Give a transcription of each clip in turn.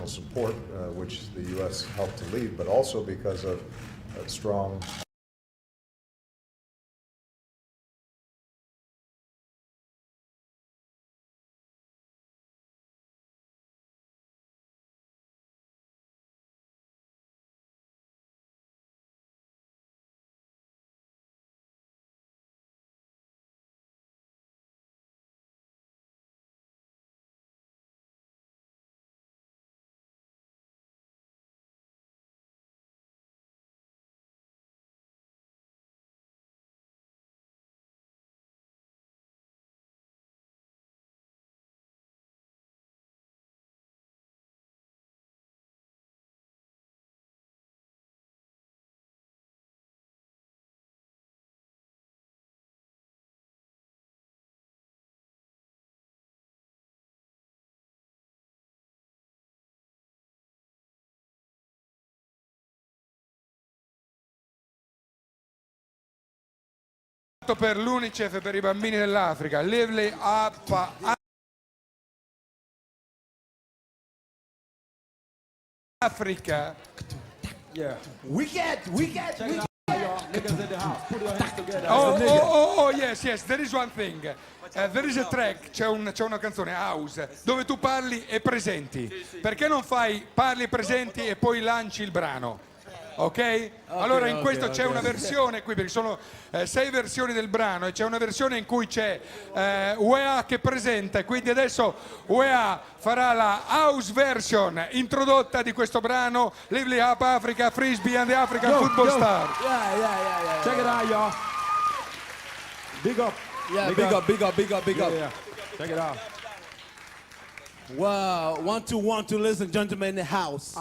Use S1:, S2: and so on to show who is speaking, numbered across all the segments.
S1: support, which the U.S. helped to lead, but also because of strong
S2: per l'UNICEF e per i bambini dell'Africa. Lively up Africa.
S3: Yeah. We get. Niggas in the house. Put your hands together.
S2: Oh, yes, there is one thing. There is a track, c'è una canzone, House, dove tu parli e presenti. Perché non parli e presenti e poi lanci il brano? Ok? Allora in questo c'è una versione qui, perché sono 6 versioni del brano e c'è una versione in cui c'è UEA che presenta, e quindi adesso UEA farà la house version introdotta di questo brano, Lively Up Africa, Frisbee and the African Football Star.
S3: Yeah. Check it out, y'all. Big up.
S4: Yeah, big up.
S3: Yeah. Check it out.
S4: Wow, 1 2 1 2, ladies and gentlemen in the house.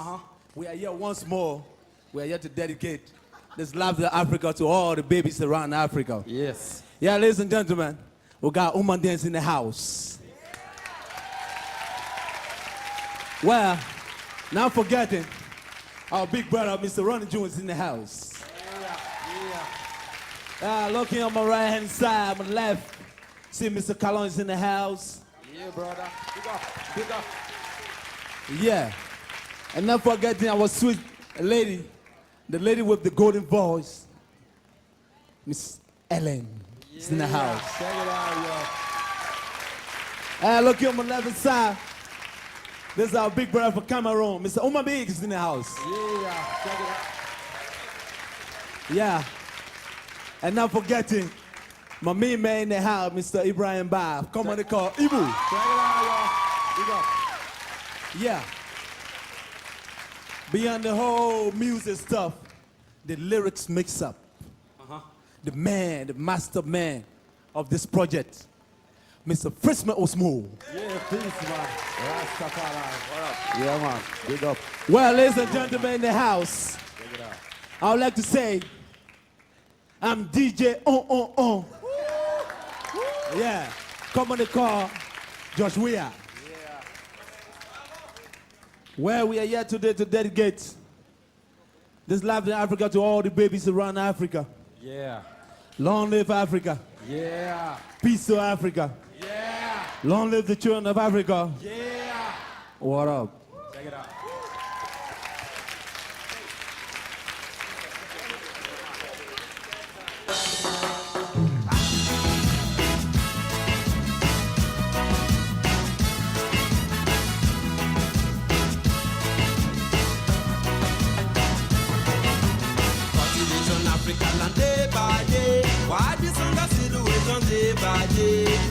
S4: We are here once more. We are here to dedicate this Love to Africa to all the babies around Africa.
S3: Yes.
S4: Yeah, ladies and gentlemen, we got Umandans in the house. Well, not forgetting our big brother, Mr. Roland Johnson, in the house. Looking on my right hand side, my left, see Mr. Kalon is in the house.
S3: Yeah, brother. Big up.
S4: Yeah. And not forgetting our sweet lady, the lady with the golden voice, Miss Ellen, is in the house.
S3: Check it out, y'all.
S4: Looking on my left side, this is our big brother for Cameroon, Mr. Omar Big is in the house.
S3: Yeah, check it out.
S4: Yeah. And not forgetting my main man in the house, Mr. Ibrahim Bab. Come on, they call Ibu.
S3: Check it out, y'all. Big up.
S4: Yeah. Beyond the whole music stuff, the lyrics mix up. The man, the master man of this project, Mr. Frisman Osmo.
S3: Yeah, peace, man. Rastafari. What up? Yeah, man. Big up.
S4: Well, ladies and gentlemen in the house,
S3: Check it out.
S4: I would like to say, I'm DJ on. Yeah. Come on the car, Josh Weah. Well, we are here today to dedicate this Live in Africa to all the babies around Africa.
S3: Yeah.
S4: Long live Africa.
S3: Yeah.
S4: Peace to Africa.
S3: Yeah.
S4: Long live the children of Africa.
S3: Yeah.
S4: What up?
S3: Check it out.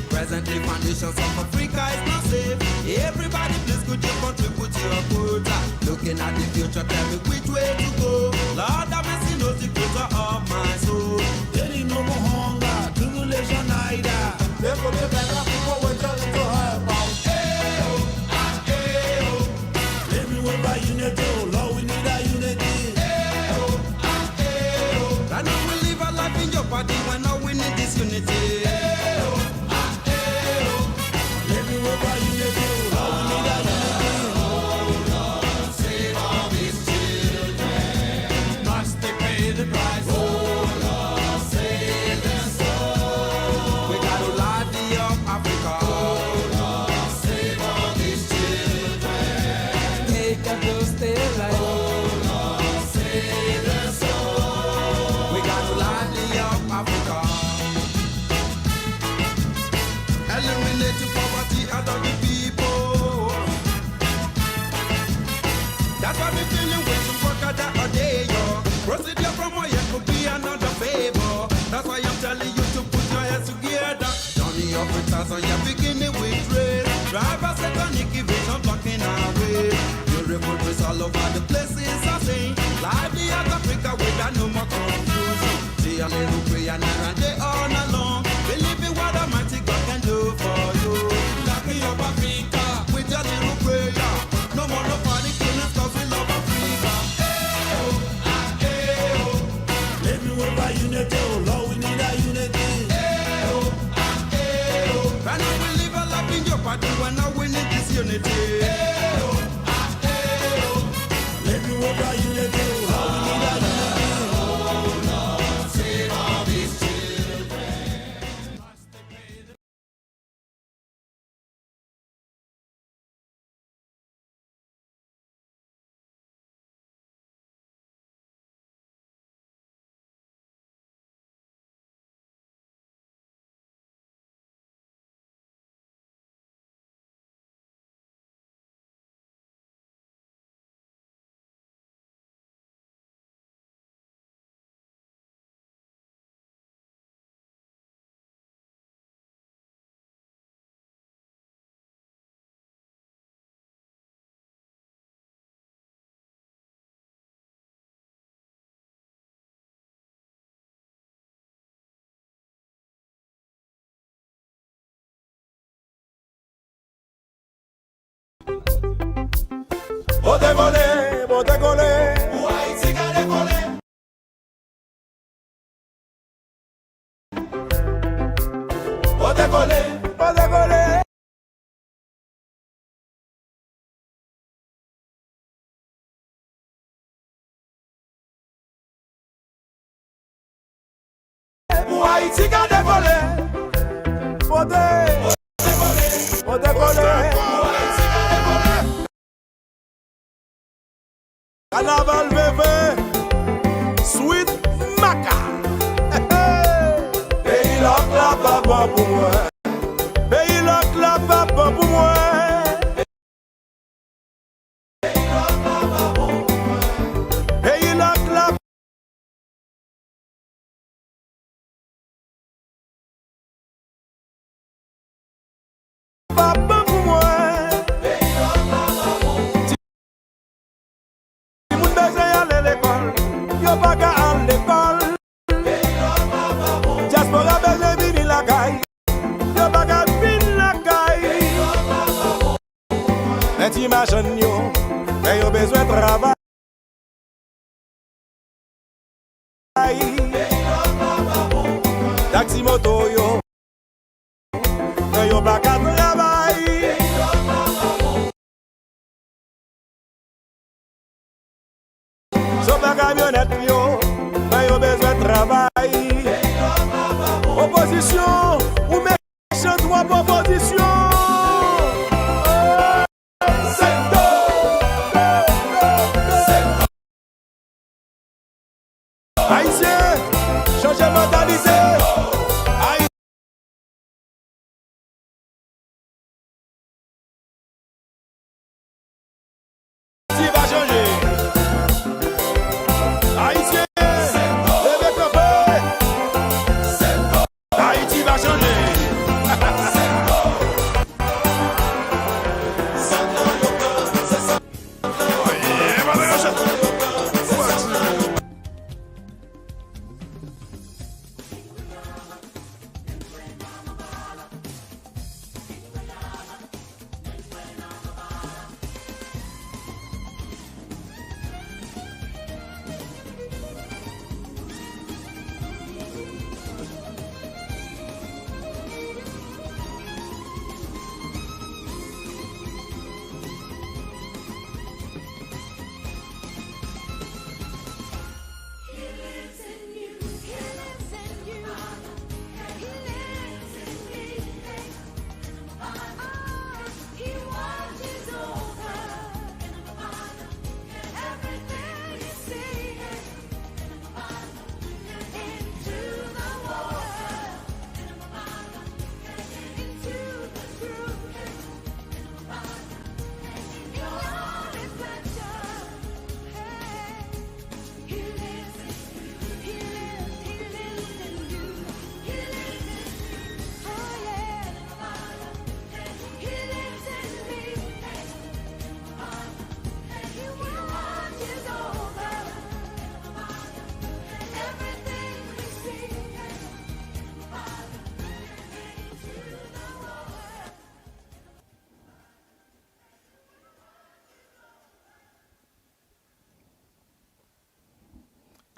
S5: Presently, conditions of Africa is not safe. Everybody, please could you contribute your quota? Looking at the future, tell me which way to go. Lord, have mercy, knows the future of my soul. There is no more hunger, tribulation neither. There could be better people we're trying to help out. Living with our unity, Lord, we need our unity. I know we live our life in jeopardy when all we need is unity. so you're beginning with race. Drivers say panicky vision blocking our way. Beautiful place all over the places I say. Live the South Africa without no more confusion. See a little prayer night and day all along. Believe in what Almighty God can do for you. Lock me up Africa with your little prayer. No more no fighting killings cause we love Africa.
S3: Let me work by unity, oh Lord, we need our unity.
S5: And now we live a life in your party when now we need this unity.
S3: Let me work by unity, oh Lord, we need our unity.
S5: Save all these children.
S3: Bote kole. Haïti ka décollé. Bote kole. Carnaval bébé, sweet maca. Pays lock la papa pour moi. Pays lock la papa pour moi. Pays lock la papa pour moi. Pays lock la papa pour moi. Yo pa ka al l'école. Diaspora besoin vini la caille. Yo pa ka vini la caille. Les ti machin yo, mais yo besoin travail. Taxi moto yo, mais yo pa ka travail. Chauffeur camionnette yo, mais yo besoin de travail. Opposition, ou méchant droit proposition. Haïtien, changez mentalité. Haïti va changer. Haïtien, levez camper. Haïti va changer.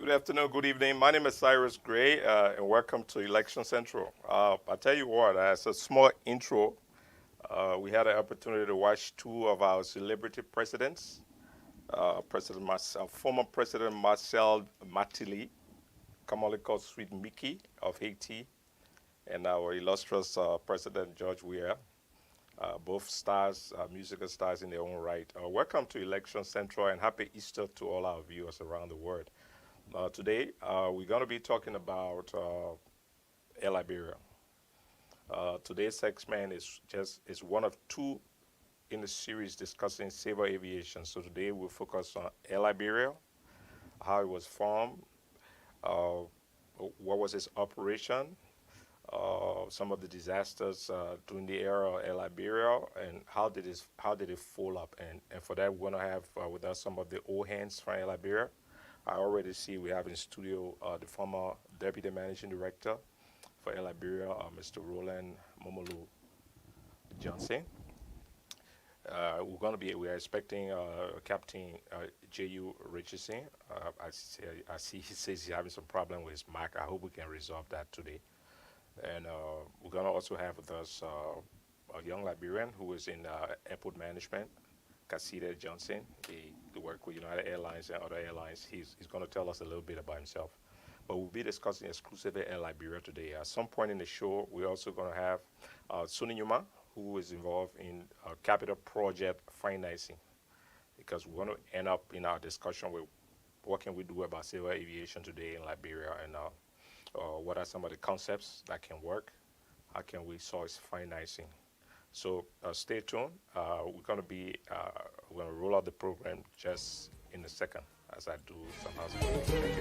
S6: Good afternoon, good evening. My name is Cyrus Gray, and welcome to Election Central. I tell you what, as a small intro, we had an opportunity to watch two of our celebrity presidents, former President Marcel Matili, commonly called Sweet Mickey of Haiti, and our illustrious President George Weah, both stars, musical stars in their own right. Welcome to Election Central, and happy Easter to all our viewers around the world. Today, we're going to be talking about Air Liberia. Today's segment is one of two in the series discussing civil aviation. So today we'll focus on Air Liberia, how it was formed, what was its operation, some of the disasters during the era of Air Liberia, and how did it fold up. And for that, we're going to have with us some of the old hands from Air Liberia. I already see we have in studio the former Deputy Managing Director for Air Liberia, Mr. Roland Momolu Johnson. We are expecting Captain Jehu Richardson. I see he says he's having some problem with his mic. I hope we can resolve that today. And we're going to also have with us a young Liberian who is in airport management, Garseda Johnson. He works with United Airlines and other airlines. He's going to tell us a little bit about himself. But we'll be discussing exclusively Air Liberia today. At some point in the show, we're also going to have Nyemah, who is involved in capital project financing, because we're going to end up in our discussion with what can we do about civil aviation today in Liberia, and what are some of the concepts that can work, how can we source financing. So stay tuned. We're going to roll out the program just in a second as I do some housekeeping. Thank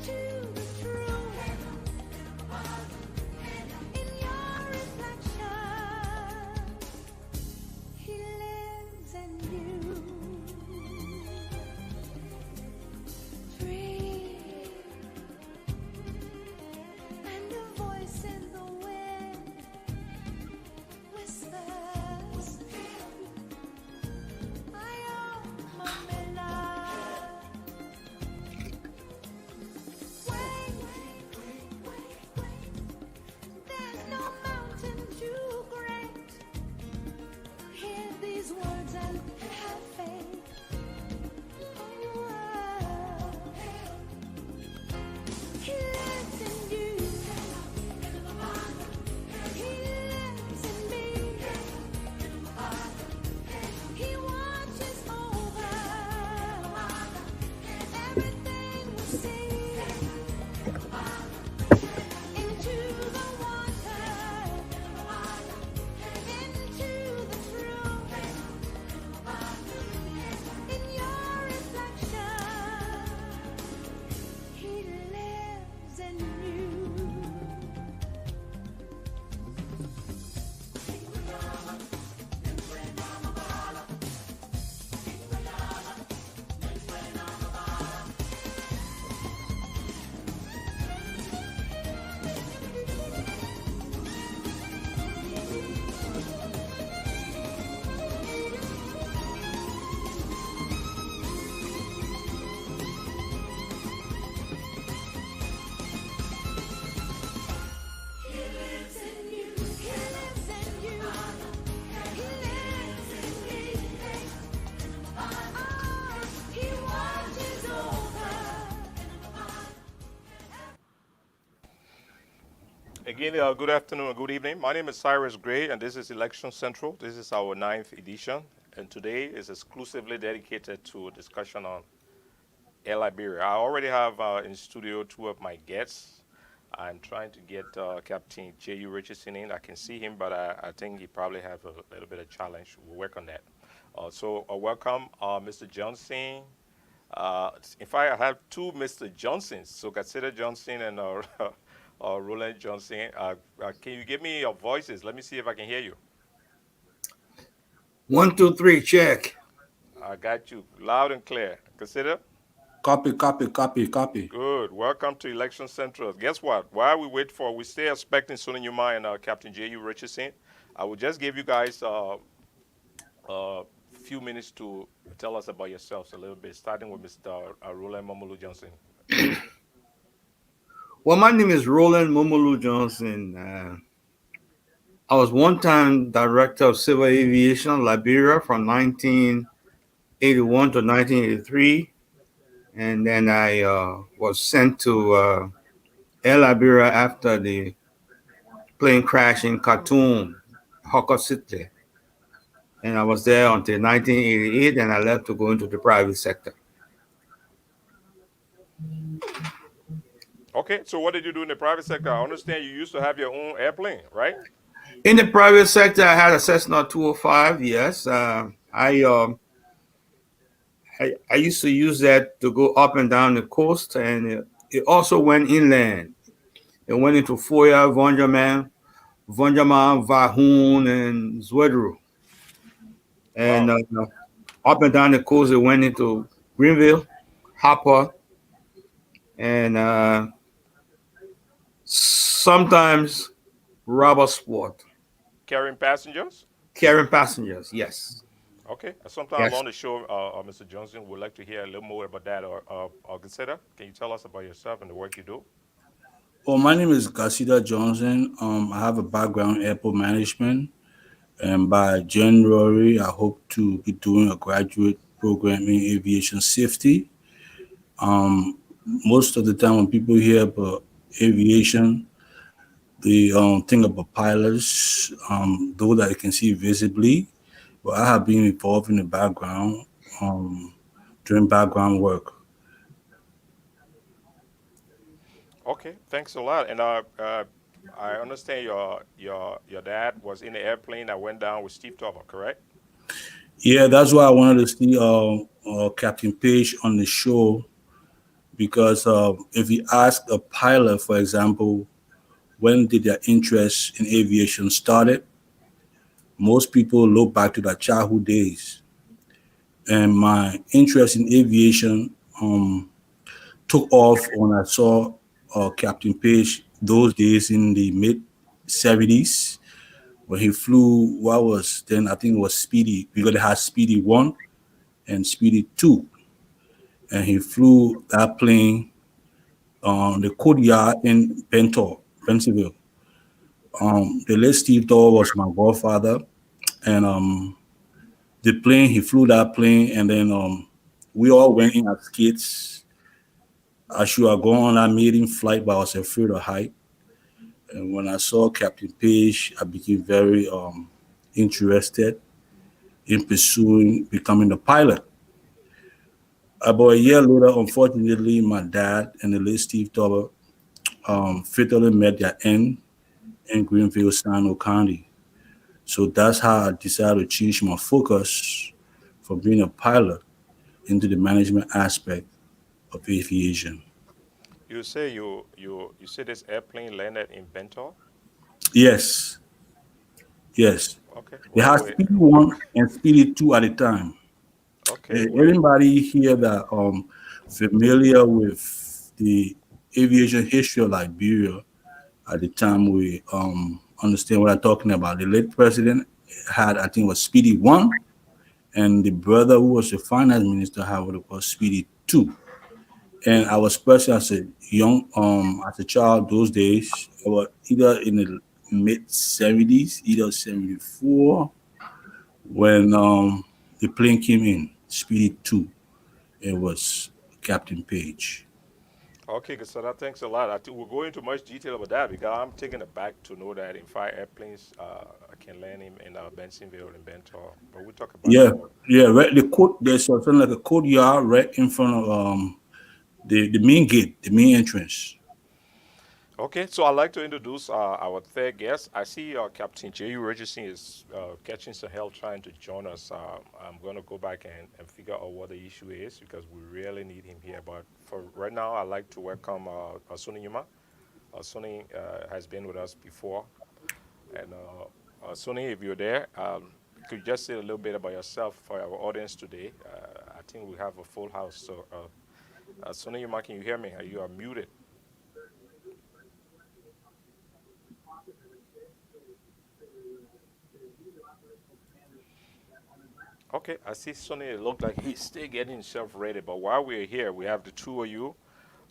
S6: you. Again, good afternoon and good evening. My name is Cyrus Gray, and this is Election Central. This is our 9th edition, and today is exclusively dedicated to a discussion on Air Liberia. I already have in studio two of my guests. I'm trying to get Captain Jehu Richardson in. I can see him, but I think he probably have a little bit of challenge. We'll work on that. So welcome, Mr. Johnson. In fact, I have two Mr. Johnsons, so Garseda Johnson and Roland Johnson. Can you give me your voices? Let me see if I can hear you.
S7: 1, 2, 3, check.
S6: I got you loud and clear. Garseda?
S7: Copy, copy, copy, copy.
S6: Good. Welcome to Election Central. Guess what? While we stay expecting Nyemah and Captain Jehu Richardson, I will just give you guys few minutes to tell us about yourselves a little bit, starting with Mr. Roland Momolu Johnson.
S7: Well, my name is Roland Momolu Johnson. I was one time director of civil aviation, Liberia, from 1981 to 1983. And then I was sent to Air Liberia after the plane crash in Khartoum, Hawker City. And I was there until 1988, and I left to go into the private sector.
S6: Okay, so what did you do in the private sector? I understand you used to have your own airplane, right?
S7: In the private sector, I had a Cessna 205. Yes, I used to use that to go up and down the coast, and it also went inland. It went into Foya, Vonjaman, Vahun, and Zwedru. And
S6: Wow.
S7: up and down the coast, it went into Greenville, Hopper, and sometimes Robertsport,
S6: Carrying passengers?
S7: carrying passengers. Yes.
S6: Okay. Sometime
S7: Yes.
S6: along the show, Mr. Johnson, would like to hear a little more about that. Or Garseda, can you tell us about yourself and the work you do?
S8: Well, my name is Garseda Johnson. I have a background in airport management, and by January, I hope to be doing a graduate program in aviation safety. Most of the time, when people hear about aviation, they think about pilots, though that you can see visibly. But I have been involved in the background doing background work.
S6: Okay, thanks a lot. And I understand your dad was in the airplane that went down with Steve Topper, correct?
S8: Yeah, that's why I wanted to see Captain Page on the show because if you ask a pilot, for example, when did their interest in aviation started, most people look back to their childhood days. And my interest in aviation took off when I saw Captain Page those days in the mid 70s when he flew what was then I think it was Speedy because they had Speedy 1 and Speedy 2. And he flew that plane on the courtyard in Bentor, Pennsylvania. The late Steve Thor was my godfather, and the plane he flew that plane, and then we all went in as kids. I should have gone on that maiden flight, but I was afraid of height. And when I saw Captain Page, I became very interested in pursuing becoming a pilot. About a year later, unfortunately, my dad and the late Steve Tauber fatally met their end in Greenville, Sano County. So that's how I decided to change my focus from being a pilot into the management aspect of aviation.
S6: You say you say this airplane landed in Bentall?
S8: Yes, yes.
S6: Okay.
S8: They
S6: Well,
S8: had Speedy 1 and Speedy 2 at the time.
S6: okay.
S8: Anybody here that familiar with the aviation history of Liberia at the time we understand what I'm talking about. The late president had, I think it was Speedy 1, and the brother who was the finance minister had what it was Speedy 2. And I was personally as a young as a child those days, I was either in the mid 70s, either 74, when the plane came in, Speedy 2. It was Captain Page.
S6: Okay, so that thanks a lot. I think we'll go into much detail about that because I'm taken aback to know that in fact airplanes can land in Bensonville and Bentall. But we'll talk about
S8: Yeah,
S6: that more.
S8: yeah. Right, the court. There's something like a courtyard right in front of the main gate, the main entrance.
S6: Okay, so I'd like to introduce our third guest. I see Captain Jehu Richardson is catching some help trying to join us. I'm going to go back and figure out what the issue is because we really need him here. But for right now, I'd like to welcome Nyemah. Sonny has been with us before. And Sonny, if you're there, could you just say a little bit about yourself for our audience today? I think we have a full house. So, Nyemah, can you hear me? You are muted. Okay, I see Sonny. It looked like he's still getting himself ready. But while we're here, we have the two of you.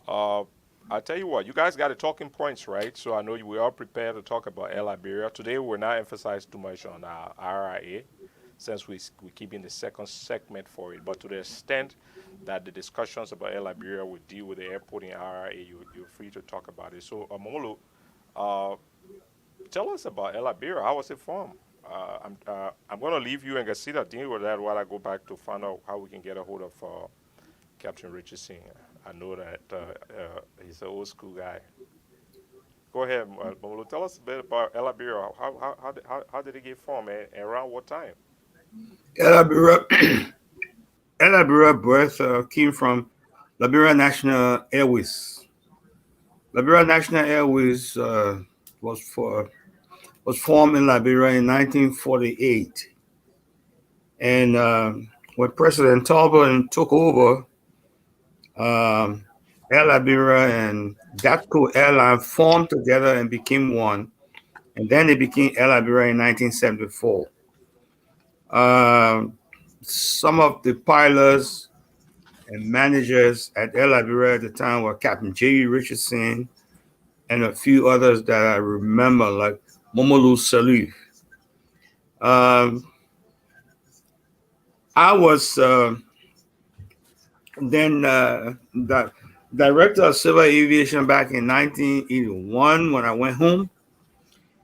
S6: Uh, I'll tell you what, you guys got the talking points, right? So I know we are prepared to talk about Air Liberia. Today, we're not emphasizing too much on our RIA, since we're keeping the second segment for it. But to the extent that the discussions about Air Liberia will deal with the airport in RIA, you're free to talk about it. So, Momolu, uh, tell us about Air Liberia. How was it formed? I'm going to leave you and Garseda deal with that while I go back to find out how we can get a hold of Captain Richardson. I know that he's an old school guy. Go ahead, Momolu. Tell us a bit about Air Liberia. How did it get formed and around what time?
S7: El Liberia, El Liberia birth came from Liberia National Airways. Liberia National Airways was formed in Liberia in 1948, and when President Talbot took over, Air Liberia and DATCO Airline formed together and became one, and then it became Air Liberia in 1974. Some of the pilots and managers at Air Liberia at the time were Captain Jehu Richardson and a few others that I remember, like Momolu Salif. I was then the director of civil aviation back in 1981 when I went home,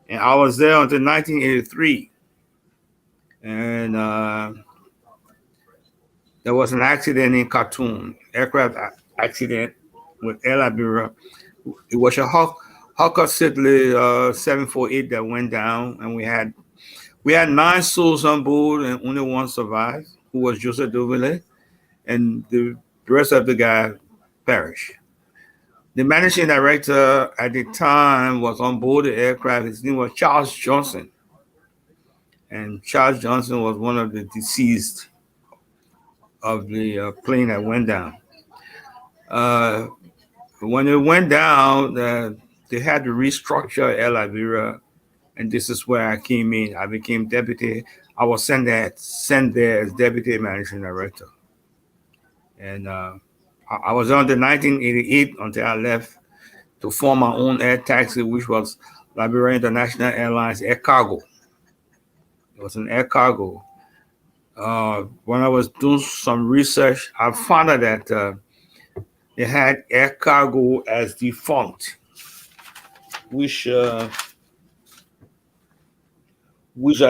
S7: and I was there until 1983. And there was an accident in Khartoum, aircraft accident with Air Liberia. It was a Hawker Siddeley 748 that went down, and we had 9 souls on board, and only one survived, who was Joseph Dovile, and the rest of the guy perished. The managing director at the time was on board the aircraft. His name was Charles Johnson, and Charles Johnson was one of the deceased of the plane that went down. When it went down, they had to restructure Air Liberia, and this is where I came in. I became deputy. I was sent there as deputy managing director, and I was on the 1988 until I left to form my own air taxi, which was Liberia International Airlines Air Cargo. It was an air cargo. When I was doing some research, I found out that they had air cargo as defunct, which I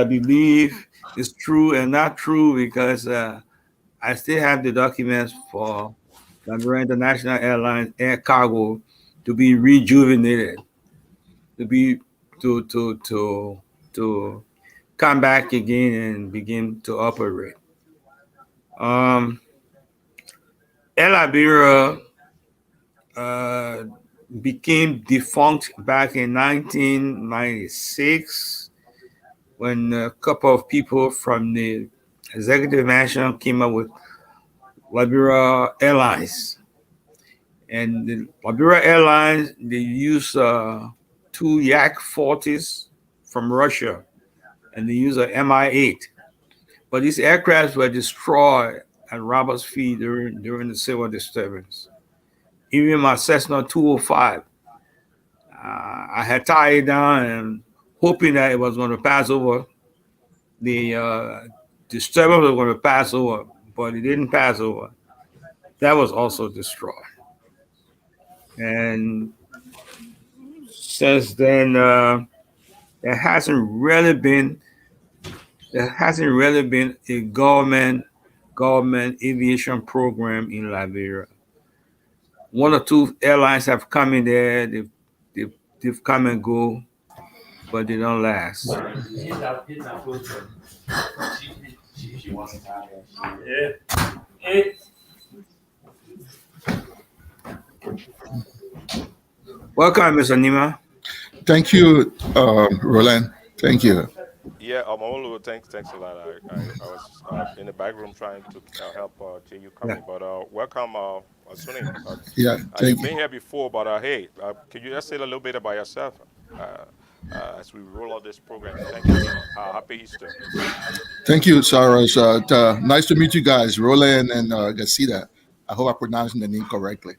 S7: believe is true and not true, because I still have the documents for Liberia International Airlines Air Cargo to be rejuvenated, to come back again and begin to operate. Air Liberia became defunct back in 1996 when a couple of people from the executive management came up with Liberia Airlines. And the Liberia Airlines, they use 2 Yak 40s from Russia, and they use a Mi-8. But these aircrafts were destroyed at Roberts Field during the civil disturbance. Even my Cessna 205, I had tied it down and hoping that it was going to pass over. The disturbance was going to pass over, but it didn't pass over. That was also destroyed. And since then, there hasn't really been a government aviation program in Liberia. 1 or 2 airlines have come in there. They've come and go, but they don't last. Welcome, Mr. Nyemah.
S9: Thank you, Roland. Thank you.
S6: Yeah, Momolu, thanks a lot. I was in the back room trying to help Jehu come in, but welcome, Sunny.
S9: Yeah,
S6: You've
S9: thank
S6: been
S9: you.
S6: here before, but hey, can you just say a little bit about yourself? as we roll out this program. Thank you again. Happy Easter.
S9: Thank you, Cyrus. Nice to meet you guys, Roland and Garseda. I hope I'm pronouncing the names correctly.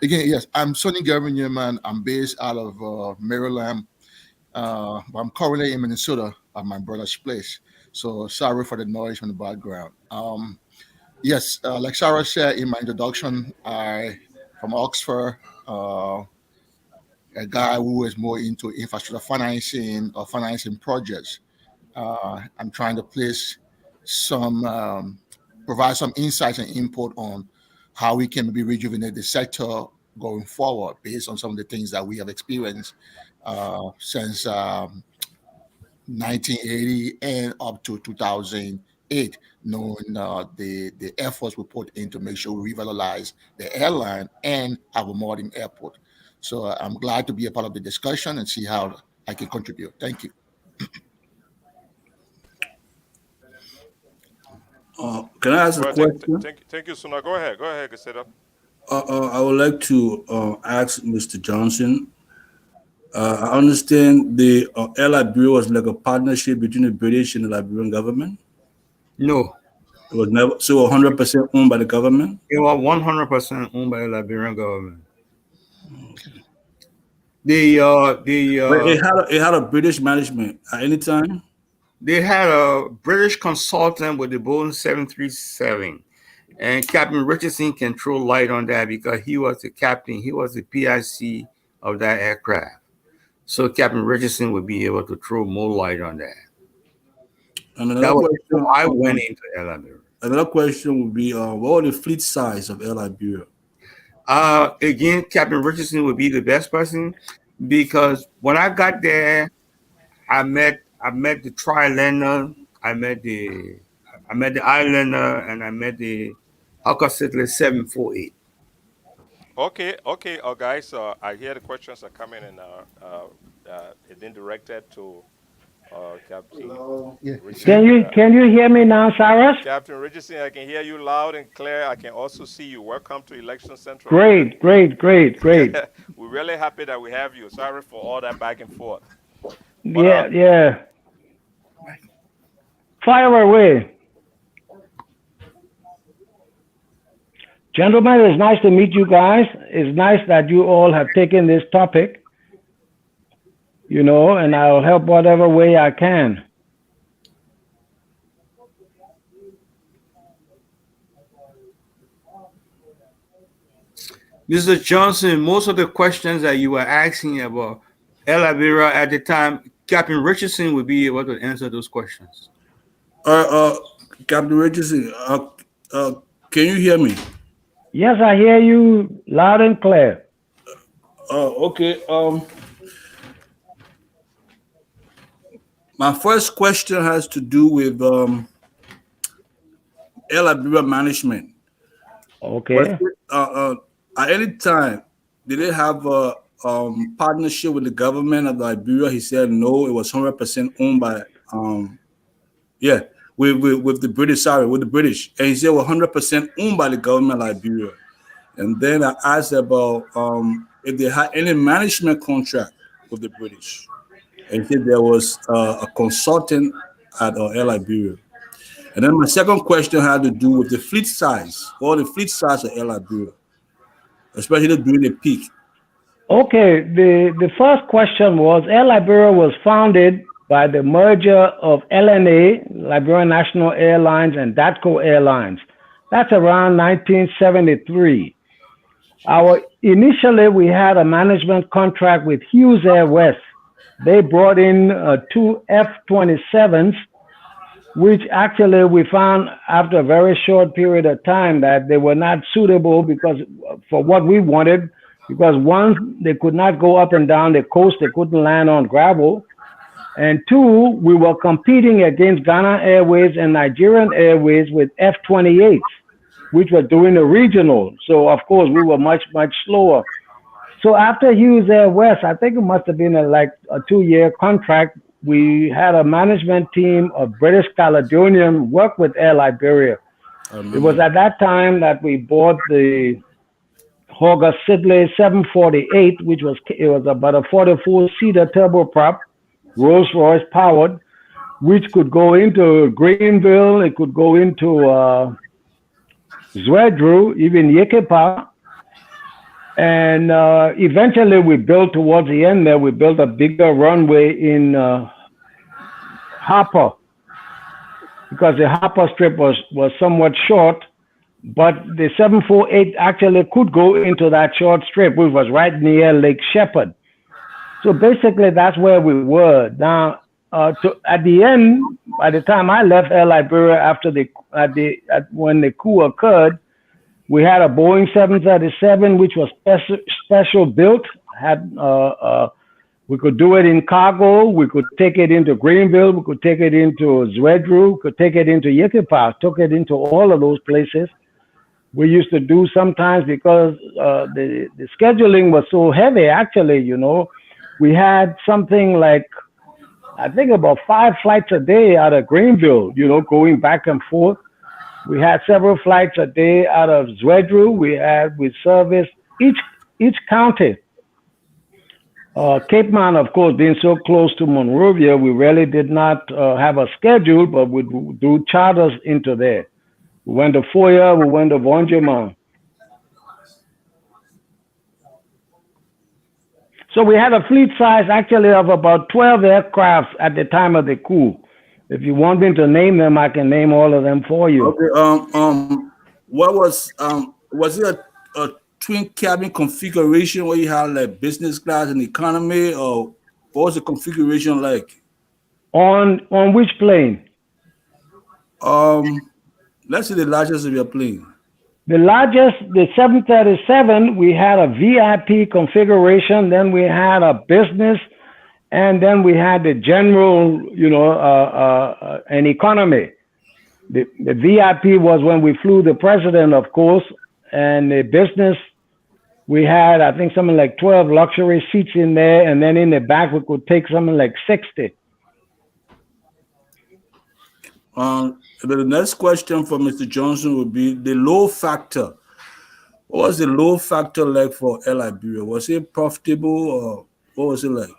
S9: Again, yes, I'm Sonny Gervin Nyemah. I'm based out of Maryland. But I'm currently in Minnesota at my brother's place. So sorry for the noise from the background. Yes, like Sarah said in my introduction, I from Oxford, a guy who is more into infrastructure financing or financing projects. I'm trying to place provide some insights and input on how we can maybe rejuvenate the sector going forward based on some of the things that we have experienced since 1980 and up to 2008, knowing the efforts we put in to make sure we revitalize the airline and have a modern airport. So I'm glad to be a part of the discussion and see how I can contribute. Thank you.
S8: Can I ask a question?
S6: Thank you, Suna. Go ahead, Garseda.
S8: I would like to ask Mr. Johnson. I understand the Air Liberia was like a partnership between the British and the Liberian government.
S7: No,
S8: It was never 100% owned by the government.
S7: it was 100% owned by the Liberian government.
S8: It had a British management at any time.
S7: They had a British consultant with the Boeing 737, and Captain Richardson can throw light on that because he was the captain. He was the PIC of that aircraft. So Captain Richardson would be able to throw more light on that.
S8: And
S7: That was before I went into Air Liberia.
S8: Another question would be, what was the fleet size of Air Liberia?
S7: Again, Captain Richardson would be the best person because when I got there, I met the Trilander, I met the Islander, and I met the Hawker-Siddeley 748.
S6: Okay, guys. I hear the questions are coming, and it then directed to Captain.
S9: Yeah.
S6: Richardson.
S10: Can you hear me now, Cyrus?
S6: Captain Richardson, I can hear you loud and clear. I can also see you. Welcome to Election Central.
S10: Great.
S6: We're really happy that we have you. Sorry for all that back and forth. But,
S10: Yeah. Fire away. Gentlemen, it's nice to meet you guys. It's nice that you all have taken this topic, and I'll help whatever way I can.
S7: Mr. Johnson, most of the questions that you were asking about Air Liberia at the time, Captain Richardson would be able to answer those questions.
S8: Captain Richardson, can you hear me?
S10: Yes, I hear you loud and clear.
S8: Okay. My first question has to do with Air Liberia management.
S10: Okay.
S8: At any time, did they have a partnership with the government of Liberia? He said no, it was 100% owned by with the British. With the British, and he said 100% owned by the government of Liberia. And then I asked about if they had any management contract with the British, and he said there was a consultant at Air Liberia. And then my second question had to do with the fleet size, or the fleet size of Air Liberia, especially during the peak.
S10: Okay, the first question was Air Liberia was founded by the merger of LNA, Liberian National Airlines, and DATCO Airlines. That's around 1973. Initially, we had a management contract with Hughes Air West. They brought in two F-27s, which actually we found after a very short period of time that they were not suitable for what we wanted, because one, they could not go up and down the coast, they couldn't land on gravel. And two, we were competing against Ghana Airways and Nigerian Airways with F-28s, which were doing the regional. So of course we were much slower. So after Hughes Air West, I think it must have been a 2-year contract. We had a management team of British Caledonian work with Air Liberia. It was at that time that we bought the Hogger Sidley 748, which was about a 44-seater turboprop, Rolls-Royce powered, which could go into Greenville, it could go into Zwedru, even Yekepa. And eventually we built, towards the end there, we built a bigger runway in Harper, because the Harper strip was somewhat short, but the 748 actually could go into that short strip, which was right near Lake Shepherd. So basically that's where we were. Now, at the end, by the time I left Air Liberia after when the coup occurred, we had a Boeing 737, which was special built. We could do it in cargo. We could take it into Greenville. We could take it into Zwedru. We could take it into Yekepa. Took it into all of those places. We used to do sometimes, because the scheduling was so heavy, actually, you know, we had something like, I think about 5 flights a day out of Greenville, you know, going back and forth. We had several flights a day out of Zwedru. We serviced each county. Cape Mount, of course, being so close to Monrovia, we really did not have a schedule, but we do charters into there. We went to Foya, we went to Vonjema. So we had a fleet size actually of about 12 aircrafts at the time of the coup. If you want me to name them, I can name all of them for you.
S8: Okay. What was it a twin cabin configuration where you had like business class and economy, or what was the configuration like?
S10: On which plane?
S8: Let's say the largest of your plane.
S10: The largest, the 737, we had a VIP configuration, then we had a business, and then we had the general, you know, an economy. The VIP was when we flew the president, of course, and the business, we had, I think, something like 12 luxury seats in there, and then in the back, we could take something like 60.
S8: The next question for Mr. Johnson would be the load factor. What was the load factor like for Air Liberia? Was it profitable, or what was it like?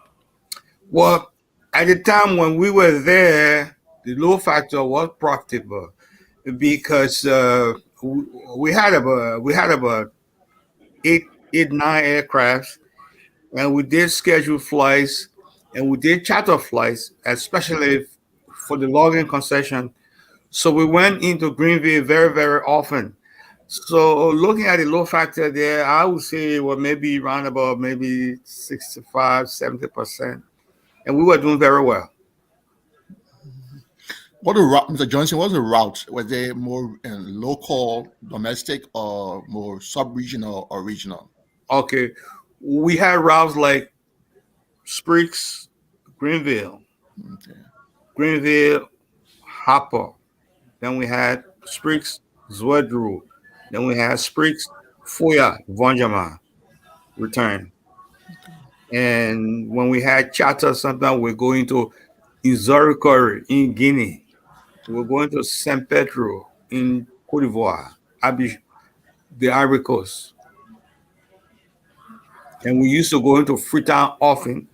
S7: Well, at the time when we were there, the load factor was profitable because we had about eight, 9 aircrafts, and we did scheduled flights and we did charter flights, especially for the logging concession. So we went into Greenville very, very often. So looking at the load factor there, I would say it was maybe around about maybe 65, 70%. And we were doing very well.
S9: What the route, Mr. Johnson, what was the route? Was they more local, domestic, or more sub-regional or regional?
S7: Okay. We had routes like Spriggs, Greenville, Greenville, Harper. Then we had Spriggs, Zwedru. Then we had Spriggs, Foya, Vonjema, return. And when we had charter, sometimes we're going to Izorikori in Guinea. We're going to Saint Pedro in Cote d'Ivoire, the Ivory Coast. And we used to go into Freetown often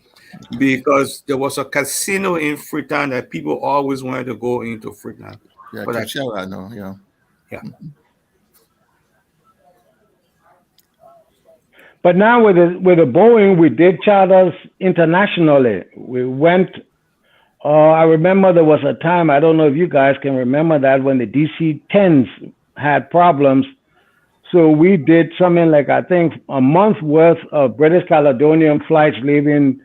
S7: because there was a casino in Freetown that people always wanted to go into Freetown.
S9: Yeah,
S7: but
S9: I know, yeah.
S7: Yeah.
S10: But now with the Boeing, we did charters internationally. We went, I remember there was a time, I don't know if you guys can remember that, when the DC-10s had problems. So we did something like, I think, a month worth of British Caledonian flights leaving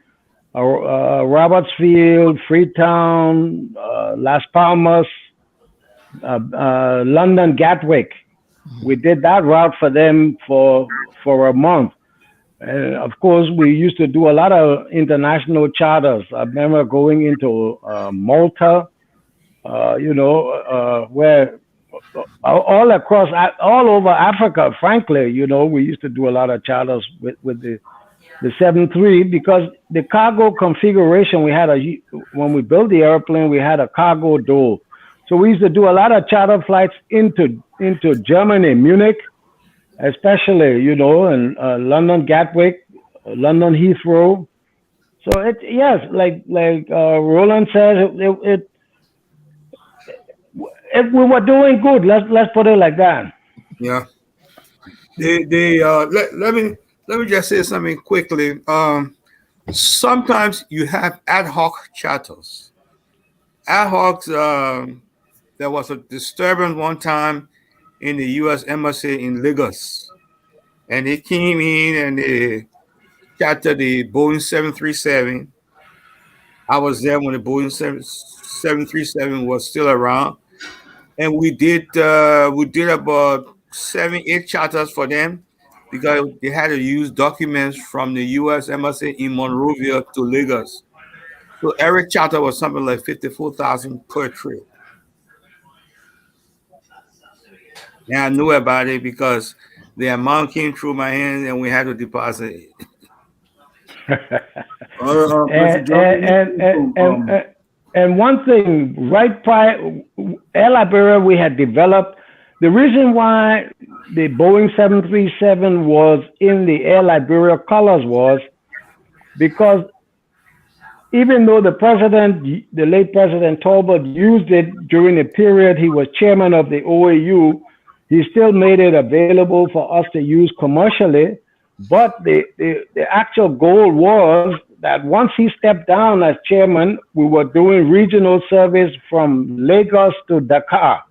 S10: Robertsfield, Freetown, Las Palmas, London Gatwick. We did that route for them for a month. And of course, we used to do a lot of international charters. I remember going into Malta, where all over Africa, frankly, we used to do a lot of charters with the 7-3, because the cargo configuration, when we built the airplane, we had a cargo door. So we used to do a lot of charter flights into Germany, Munich, especially, you know, in London Gatwick, London Heathrow. So yes, like Roland says, we were doing good. Let's put it like that.
S7: Yeah. Let me just say something quickly. Sometimes you have ad hoc charters. Ad hoc. There was a disturbance one time in the U.S. Embassy in Lagos, and they came in and they chartered the Boeing 737. I was there when the Boeing 737 was still around, and we did about 7, 8 charters for them because they had to use documents from the U.S. Embassy in Monrovia to Lagos. So every charter was something like 54,000 per trip. And I knew about it because the amount came through my hands and we had to deposit it.
S10: And one thing, right prior, Air Liberia, we had developed the reason why the Boeing 737 was in the Air Liberia colors was because even though the late President Talbot used it during the period he was chairman of the OAU, he still made it available for us to use commercially. But the actual goal was that once he stepped down as chairman, we were doing regional service from Lagos to Dakar.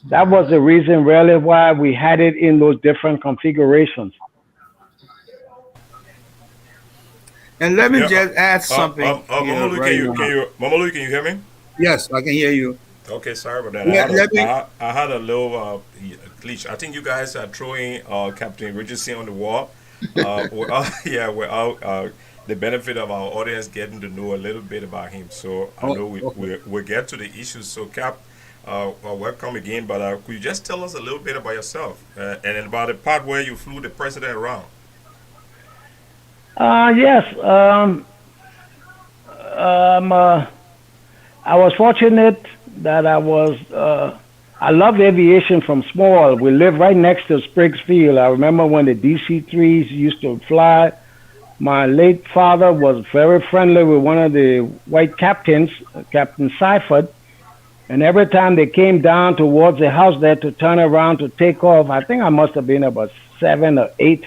S10: That was the reason really why we had it in those different configurations.
S7: And let me just add something.
S6: Momolu, can you hear me?
S7: Yes, I can hear you.
S6: Okay, sorry about that. I had a little glitch. I think you guys are throwing Captain Richardson on the wall. Without the benefit of our audience getting to know a little bit about him. So I know we'll get to the issues. So Cap, welcome again. But could you just tell us a little bit about yourself and about the part where you flew the president around?
S10: Yes. I was fortunate that I loved aviation from small. We lived right next to Spriggs Field. I remember when the DC-3s used to fly. My late father was very friendly with one of the white captains, Captain Seifert. And every time they came down towards the house there to turn around to take off, I think I must have been about 7 or 8.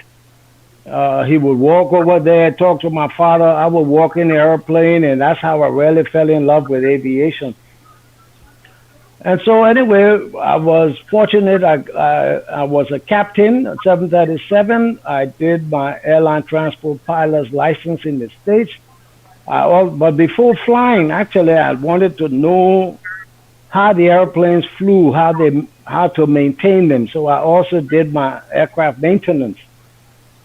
S10: He would walk over there, talk to my father. I would walk in the airplane, and that's how I really fell in love with aviation. And so anyway, I was fortunate. I was a captain at 737. I did my airline transport pilot's license in the States. But before flying, actually, I wanted to know how the airplanes flew, how to maintain them. So I also did my aircraft maintenance,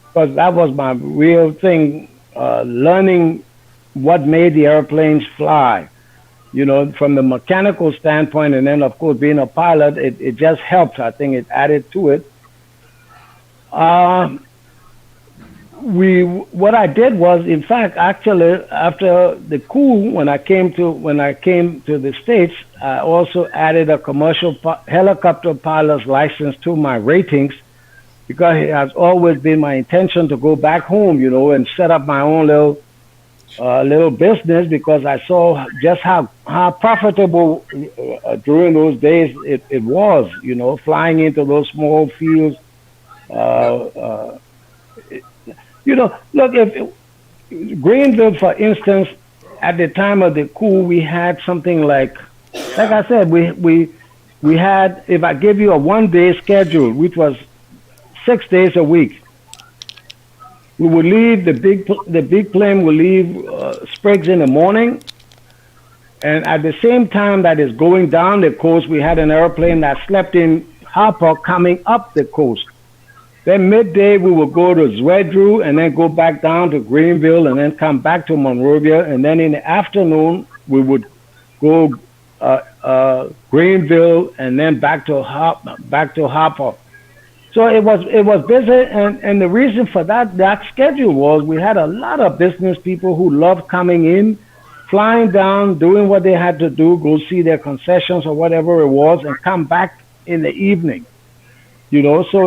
S10: because that was my real thing, learning what made the airplanes fly. You know, from the mechanical standpoint, and then of course being a pilot, it just helped. I think it added to it. What I did was, in fact, actually after the coup, when I came to the States, I also added a commercial helicopter pilot's license to my ratings, because it has always been my intention to go back home, you know, and set up my own little business, because I saw just how profitable during those days it was, you know, flying into those small fields. You know, look, if Greenville, for instance, at the time of the coup, we had something like I said, we had, if I give you a 1-day schedule, which was 6 days a week, we would leave the big plane would leave Spriggs in the morning, and at the same time that is going down the coast, we had an airplane that slept in Harper coming up the coast. Then midday we would go to Zwedru and then go back down to Greenville and then come back to Monrovia, and then in the afternoon we would go Greenville and then back to Harper. So it was busy, and the reason for that schedule was we had a lot of business people who loved coming in, flying down, doing what they had to do, go see their concessions or whatever it was, and come back in the evening. You know, so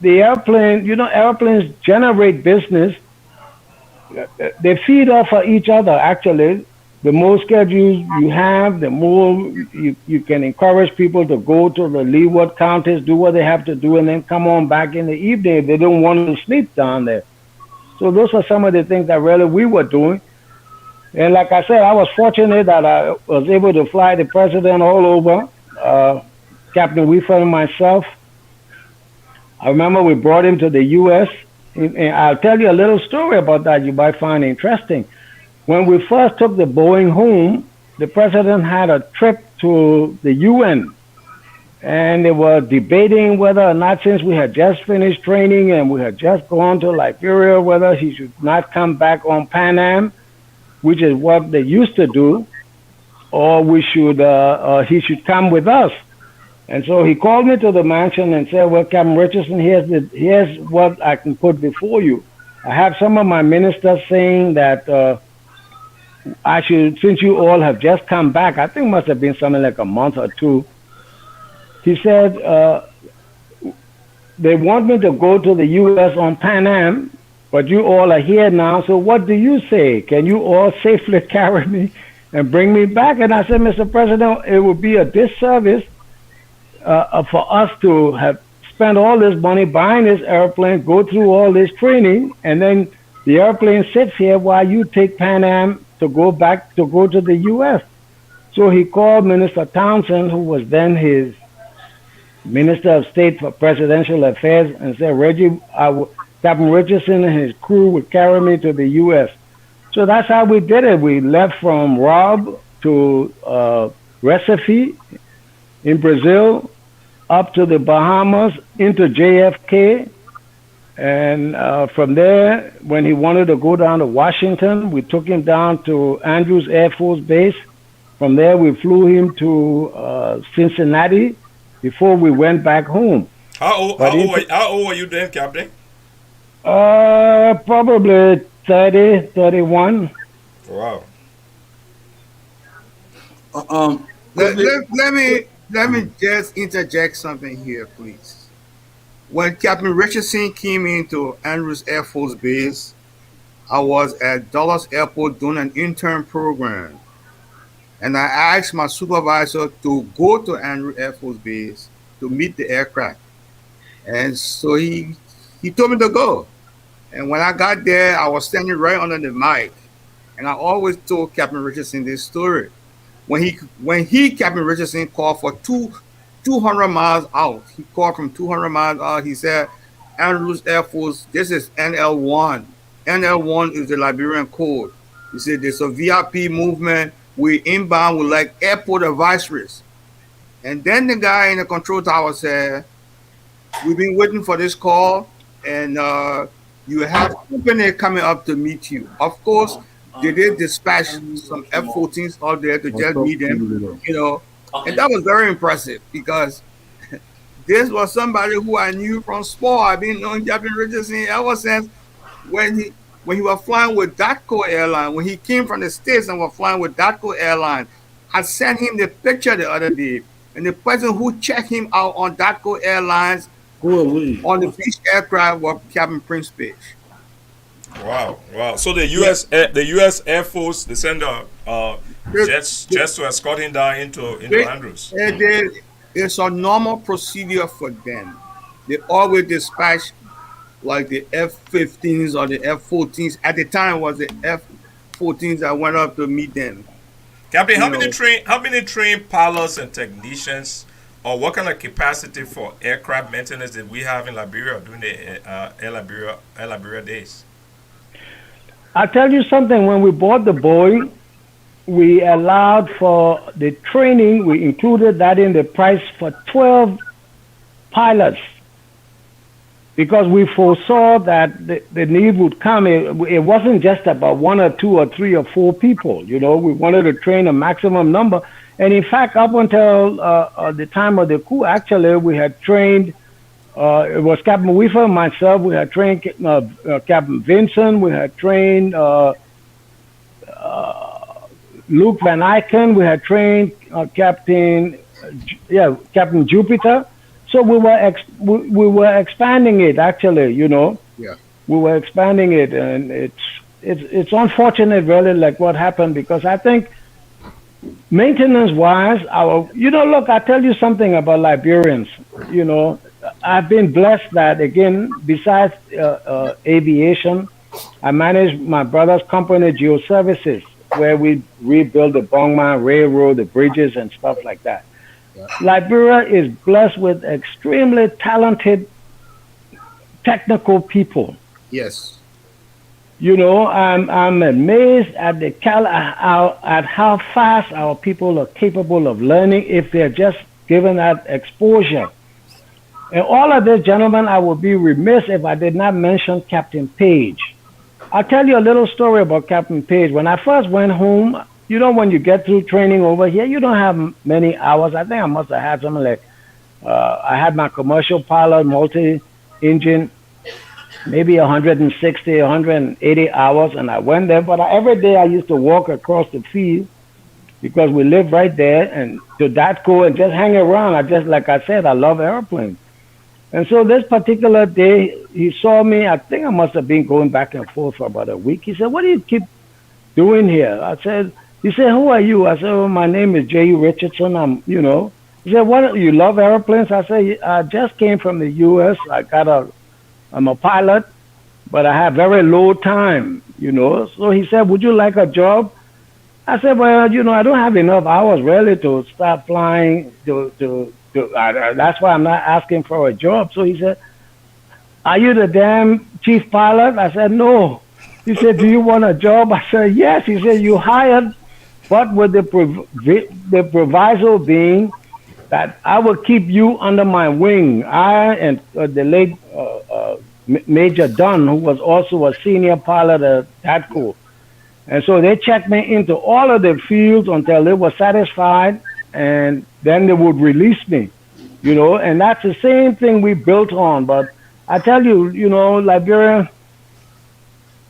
S10: the airplane, you know, airplanes generate business. They feed off of each other, actually. The more schedules you have, the more you can encourage people to go to the leeward counties, do what they have to do, and then come on back in the evening if they don't want to sleep down there. So those are some of the things that really we were doing. And like I said, I was fortunate that I was able to fly the president all over, Captain Weaver and myself. I remember we brought him to the U.S., and I'll tell you a little story about that you might find interesting. When we first took the Boeing home, the president had a trip to the UN, and they were debating whether or not, since we had just finished training and we had just gone to Liberia, whether he should not come back on Pan Am, which is what they used to do, or we should he should come with us. And so he called me to the mansion and said, "Well, Captain Richardson, here's what I can put before you. I have some of my ministers saying that I should, since you all have just come back, I think it must have been something like a month or two." He said, "They want me to go to the U.S. on Pan Am, but you all are here now, so what do you say? Can you all safely carry me and bring me back?" And I said, "Mr. President, it would be a disservice for us to have spent all this money buying this airplane, go through all this training, and then the airplane sits here while you take Pan Am to go to the U.S." So he called Minister Townsend, who was then his Minister of State for Presidential Affairs, and said, "Reggie, Captain Richardson and his crew would carry me to the U.S." So that's how we did it. We left from Rob to Recife in Brazil, up to the Bahamas, into JFK. And from there, when he wanted to go down to Washington, we took him down to Andrews Air Force Base. From there, we flew him to Cincinnati before we went back home.
S6: How old were you then, Captain?
S10: Probably 30, 31.
S6: Wow.
S7: Let me just interject something here, please. When Captain Richardson came into Andrews Air Force Base, I was at Dulles Airport doing an intern program. And I asked my supervisor to go to Andrews Air Force Base to meet the aircraft. And so he told me to go. And when I got there, I was standing right under the mic. And I always told Captain Richardson this story. When Captain Richardson called for 200 miles out, he called from 200 miles out. He said, "Andrews Air Force, this is NL1. NL1 is the Liberian code." He said, "There's a VIP movement. We're inbound with like airport advisories." And then the guy in the control tower said, "We've been waiting for this call, and you have company coming up to meet you." Of course, they did dispatch some F-14s out there to just meet them, you know. And that was very impressive because this was somebody who I knew from sport. I've been knowing Captain Richardson ever since when he was flying with DATCO Airline. When he came from the States and was flying with DATCO Airline, I sent him the picture the other day. And the person who checked him out on DATCO Airlines on the beach aircraft was Captain Prince Page.
S6: Wow. So the U.S. Air Force, they send jets to escort him down into Andrews.
S7: It's a normal procedure for them. They always dispatch like the F-15s or the F-14s. At the time, it was the F-14s that went up to meet them.
S6: Captain, how many trained pilots and technicians, or what kind of capacity for aircraft maintenance did we have in Liberia during the Air Liberia days?
S10: I'll tell you something. When we bought the Boeing, we allowed for the training. We included that in the price for 12 pilots because we foresaw that the need would come. It wasn't just about 1 or 2 or 3 or 4 people. You know, we wanted to train a maximum number. And in fact, up until the time of the coup, actually, we had trained. It was Captain Weaver and myself. We had trained Captain Vincent. We had trained Luke Van Eycken. We had trained Captain Jupiter. So so we were expanding it actually, you know.
S9: Yeah.
S10: We were expanding it, and it's unfortunate really like what happened, because I think maintenance wise, look, I tell you something about Liberians, you know. I've been blessed that, again, besides aviation, I manage my brother's company, Geo Services, where we rebuild the Bongma Railroad, the bridges and stuff like that.
S9: Yeah.
S10: Liberia is blessed with extremely talented technical people.
S7: Yes.
S10: You know, I'm amazed at at how fast our people are capable of learning if they're just given that exposure. And all of this, gentlemen, I would be remiss if I did not mention Captain Page. I'll tell you a little story about Captain Page. When I first went home, you know, when you get through training over here, you don't have many hours. I think I must have had something like, I had my commercial pilot, multi-engine, maybe 160, 180 hours, and I went there. But every day I used to walk across the field because we live right there, and to Datco and just hang around. Like I said, I love airplanes. And so this particular day, he saw me. I think I must have been going back and forth for about a week. He said, "What do you keep doing here?" He said, "Who are you?" I said, "Oh, my name is Jehu Richardson. He said, "What, you love airplanes?" I said, "I just came from the U.S. I'm a pilot, but I have very low time, you know." So he said, "Would you like a job?" I said, "Well, you know, I don't have enough hours really to start flying. That's why I'm not asking for a job." So he said, "Are you the damn chief pilot?" I said, "No." He said, "Do you want a job?" I said, "Yes." He said, "You hired, but with the proviso being that I will keep you under my wing." I and the late Major Dunn, who was also a senior pilot at Datco. And so they checked me into all of the fields until they were satisfied, and then they would release me, you know. And that's the same thing we built on. But I tell you, you know, Liberia,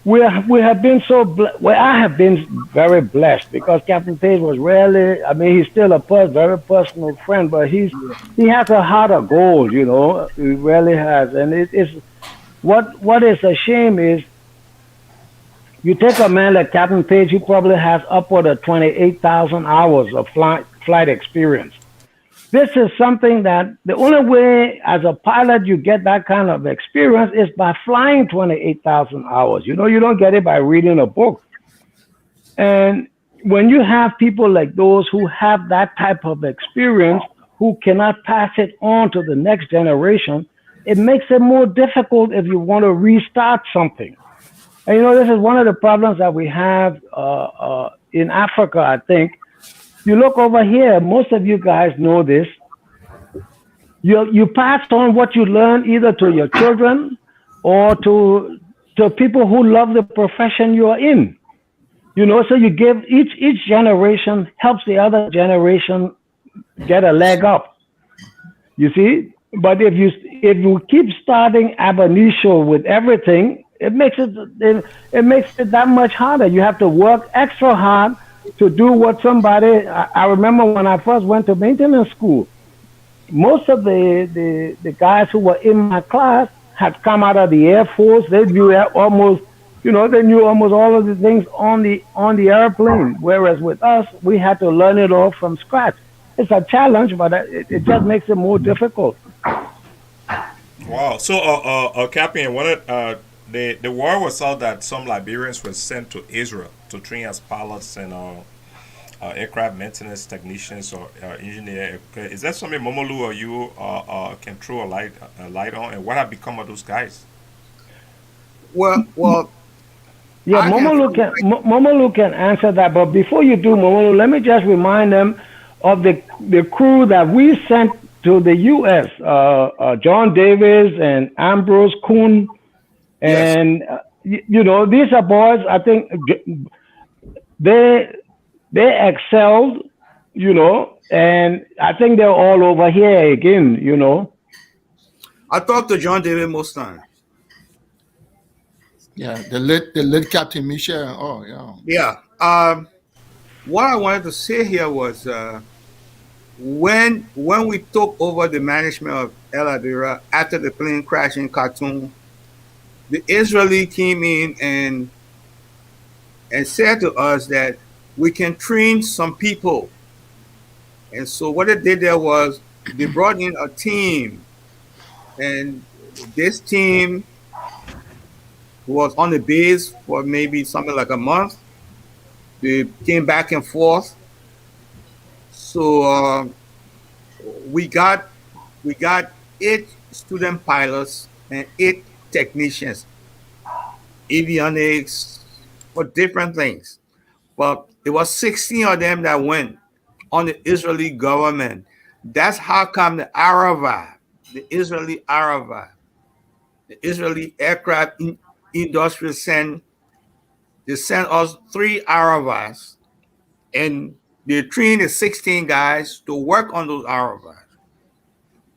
S10: we have been I have been very blessed, because Captain Page was really, I mean, he's still a very personal friend, but he has a heart of gold, you know. He really has. And what is a shame is, you take a man like Captain Page, he probably has upward of 28,000 hours of flight experience. This is something that the only way as a pilot you get that kind of experience is by flying 28,000 hours. You know, you don't get it by reading a book. And when you have people like those who have that type of experience, who cannot pass it on to the next generation, it makes it more difficult if you want to restart something. And you know, this is one of the problems that we have in Africa, I think. You look over here, most of you guys know this. You pass on what you learn either to your children or to people who love the profession you are in. You know, so you give each generation helps the other generation get a leg up. You see? But if you keep starting ab initio with everything, it makes it that much harder. You have to work extra hard to do what somebody. I remember when I first went to maintenance school, most of the guys who were in my class had come out of the Air Force. They knew almost all of the things on the airplane. Whereas with us, we had to learn it all from scratch. It's a challenge, but it just makes it more difficult.
S6: Wow. So, Captain, the word was out that some Liberians were sent to Israel to train as pilots and aircraft maintenance technicians or engineer. Is that something Momolu or you can throw a light on? And what have become of those guys?
S7: Well.
S10: Yeah, Momolu can answer that. But before you do, Momolu, let me just remind them of the crew that we sent to the U.S. John Davis and Ambrose Kuhn. And, you know, these are boys, I think they excelled, you know, and I think they're all over here again, you know.
S7: I talked to John David most times.
S9: Yeah, the late Captain Michel. Oh, yeah.
S7: Yeah. What I wanted to say here was when we took over the management of El Liberia after the plane crash in Khartoum, the Israeli came in and said to us that we can train some people. And so what they did there was they brought in a team, and this team was on the base for maybe something like a month. They came back and forth. So we got 8 student pilots and 8 technicians, avionics, for different things. But it was 16 of them that went on the Israeli government. That's how come the Arava, the Israeli Arava, the Israeli aircraft industry sent us 3 Aravas, and they trained the 16 guys to work on those Aravas.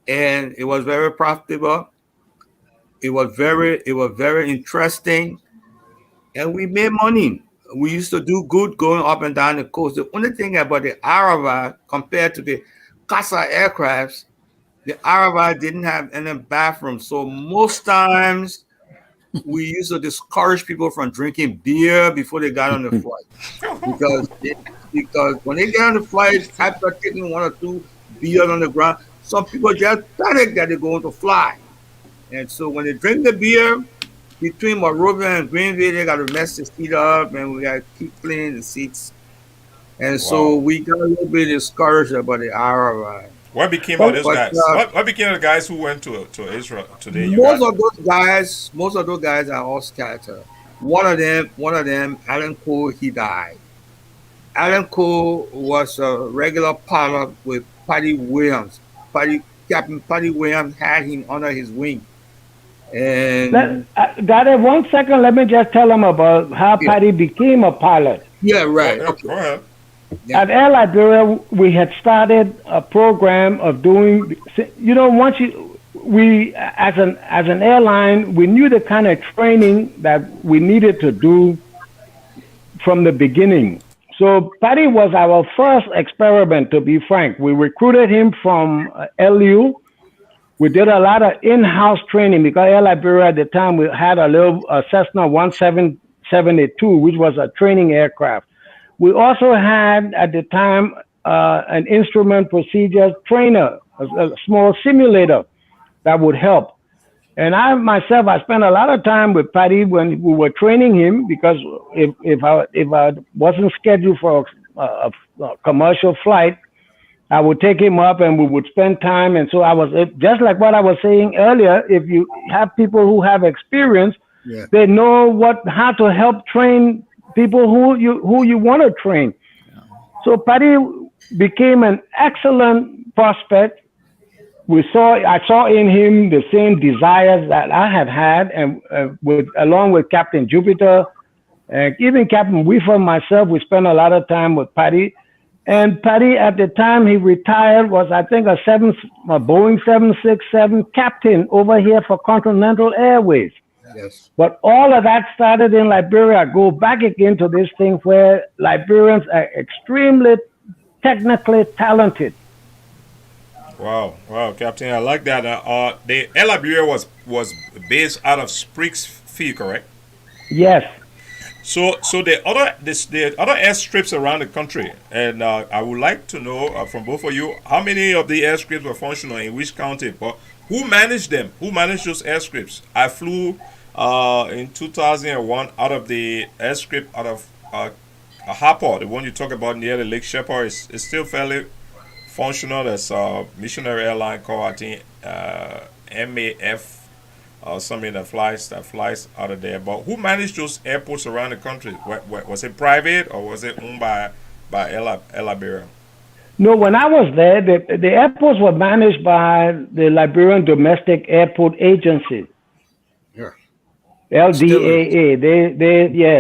S7: And it was very profitable. It was very interesting, and we made money. We used to do good going up and down the coast. The only thing about the Arava compared to the Casa aircrafts, the Arava didn't have any bathroom. So most times we used to discourage people from drinking beer before they got on the flight. Because when they get on the flight, after taking 1 or 2 beers on the ground, some people just panic that they're going to fly. And so when they drink the beer, between Monrovia and Greenville, they got to mess the seat up, and we got to keep cleaning the seats. And so we got a little bit discouraged about the Arava.
S6: What became of those guys? What became of the guys who went to Israel today?
S7: Most of those guys are all scattered. One of them, Alan Cole, he died. Alan Cole was a regular pilot with Paddy Williams. Captain Paddy Williams had him under his wing. And
S10: Daddy, 1 second, let me just tell him about how Paddy became a pilot.
S7: Yeah, right.
S6: Okay. Go ahead.
S10: Yeah. At Air Liberia, we had started a program of doing, we as an airline, we knew the kind of training that we needed to do from the beginning. So Paddy was our first experiment, to be frank. We recruited him from LU. We did a lot of in-house training because Air Liberia at the time, we had a little Cessna 1772, which was a training aircraft. We also had at the time an instrument procedure trainer, a small simulator that would help. And I myself, I spent a lot of time with Paddy when we were training him, because if I wasn't scheduled for a commercial flight, I would take him up and we would spend time. And so I was just like what I was saying earlier. If you have people who have experience, they know how to help train people who you want to train. So Paddy became an excellent prospect. I saw in him the same desires that I had, and along with Captain Jupiter, and even Captain Weaver, myself, we spent a lot of time with Paddy. And Paddy, at the time he retired, was, I think, a Boeing 767 captain over here for Continental Airways.
S7: Yes.
S10: But all of that started in Liberia. Go back again to this thing where Liberians are extremely technically talented.
S6: Wow, Captain, I like that. The Air Liberia was based out of Springfield, correct?
S10: Yes.
S6: So the other airstrips around the country, and I would like to know from both of you, how many of the airstrips were functional in which county? But who managed them? Who managed those airstrips? I flew in 2001 out of the airstrip out of Harper, the one you talk about near the Lake Shepherd. Is still fairly functional. There's a missionary airline called, I think, MAF. Something that flies out of there. But who managed those airports around the country? Was it private or was it owned by Air Liberia?
S10: No, when I was there, the airports were managed by the Liberian Domestic Airport Agency.
S7: Yeah.
S10: LDAA.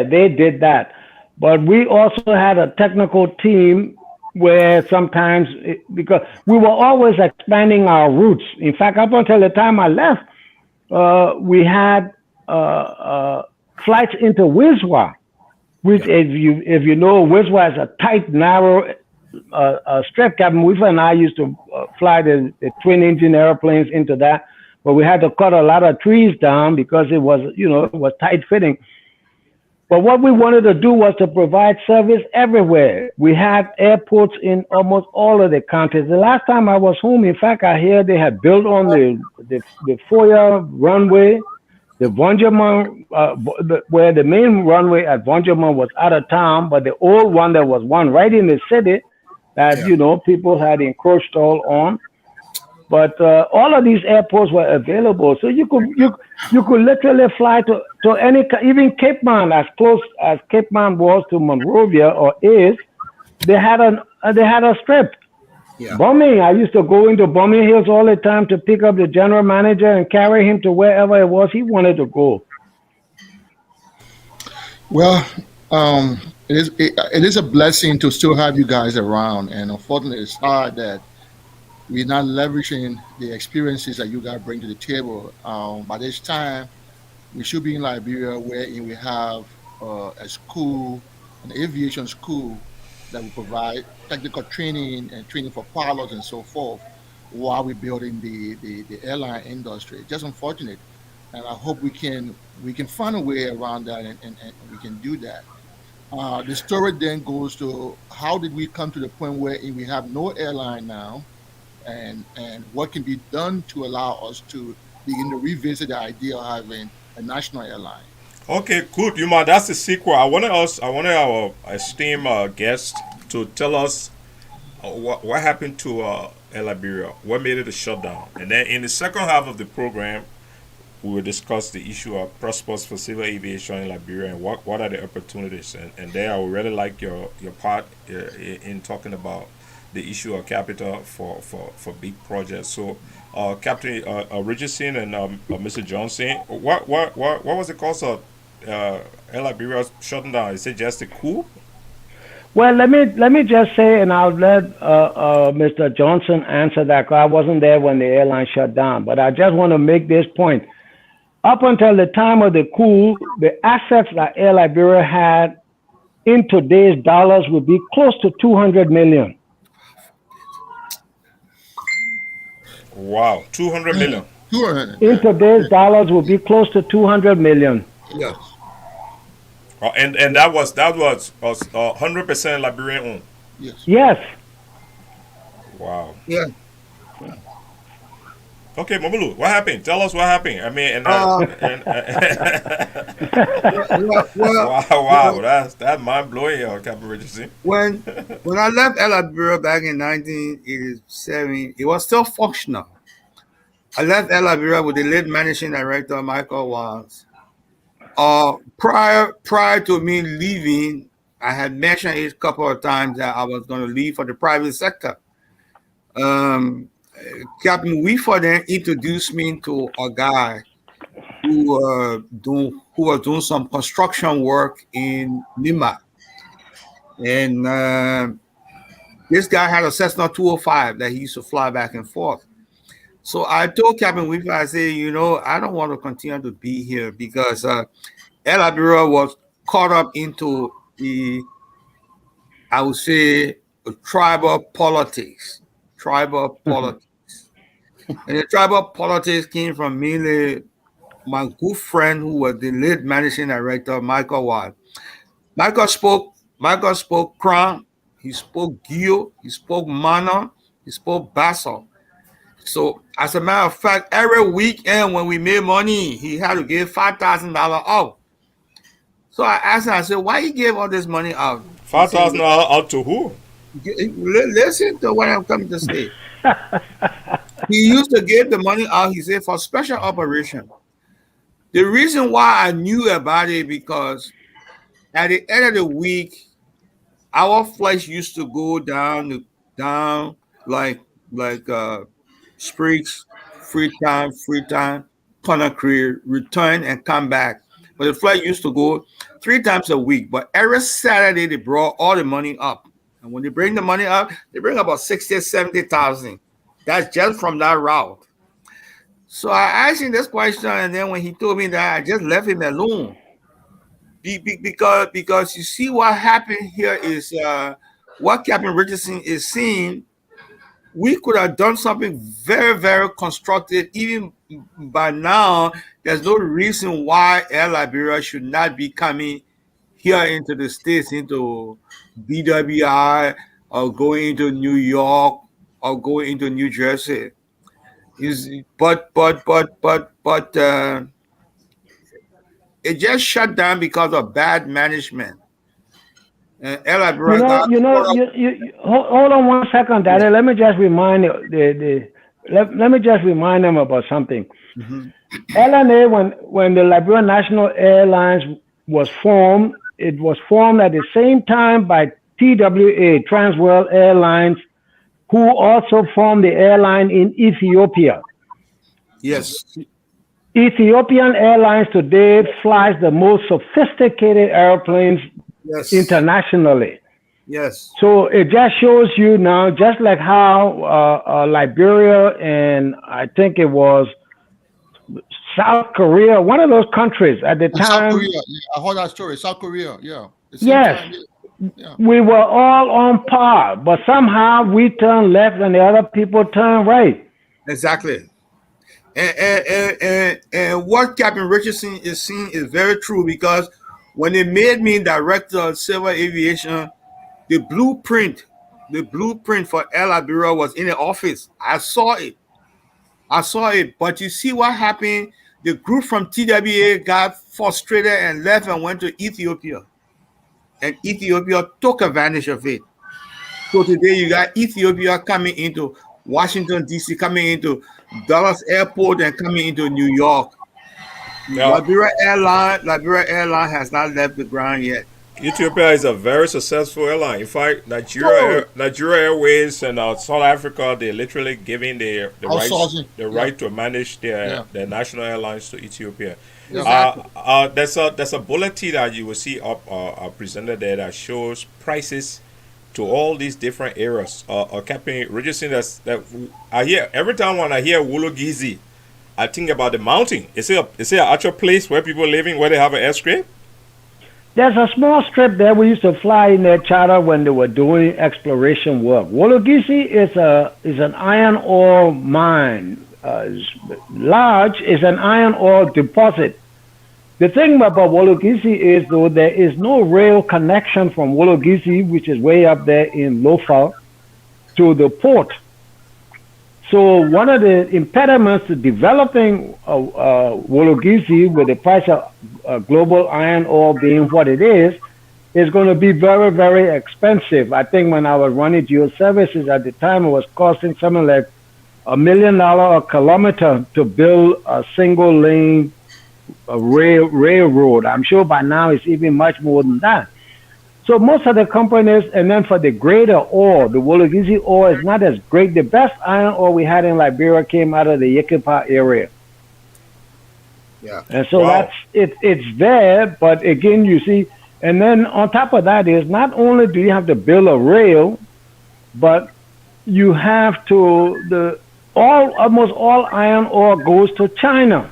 S10: They did that. But we also had a technical team where sometimes, because we were always expanding our routes. In fact, up until the time I left, we had flights into Wiswa, which, if you know, Wiswa is a tight, narrow strip. Captain Weaver and I used to fly the twin engine airplanes into that, but we had to cut a lot of trees down because it was, it was tight fitting. But what we wanted to do was to provide service everywhere. We had airports in almost all of the counties. The last time I was home, in fact, I hear they had built on the foyer runway, the Vonjaman, where the main runway at Vonjaman was out of town, but the old one, there was one right in the city that, people had encroached all on. But all of these airports were available, so you could literally fly to any, even Cape Man, as close as Cape Man was to Monrovia or is. They had a strip.
S7: Yeah.
S10: Bombing. I used to go into Bombing Hills all the time to pick up the general manager and carry him to wherever it was he wanted to go.
S9: Well, it is a blessing to still have you guys around, and unfortunately, it's hard that we're not leveraging the experiences that you guys bring to the table. By this time, we should be in Liberia, where we have a school, an aviation school, that will provide technical training and training for pilots and so forth, while we're building the airline industry. Just unfortunate, and I hope we can find a way around that, and we can do that. The story then goes to, how did we come to the point where we have no airline now? And what can be done to allow us to begin to revisit the idea of having a national airline.
S6: Okay, good. Nyemah, that's the sequel. I wanted our esteemed guest to tell us what happened to Air Liberia, what made it a shutdown. And then in the second half of the program, we will discuss the issue of prospects for civil aviation in Liberia and what are the opportunities. And there I would really like your part in talking about the issue of capital for big projects. So, Captain Richardson and Mr. Johnson, what was the cause of Air Liberia shutting down? Is it just a coup?
S10: Well, let me just say, and I'll let Mr. Johnson answer that, because I wasn't there when the airline shut down. But I just want to make this point. Up until the time of the coup, the assets that Air Liberia had in today's dollars would be close to 200 million.
S6: Wow, 200 million.
S10: In today's dollars would be close to 200 million.
S7: Yes.
S6: And that was 100% Liberian owned.
S9: Yes.
S10: Yes.
S6: Wow.
S7: Yeah.
S6: Okay, Momolu, what happened? Tell us what happened. I mean, wow, that's mind blowing, Captain Richardson.
S7: When I left Air Liberia back in 1987, it was still functional. I left Air Liberia with the late managing director Michael Watts. Prior to me leaving, I had mentioned it a couple of times that I was going to leave for the private sector. Captain Weaver then introduced me to a guy who was doing some construction work in Nyemah. And this guy had a Cessna 205 that he used to fly back and forth. So I told Captain Weaver, I said, I don't want to continue to be here because Air Liberia was caught up into I would say, tribal politics. And the tribal politics came from mainly my good friend who was the lead managing director, Michael Watt. Michael spoke Kran, he spoke Gio, he spoke Mana, he spoke Basso. So as a matter of fact, every weekend when we made money, he had to give $5,000 out. So I asked him, I said, why you give all this money out?
S6: $5,000 out to who?
S7: Listen to what I'm coming to say. He used to give the money out, he said, for special operation. The reason why I knew about it, because at the end of the week, our flights used to go down like Spriggs, Freetown, Conakry, return and come back. But the flight used to go 3 times a week. But every Saturday, they brought all the money up. And when they bring the money up, they bring about 60,000, 70,000. That's just from that route. So I asked him this question, and then when he told me that, I just left him alone. Because you see what happened here is what Captain Richardson is seeing, we could have done something very, very constructive. Even by now, there's no reason why Air Liberia should not be coming here into the States, into BWI, or going into New York, or going into New Jersey. But it just shut down because of bad management. And Air Liberia got
S10: hold on 1 second, Daddy. Let me just remind let me just remind them about something. LNA, when the Liberia National Airlines was formed, it was formed at the same time by TWA, Trans World Airlines, who also formed the airline in Ethiopia.
S7: Yes.
S10: Ethiopian Airlines today flies the most sophisticated airplanes internationally.
S7: Yes.
S10: So it just shows you now, just like how Liberia and I think it was South Korea, one of those countries at the time.
S9: South Korea, yeah, I heard that story. South Korea, yeah.
S10: Yes. We were all on par, but somehow we turned left and the other people turned right.
S7: Exactly. And what Captain Richardson is seeing is very true, because when they made me director of civil aviation, the blueprint for Air Liberia was in the office. I saw it. But you see what happened? The group from TWA got frustrated and left and went to Ethiopia. And Ethiopia took advantage of it. So today you got Ethiopia coming into Washington, D.C., coming into Dallas Airport, and coming into New York. Liberia Airline has not left the ground yet.
S6: Ethiopia is a very successful airline. In fact, Nigeria Airways and South Africa, they're literally giving the right to manage their national airlines to Ethiopia. There's a bulletin that you will see up presented there that shows prices to all these different areas. Captain Richardson, that I hear every time when I hear Wologizi, I think about the mountain. Is it an actual place where people are living, where they have an airstrip?
S10: There's a small strip there we used to fly in their charter when they were doing exploration work. Wologizi is an iron ore mine. Large is an iron ore deposit. The thing about Wologizi is, though, there is no rail connection from Wologizi, which is way up there in Lofa, to the port. So one of the impediments to developing Wologizi, with the price of global iron ore being what it is going to be very, very expensive. I think when I was running geoservices at the time, it was costing something like $1 million a kilometer to build a single lane railroad. I'm sure by now it's even much more than that. So most of the companies, and then for the greater ore, the Wologizi ore is not as great. The best iron ore we had in Liberia came out of the Yekepa area.
S7: Yeah.
S10: And so it's there, but again, you see, and then on top of that is not only do you have to build a rail, but you have to, almost all iron ore goes to China.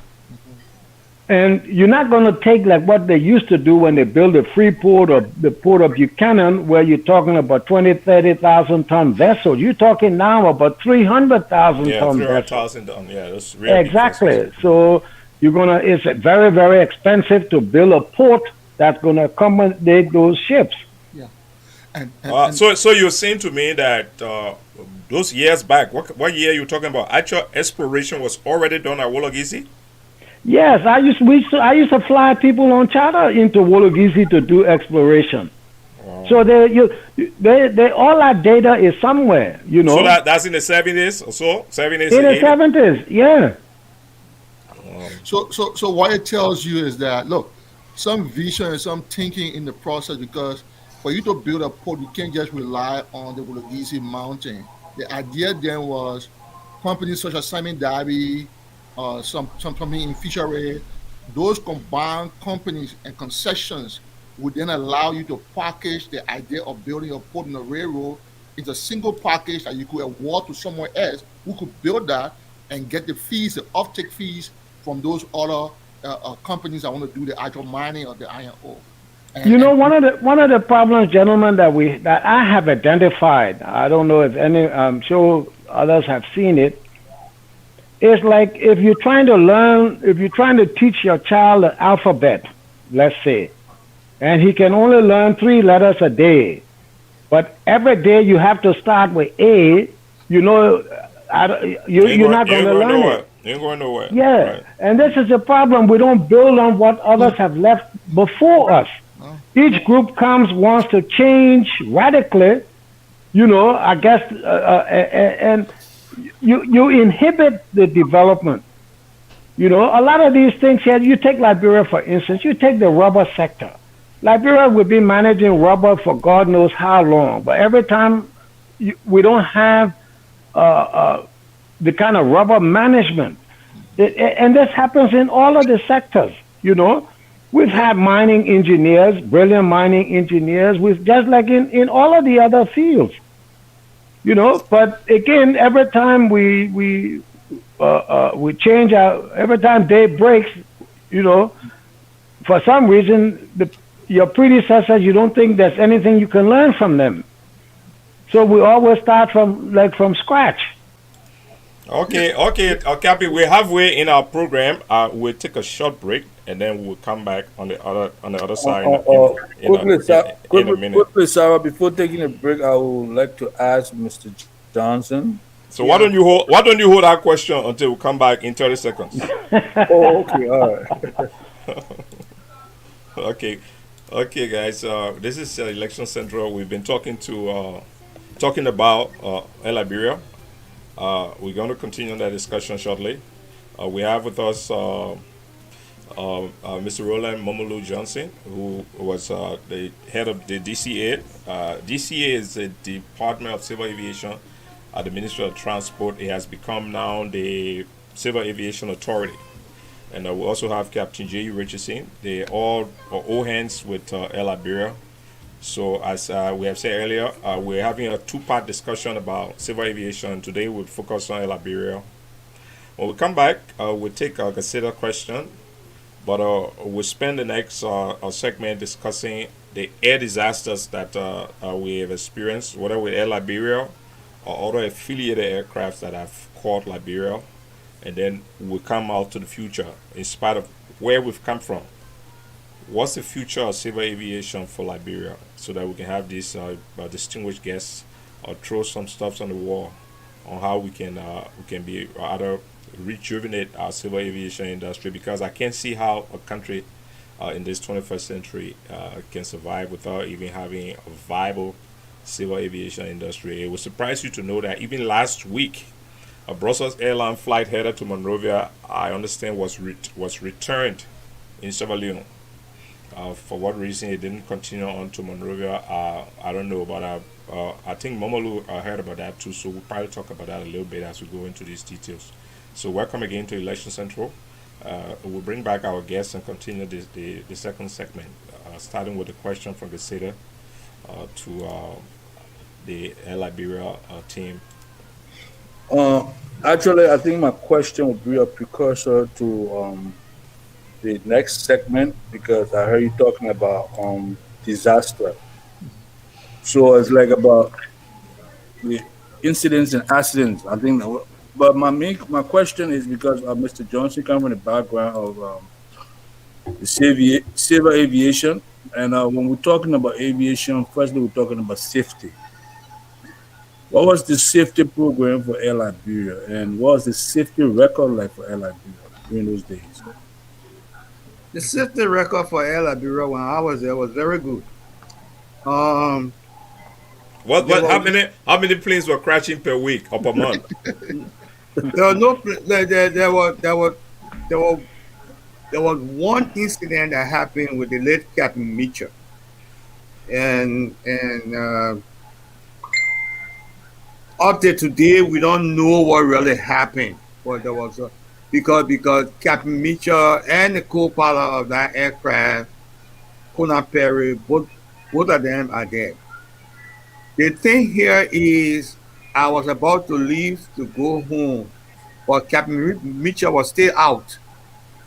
S10: And you're not going to take like what they used to do when they built the Freeport or the Port of Buchanan, where you're talking about 20, 30,000 ton vessels. You're talking now about 300,000 ton
S6: 300,000 ton. Yeah, that's really
S10: exactly. So it's very, very expensive to build a port that's going to accommodate those ships.
S9: Yeah.
S6: So you're saying to me that those years back, what year you're talking about? Actual exploration was already done at Wologizi?
S10: Yes, I used to fly people on charter into Wologizi to do exploration. Wow. So they all that data is somewhere, you know.
S6: So that's in the 70s or so? 70s?
S10: In the 70s, yeah.
S9: So what it tells you is that, look, some vision and some thinking in the process, because for you to build a port, you can't just rely on the Wologizi mountain. The idea then was companies such as Simon Darby, some company in Fishery, those combined companies and concessions would then allow you to package the idea of building a port in a railroad into a single package that you could award to someone else who could build that and get the fees, the offtake fees from those other companies that want to do the actual mining of the iron ore.
S10: You know, one of the problems, gentlemen, that I have identified. I don't know if any. I'm sure others have seen it. It's like if you're trying to teach your child the alphabet, let's say, and he can only learn 3 letters a day, but every day you have to start with A. You know, you're not going to learn it.
S6: You ain't going nowhere.
S10: Yeah,
S6: Right.
S10: and this is the problem. We don't build on what others have left before us. Each group comes, wants to change radically, you know, I guess, and you inhibit the development. You know, a lot of these things here, you take Liberia, for instance, you take the rubber sector. Liberia will be managing rubber for God knows how long, but every time we don't have the kind of rubber management. And this happens in all of the sectors, you know. We've had mining engineers, brilliant mining engineers, with just like in all of the other fields, you know. But again, every time we change every time day breaks, you know, for some reason your predecessors, you don't think there's anything you can learn from them. So we always start from scratch.
S6: Okay, Capt, we're halfway in our program. We'll take a short break and then we'll come back on the other side in a minute.
S8: Quickly, Sarah, before taking a break, I would like to ask Mr. Johnson.
S6: So why don't you hold that question until we come back in 30 seconds?
S8: Oh, okay, all right.
S6: Okay, guys. This is Election Central. We've been talking about Liberia. We're going to continue that discussion shortly. We have with us Mr. Roland Momolu Johnson, who was the head of the DCA. DCA is the Department of Civil Aviation at the Ministry of Transport. It has become now the Civil Aviation Authority. And we also have Captain Jehu Richardson. They all hands with Air Liberia. So as we have said earlier, we're having a 2-part discussion about civil aviation. Today we'll focus on Liberia. When we come back, we'll take a Garseda question, but we'll spend the next segment discussing the air disasters that we have experienced, whether with Air Liberia or other affiliated aircrafts that have caught Liberia, and then we'll come out to the future in spite of where we've come from. What's the future of civil aviation for Liberia, so that we can have these distinguished guests throw some stuff on the wall on how we can be either rejuvenate our civil aviation industry, because I can't see how a country in this 21st century can survive without even having a viable civil aviation industry. It will surprise you to know that even last week, a Brussels Airline flight headed to Monrovia, I understand, was returned in Sierra Leone. For what reason it didn't continue on to Monrovia, I don't know, but I think Momolu heard about that too, so we'll probably talk about that a little bit as we go into these details. So welcome again to Election Central. We'll bring back our guests and continue the second segment, starting with a question from Garseda to the Air Liberia team.
S8: Actually, I think my question would be a precursor to the next segment, because I heard you talking about disaster. So it's like about the incidents and accidents. I think, but my question is because Mr. Johnson comes from the background of the civil aviation, and when we're talking about aviation, firstly we're talking about safety. What was the safety program for Air Liberia, and what was the safety record like for Air Liberia during those days?
S7: The safety record for Air Liberia when I was there was very good.
S6: How many planes were crashing per week or per month?
S7: There was one incident that happened with the late Capt. Mitchell, and up to today we don't know what really happened. But there was because Capt. Mitchell and the co-pilot of that aircraft, Conan Perry, both of them are dead. The thing here is, I was about to leave to go home, but Capt. Mitchell was still out,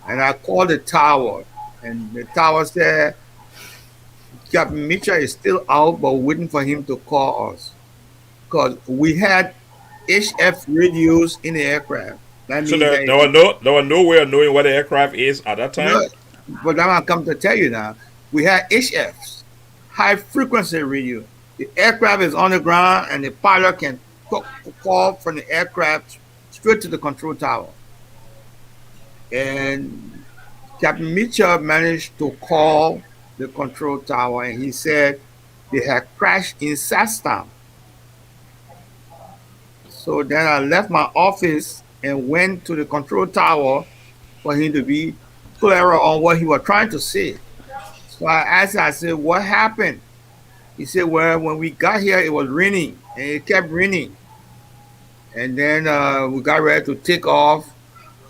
S7: and I called the tower, and the tower said Captain Mitchell is still out, but waiting for him to call us. Because we had HF radios in the aircraft. That
S6: So
S7: means
S6: there were no way of knowing what the aircraft is at that time.
S7: no, but now I come to tell you now, we had HFs, high frequency radio. The aircraft is on the ground and the pilot can call from the aircraft straight to the control tower. And Captain Mitchell managed to call the control tower and he said they had crashed in Sastown. So then I left my office and went to the control tower for him to be clearer on what he was trying to say. So I asked him, I said, what happened? He said, well, when we got here, it was raining and it kept raining. And then we got ready to take off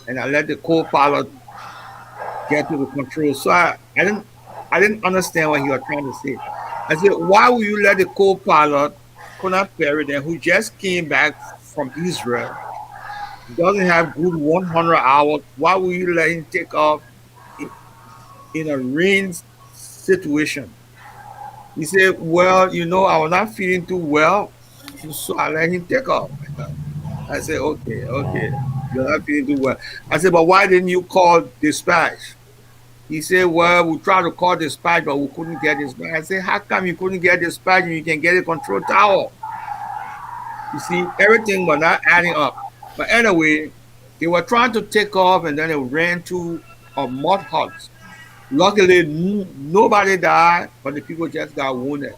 S7: and I let the co-pilot get to the control. So I didn't understand what he was trying to say. I said, why would you let the co-pilot, Conan Perry, then, who just came back from Israel, doesn't have good 100 hours, why would you let him take off in a rain situation? He said, well, you know, I was not feeling too well, so I let him take off. I said, okay, you're not feeling too well. I said, but why didn't you call dispatch? He said, well, we tried to call dispatch, but we couldn't get dispatch. I said, how come you couldn't get dispatch and you can get a control tower? You see, everything was not adding up. But anyway, they were trying to take off and then they ran to a mud hut. Luckily, nobody died, but the people just got wounded.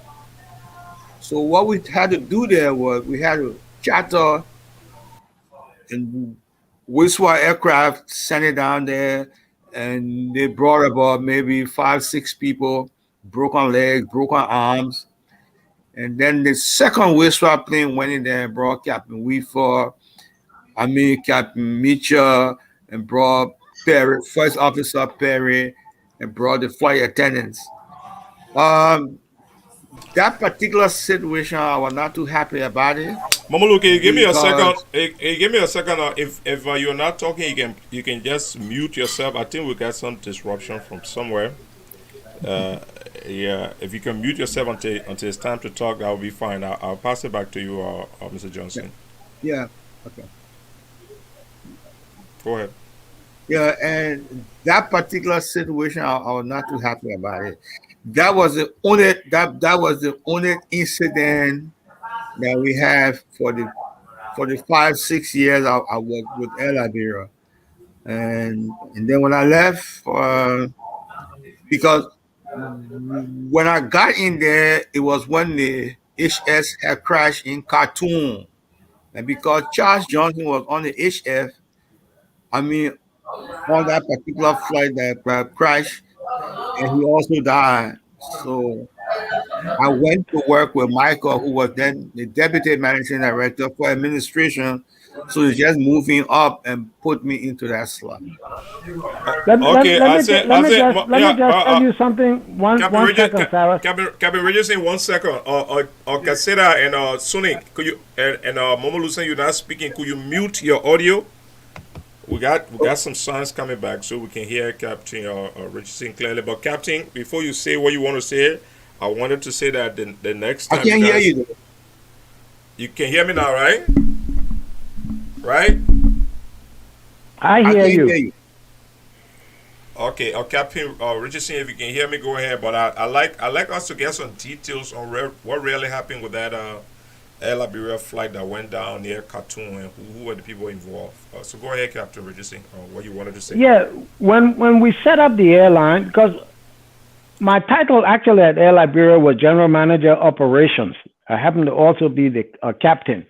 S7: So what we had to do there was we had to charter and wastewater aircraft, send it down there, and they brought about maybe 5-6 people, broken legs, broken arms. And then the second wastewater plane went in there and brought Captain Captain Mitchell, and brought Perry, First Officer Perry, and brought the flight attendants. That particular situation, I was not too happy about it.
S6: Momolu, can you give me a second? Give me a second. If you're not talking, you can just mute yourself. I think we got some disruption from somewhere. Yeah, if you can mute yourself until it's time to talk, that will be fine. I'll pass it back to you, Mr. Johnson.
S7: Yeah. Okay.
S6: Go ahead.
S7: Yeah, and that particular situation, I was not too happy about it. That was the only incident that we have for the 5-6 years I worked with Air Liberia, and then when I left, because when I got in there, it was when the HS had crashed in Khartoum, and because Charles Johnson was on the HF, on that particular flight that crashed, and he also died. So I went to work with Michael, who was then the deputy managing director for administration. So he's just moving up and put me into that slot.
S10: Let me just tell you something. One second, Sarah.
S6: Captain Richardson, 1 second. Garseda and Sonic, could you and Momolu, you're not speaking. Could you mute your audio? We got some sounds coming back so we can hear Captain Richardson clearly. But Captain, before you say what you want to say, I wanted to say that the next time
S7: I can't hear you.
S6: You can hear me now, right? Right?
S10: I hear you.
S6: Okay, Captain Richardson, if you can hear me, go ahead. But I like us to get some details on what really happened with that Air Liberia flight that went down near Khartoum, and who were the people involved. So go ahead, Captain Richardson, what you wanted to say.
S10: Yeah, when we set up the airline, because my title actually at Air Liberia was General Manager Operations. I happen to also be the captain.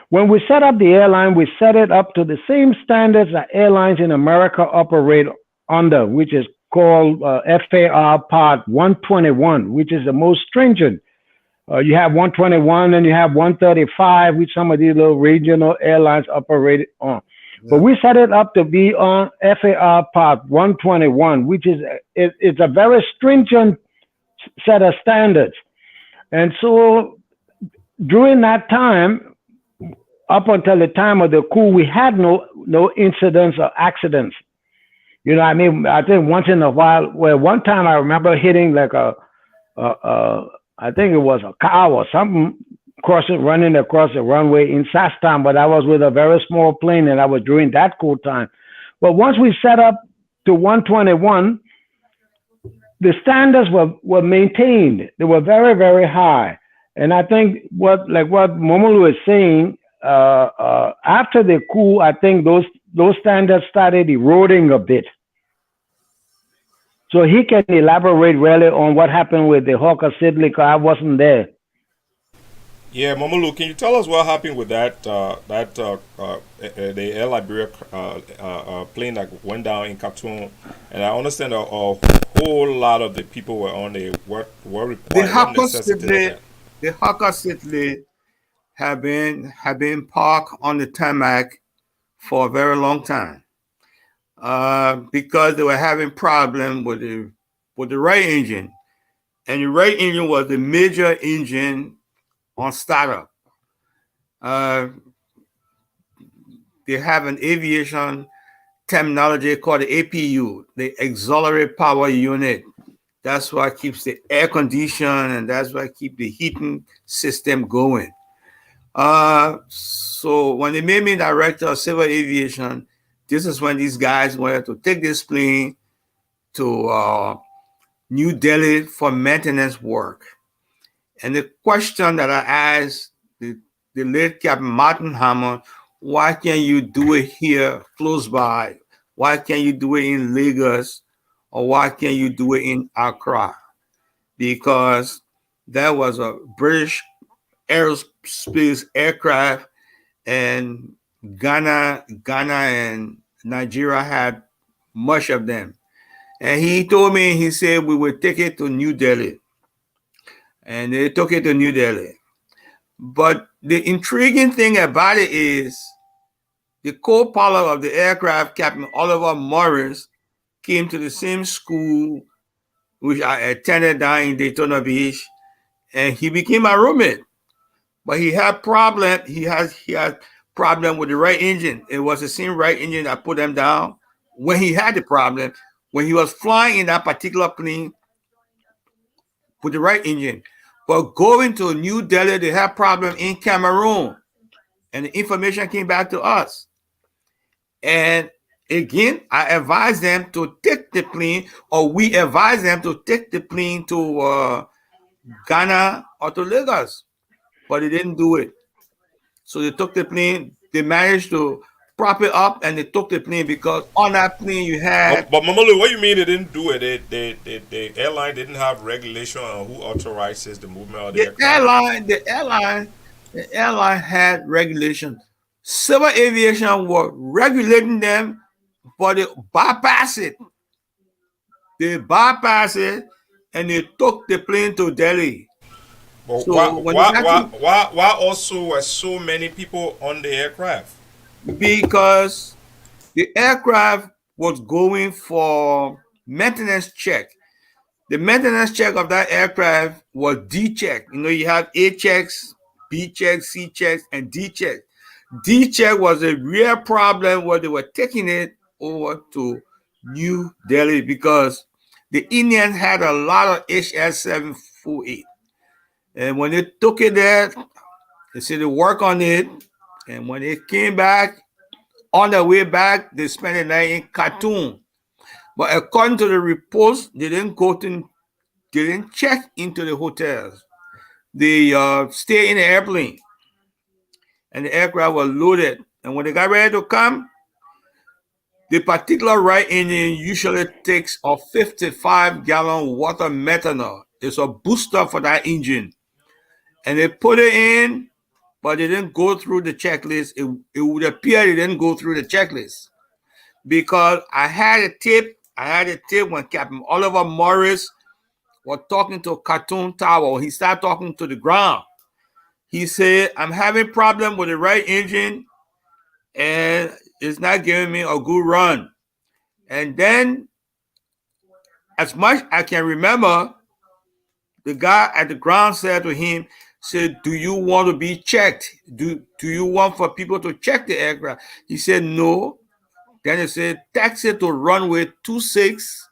S10: When we set up the airline, we set it up to the same standards that airlines in America operate under, which is called FAR Part 121, which is the most stringent. You have 121 and you have 135, which some of these little regional airlines operate on. Yeah. But we set it up to be on FAR Part 121, which is it's a very stringent set of standards. And so during that time, up until the time of the coup, we had no incidents or accidents. You know, I mean, I think once in a while, well, one time I remember hitting like a I think it was a cow or something running across the runway in SAS time, but I was with a very small plane and I was during that cool time. But once we set up to 121, the standards were maintained. They were very, very high. And I think what Momolu is saying, after the coup, I think those standards started eroding a bit. So he can elaborate really on what happened with the Hawker Siddeley, because I wasn't there.
S6: Yeah, Momolu, can you tell us what happened with the Air Liberia plane that went down in Khartoum? And I understand a whole lot of the people were on there. What required?
S7: The Hawker Siddeley have been parked on the tarmac for a very long time because they were having problem with the right engine, and the right engine was the major engine on startup. They have an aviation terminology called the APU, the auxiliary power unit. That's what keeps the air condition, and that's what keeps the heating system going. So when they made me director of civil aviation, this is when these guys wanted to take this plane to New Delhi for maintenance work. And the question that I asked the late Captain Martin Hammond, why can't you do it here close by? Why can't you do it in Lagos? Or why can't you do it in Accra? Because there was a British aerospace aircraft, and Ghana and Nigeria had much of them. And he told me, he said, we would take it to New Delhi. And they took it to New Delhi. But the intriguing thing about it is the co-pilot of the aircraft, Captain Oliver Morris, came to the same school which I attended down in Daytona Beach, and he became my roommate. But he had problem. He had problem with the right engine. It was the same right engine that put him down when he had the problem. When he was flying in that particular plane with the right engine. But going to New Delhi, they had problem in Cameroon. And the information came back to us. And again, I advised them to take the plane, or we advised them to take the plane to Ghana or to Lagos. But they didn't do it. So they took the plane. They managed to prop it up, and they took the plane because on that plane you had.
S6: But Momolu, what do you mean they didn't do it? The airline didn't have regulation on who authorizes the movement of the aircraft.
S7: The airline had regulation. Civil aviation were regulating them, but they bypassed it. They bypassed it, and they took the plane to Delhi.
S6: But so why also were so many people on the aircraft?
S7: Because the aircraft was going for maintenance check. The maintenance check of that aircraft was D check. You know, you have A checks, B checks, C checks, and D check. D check was a real problem where they were taking it over to New Delhi because the Indians had a lot of HS-748. And when they took it there, they said they work on it. And when they came back, on their way back, they spent the night in Khartoum. But according to the reports, they didn't check into the hotels. They stayed in the airplane. And the aircraft was loaded. And when they got ready to come, the particular right engine usually takes a 55-gallon water methanol. It's a booster for that engine. And they put it in, but they didn't go through the checklist. It would appear they didn't go through the checklist. Because I had a tip when Captain Oliver Morris was talking to Khartoum Tower. He started talking to the ground. He said, I'm having problem with the right engine, and it's not giving me a good run. And then, as much I can remember, the guy at the ground said to him, said, do you want to be checked? Do you want for people to check the aircraft? He said, no. Then he said, taxi to runway 26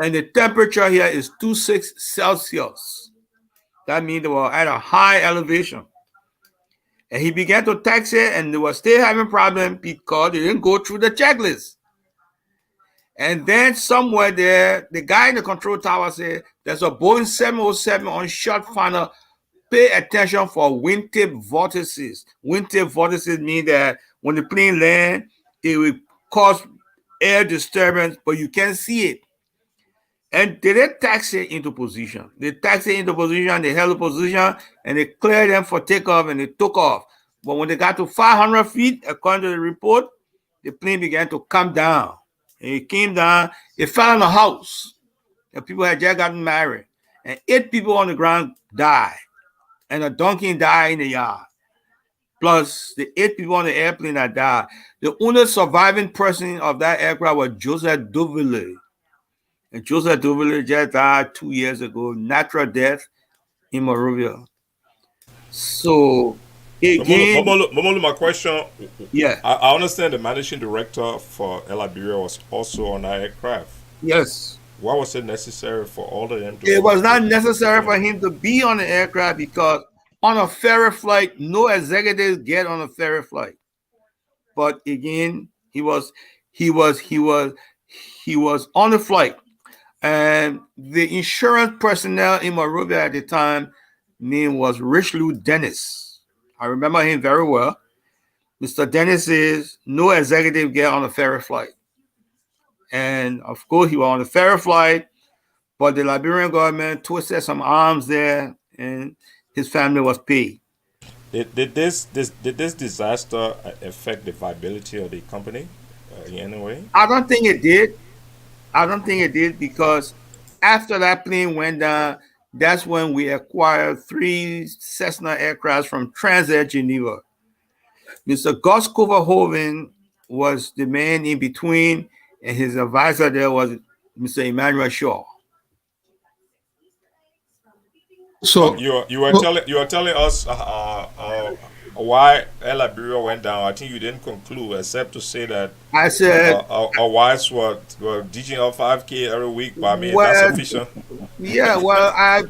S7: and the temperature here is 26 Celsius. That means they were at a high elevation. And he began to taxi, and they were still having problems because they didn't go through the checklist. And then somewhere there, the guy in the control tower said, there's a Boeing 707 on short funnel. Pay attention for wingtip vortices. Wingtip vortices mean that when the plane lands, it will cause air disturbance, but you can't see it. And they didn't taxi into position. They taxied into position, they held the position, and they cleared them for takeoff, and they took off. But when they got to 500 feet, according to the report, the plane began to come down. And it came down, it fell on a house. And people had just gotten married. And 8 people on the ground died. And a donkey died in the yard. Plus the 8 people on the airplane that died. The only surviving person of that aircraft was Joseph Duville. And Joseph Duville just died 2 years ago, natural death in Monrovia. So again,
S6: Momolu, my question.
S7: Yeah.
S6: I understand the managing director for Air Liberia was also on that aircraft.
S7: Yes.
S6: Why was it necessary for all of them to?
S7: It was not necessary for him to be on the aircraft because on a ferry flight, no executives get on a ferry flight. But again, he was on the flight, and the insurance personnel in Monrovia at the time name was Richelieu Dennis. I remember him very well. Mr. Dennis says no executive get on a ferry flight. And of course, he was on the ferry flight, but the Liberian government twisted some arms there, and his family was paid.
S6: Did this disaster affect the viability of the company in any way?
S7: I don't think it did. I don't think it did because after that plane went down, that's when we acquired 3 Cessna aircrafts from Transair Geneva. Mr. Gus Coverhoven was the man in between, and his advisor there was Mr. Emmanuel Shaw.
S6: So you were telling us why Air Liberia went down. I think you didn't conclude except to say that
S7: I said
S6: our wives were ditching out 5K every week. But I mean, that's sufficient.
S7: Yeah, well, I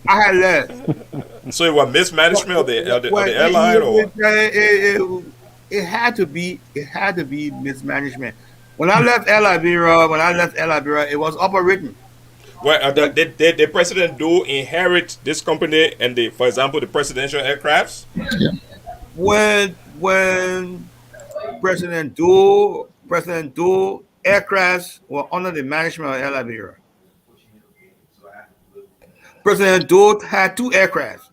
S7: had left.
S6: So it was mismanagement of the airline, or
S7: it had to be mismanagement. When I left Air Liberia, it was operating.
S6: Well, did the president do inherit this company and for example, the presidential aircrafts?
S9: Yeah.
S7: When President Doe aircrafts were under the management of Air Liberia. President Doe had 2 aircrafts.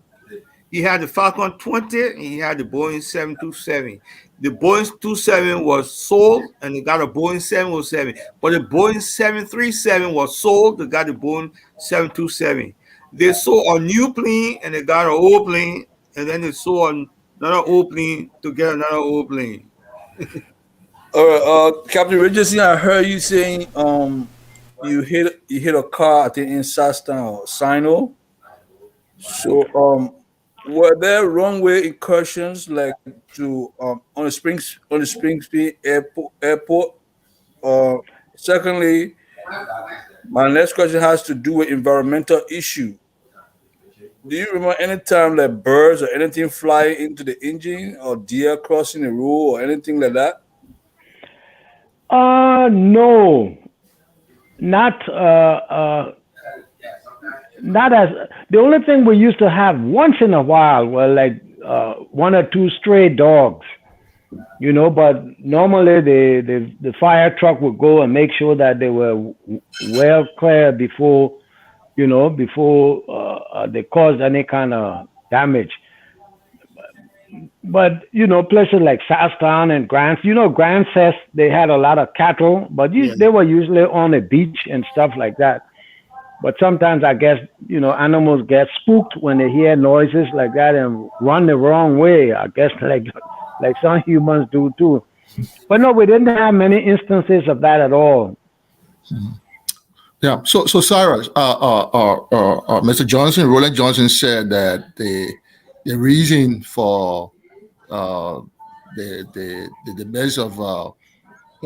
S7: He had the Falcon 20 and he had the Boeing 727. The Boeing 27 was sold and they got a Boeing 707. But the Boeing 737 was sold, they got the Boeing 727. They sold a new plane and they got an old plane, and then they sold another old plane to get another old plane.
S8: Captain Richardson, I heard you saying you hit a car, I think in Shasta or Sino. So were there runway incursions like to on the Springfield airport? Secondly, my next question has to do with environmental issue. Do you remember any time that birds or anything fly into the engine, or deer crossing the road, or anything like that?
S10: No, not as the only thing we used to have once in a while were like 1 or 2 stray dogs, but normally the fire truck would go and make sure that they were well clear before they caused any kind of damage. But places like Sastown and Grants, Grants says they had a lot of cattle, but they were usually on a beach and stuff like that. But sometimes I guess, animals get spooked when they hear noises like that and run the wrong way. I guess like some humans do too. But no, we didn't have many instances of that at all.
S9: Yeah. So Cyrus, Mr. Johnson, Roland Johnson said that the reason for the demise of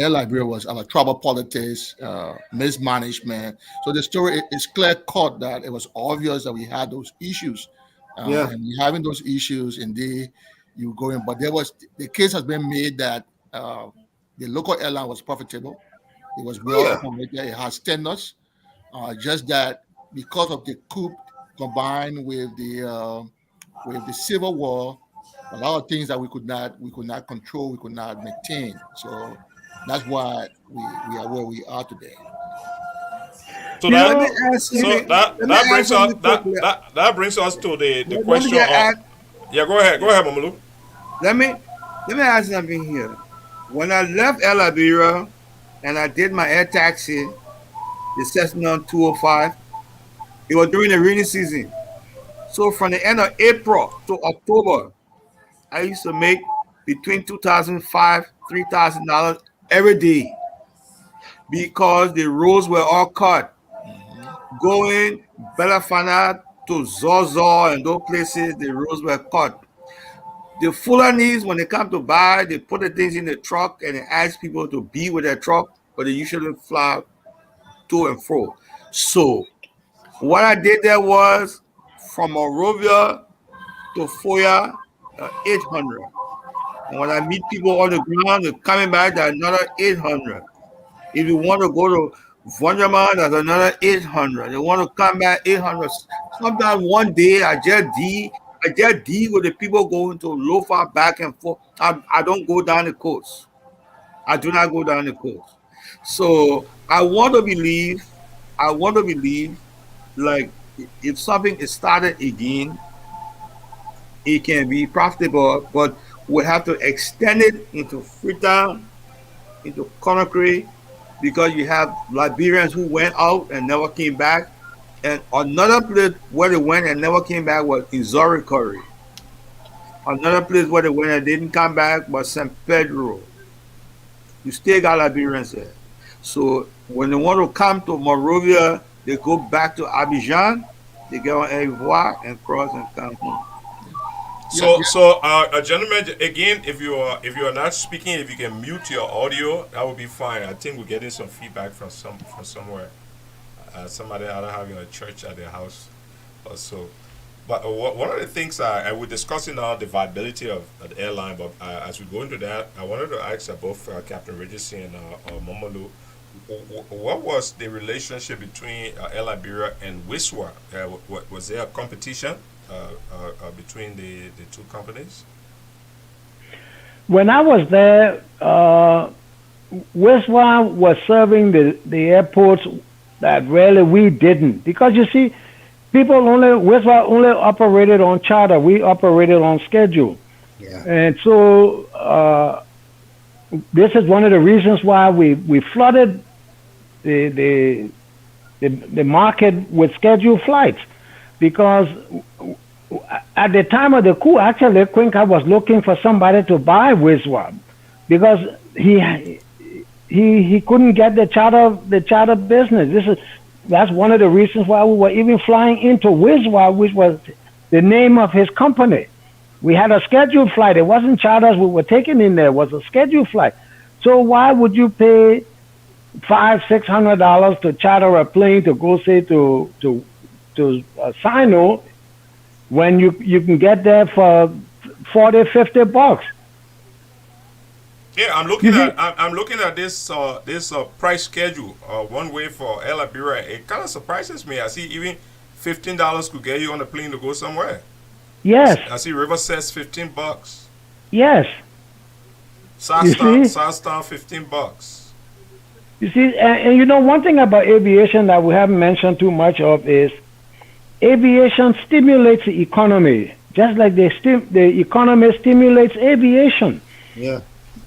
S9: Air Liberia was about trouble politics, mismanagement. So the story is clear cut that it was obvious that we had those issues.
S7: Yeah.
S9: And having those issues, indeed, you go in. But the case has been made that the local airline was profitable. It was well
S7: Yeah.
S9: operated. It has tenants. Just that because of the coup combined with the civil war, a lot of things that we could not control, we could not maintain. So that's why we are where we are today.
S6: So
S10: You
S6: that
S7: Let me
S10: know,
S7: ask.
S6: so
S7: Let me
S6: that
S7: ask
S6: brings us
S7: something quickly.
S6: that brings us to the
S7: Let me
S6: question
S7: get
S6: of
S7: ask-
S6: yeah. Go ahead, Momolu.
S7: Let me ask something here. When I left El Liberia and I did my air taxi, the Cessna 205, it was during the rainy season. So from the end of April to October, I used to make between $2,500, $3,000 every day because the roads were all cut. Going Belafana to Zozo and those places, the roads were cut. The Fulanis, when they come to buy, they put the things in the truck and they ask people to be with their truck, but they usually fly to and fro. So what I did there was from Monrovia to Foya, 800. And when I meet people on the ground, they're coming back, that's another 800. If you want to go to Vonderman, that's another 800. They want to come back 800. Sometimes one day I just deal with the people going to Lofa back and forth. I don't go down the coast. I do not go down the coast. So I want to believe, like if something is started again, it can be profitable, but we have to extend it into Freetown, into Conakry, because you have Liberians who went out and never came back. And another place where they went and never came back was in Zorikori. Another place where they went and didn't come back was San Pedro. You still got Liberians there. So when they want to come to Monrovia, they go back to Abidjan, they get on Ivoire and cross and come home.
S6: So, gentlemen, again, if you are not speaking, if you can mute your audio, that would be fine. I think we're getting some feedback from somewhere. Somebody either having a church at their house, or so. But one of the things we're discussing now the viability of the airline. But as we go into that, I wanted to ask both Captain Richardson and Momolu, what was the relationship between Air Liberia and Wiswa? Was there a competition between the two companies?
S10: when I was there, Wiswa was serving the airports that really we didn't. Because you see, Wiswa only operated on charter. We operated on schedule.
S7: Yeah.
S10: And so this is one of the reasons why we flooded the market with scheduled flights. Because at the time of the coup, actually, Quinca was looking for somebody to buy Wiswa because he couldn't get the charter business. That's one of the reasons why we were even flying into Wiswa, which was the name of his company. We had a scheduled flight. It wasn't charters we were taking in there. It was a scheduled flight. So why would you pay $500-600 to charter a plane to go say to Sino when you can get there for $40-50?
S6: Yeah, I'm looking at this price schedule. One way for Air Liberia. It kind of surprises me. I see even $15 could get you on a plane to go somewhere.
S10: Yes.
S6: I see River says $15.
S10: Yes.
S6: Southtown $15.
S10: You see, and you know, one thing about aviation that we haven't mentioned too much of is aviation stimulates the economy, just like the economy stimulates aviation.
S7: Yeah.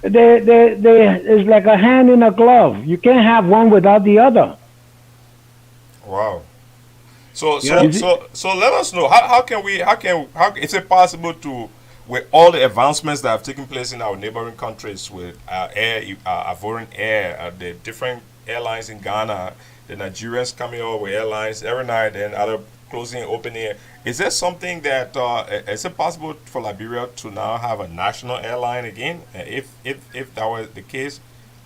S10: It's like a hand in a glove. You can't have one without the other.
S6: Wow. So let us know how is it possible to, with all the advancements that have taken place in our neighboring countries with Ivorian Air, the different airlines in Ghana, the Nigerians coming over with airlines every night and other closing and opening. Is there something that is it possible for Liberia to now have a national airline again? If that was the case,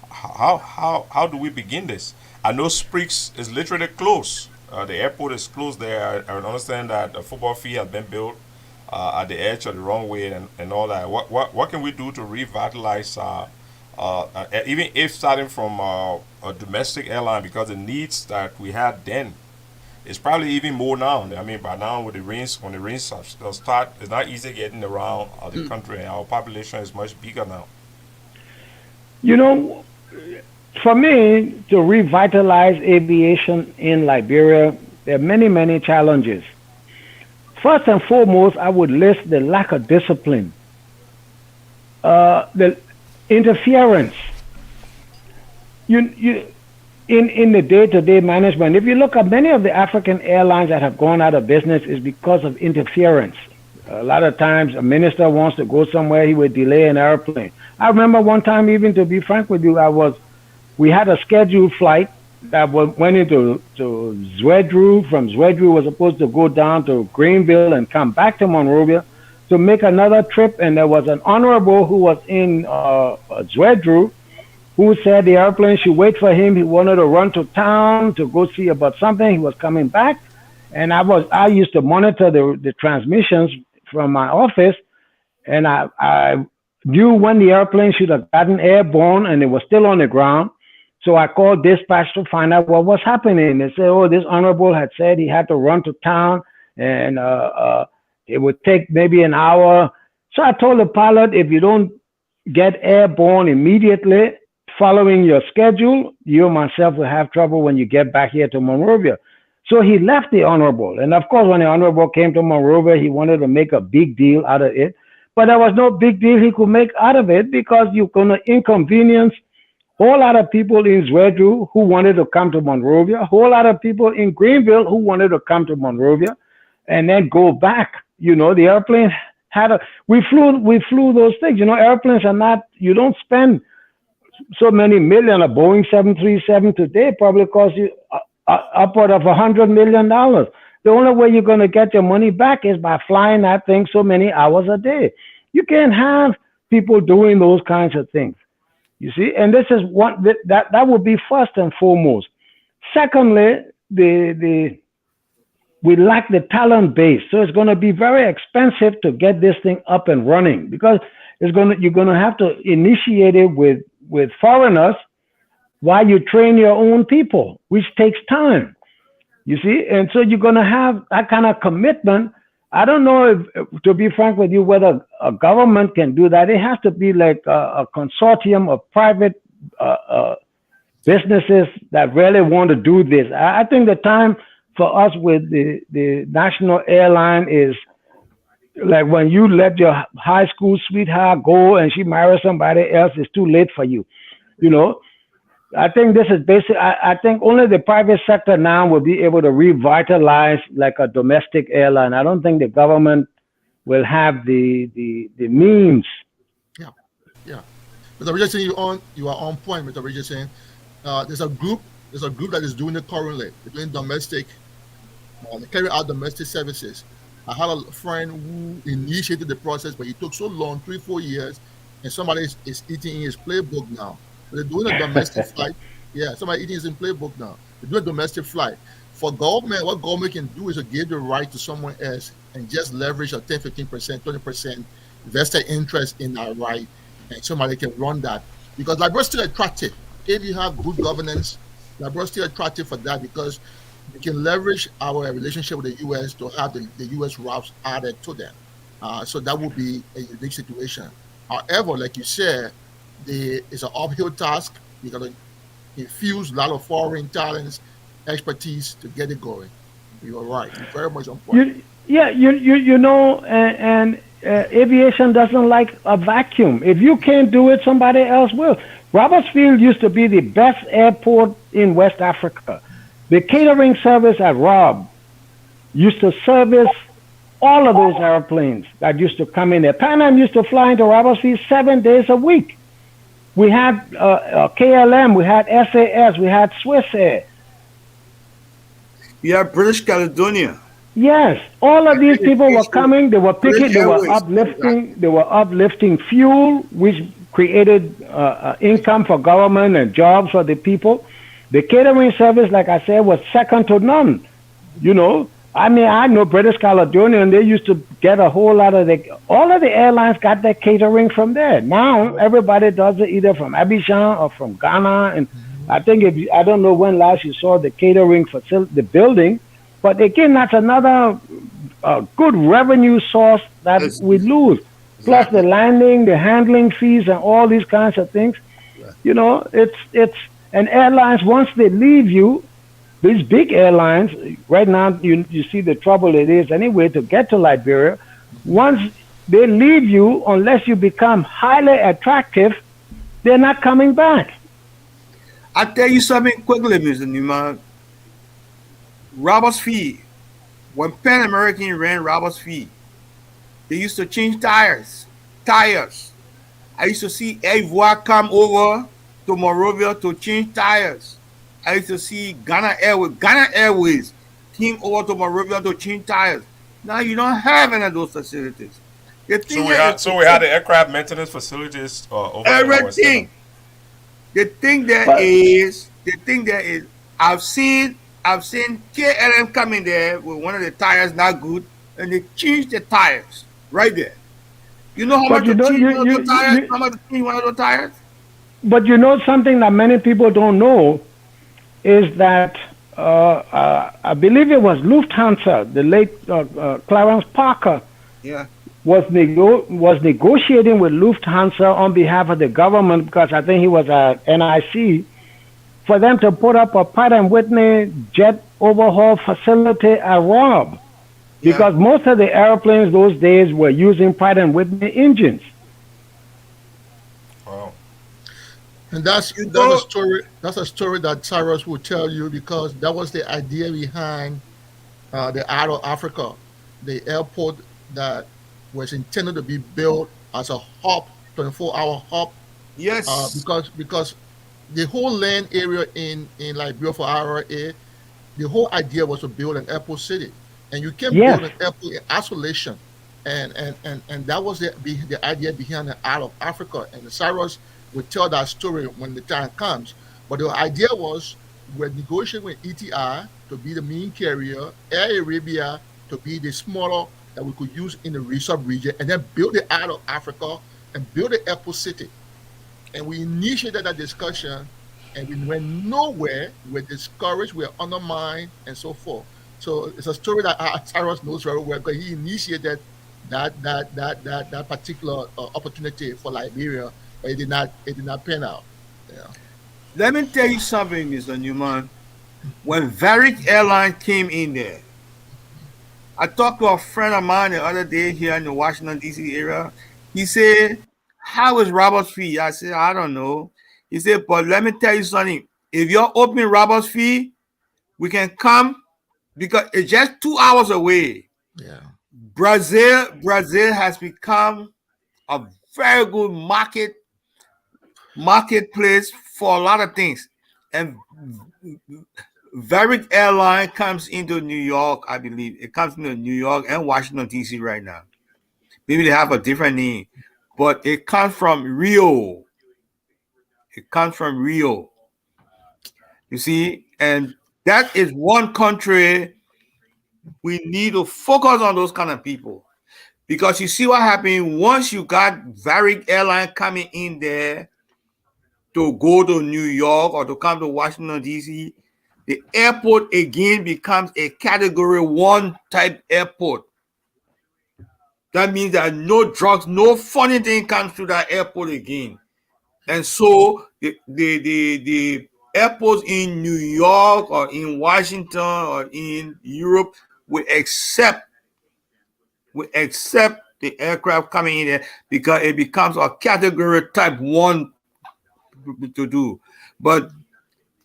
S6: how do we begin this? I know Spriggs is literally closed. The airport is closed there. I understand that a football field has been built at the edge of the runway and all that. What can we do to revitalize, even if starting from a domestic airline, because the needs that we had then is probably even more now. I mean, by now with the rains, when the rains start, it's not easy getting around the country, and our population is much bigger now.
S10: You know, for me, to revitalize aviation in Liberia, there are many, many challenges. First and foremost, I would list the lack of discipline, the interference. In the day-to-day management, if you look at many of the African airlines that have gone out of business, is because of interference. A lot of times, a minister wants to go somewhere, he would delay an airplane. I remember one time, even to be frank with you, we had a scheduled flight that went into Zwedru. From Zwedru, was supposed to go down to Greenville and come back to Monrovia to make another trip. And there was an honorable who was in Zwedru who said the airplane should wait for him. He wanted to run to town to go see about something. He was coming back. And I used to monitor the transmissions from my office, and I knew when the airplane should have gotten airborne and it was still on the ground. So I called dispatch to find out what was happening. They said, oh, this honorable had said he had to run to town, and it would take maybe an hour. So I told the pilot, if you don't get airborne immediately following your schedule, you and myself will have trouble when you get back here to Monrovia. So he left the honorable. And of course, when the honorable came to Monrovia, he wanted to make a big deal out of it. But there was no big deal he could make out of it, because you're going to inconvenience a whole lot of people in Zwedru who wanted to come to Monrovia, a whole lot of people in Greenville who wanted to come to Monrovia and then go back. You know, the airplane we flew those things. You know, airplanes are not, you don't spend so many million. A Boeing 737 today probably costs you upward of $100 million. The only way you're going to get your money back is by flying that thing so many hours a day. You can't have people doing those kinds of things. You see, and this is one that would be first and foremost. Secondly, we lack the talent base, so it's going to be very expensive to get this thing up and running, because you're going to have to initiate it with foreigners while you train your own people, which takes time. You see, and so you're going to have that kind of commitment. I don't know if, to be frank with you, whether a government can do that. It has to be like a consortium of private businesses that really want to do this. I think the time for us with the national airline is like when you let your high school sweetheart go and she marries somebody else, it's too late for you. You know, I think this is basic. I think only the private sector now will be able to revitalize like a domestic airline. I don't think the government will have the means.
S9: Yeah. Mr. Richardson, you are on point, Mr. Richardson. There's a group that is doing it currently. They're doing domestic, they carry out domestic services. I had a friend who initiated the process, but it took so long, 3-4 years, and somebody is eating his playbook now. They're doing a domestic flight. Yeah, somebody eating his playbook now. They're doing a domestic flight. For government, what government can do is to give the right to someone else and just leverage a 10, 15%, 20% vested interest in that right, and somebody can run that. Because Liberia is still attractive. If you have good governance, Liberia is still attractive for that, because we can leverage our relationship with the U.S. to have the U.S. routes added to them. So that would be a unique situation. However, like you said, it's an uphill task. You got to infuse a lot of foreign talents, expertise to get it going. You're right. You're very much on point.
S10: You know, and aviation doesn't like a vacuum. If you can't do it, somebody else will. Robertsfield used to be the best airport in West Africa. The catering service at Rob used to service all of those airplanes that used to come in there. Pan Am used to fly into Robertsfield 7 days a week. We had KLM, we had SAS, we had Swiss Air.
S7: Yeah, British Caledonia.
S10: Yes, all of these people were coming. They were picking. They were uplifting fuel, which created income for government and jobs for the people. The catering service, like I said, was second to none. You know, I mean, I know British Caledonia, and they used to get a whole lot of all of the airlines got their catering from there. Now everybody does it either from Abidjan or from Ghana. And I think I don't know when last you saw the catering facility, the building, but again, that's another good revenue source that we lose. Plus the landing, the handling fees, and all these kinds of things. You know, and airlines, once they leave you, these big airlines, right now you see the trouble it is anyway to get to Liberia. Once they leave you, unless you become highly attractive, they're not coming back.
S7: I'll tell you something quickly, Mr. Nyemah. Robert's Fee, when Pan American ran Robert's Fee, they used to change tires. I used to see Air Voix come over to Monrovia to change tires. I used to see Ghana Airways came over to Monrovia to change tires. Now you don't have any of those facilities.
S6: So we had the aircraft maintenance facilities over
S7: everything. The thing there is, I've seen KLM come in there with one of the tires not good, and they changed the tires right there. You know how much to change one of those tires? How much to change one of those tires?
S10: But you know something that many people don't know is that I believe it was Lufthansa, the late Clarence Parker, was negotiating with Lufthansa on behalf of the government, because I think he was at NIC, for them to put up a Pratt & Whitney jet overhaul facility at Rob, because most of the airplanes those days were using Pratt & Whitney engines.
S6: Wow.
S9: And that's a story. That's a story that Cyrus will tell you, because that was the idea behind the Out of Africa, the airport that was intended to be built as a hub, 24-hour hub.
S7: Yes.
S9: Because the whole land area in Liberia for IRA, the whole idea was to build an airport city, and you can't build an airport in isolation, and that was the idea behind the Out of Africa. And Cyrus would tell that story when the time comes. But the idea was we're negotiating with ETI to be the main carrier, Air Arabia to be the smaller that we could use in the sub-region, and then build it out of Africa and build the airport city. And we initiated that discussion, and we went nowhere. We were discouraged, we were undermined, and so forth. So it's a story that Cyrus knows very well, because he initiated that particular opportunity for Liberia, but it did not pan out. Yeah.
S7: Let me tell you something, Mr. Nyemah. When Varick Airline came in there, I talked to a friend of mine the other day here in the Washington, D.C. area. He said, how is Robert's Fee? I said, I don't know. He said, but let me tell you something. If you're opening Robert's Fee, we can come, because it's just 2 hours away.
S9: Yeah.
S7: Brazil has become a very good marketplace for a lot of things. And Varick Airline comes into New York, I believe. It comes into New York and Washington, D.C. right now. Maybe they have a different name, but it comes from Rio. It comes from Rio. You see, and that is one country we need to focus on, those kind of people. Because you see what happened once you got Varick Airline coming in there to go to New York or to come to Washington, D.C., the airport again becomes a Category 1 type airport. That means that no drugs, no funny thing comes to that airport again. And so the airports in New York or in Washington or in Europe will accept the aircraft coming in there, because it becomes a Category Type 1 to do. But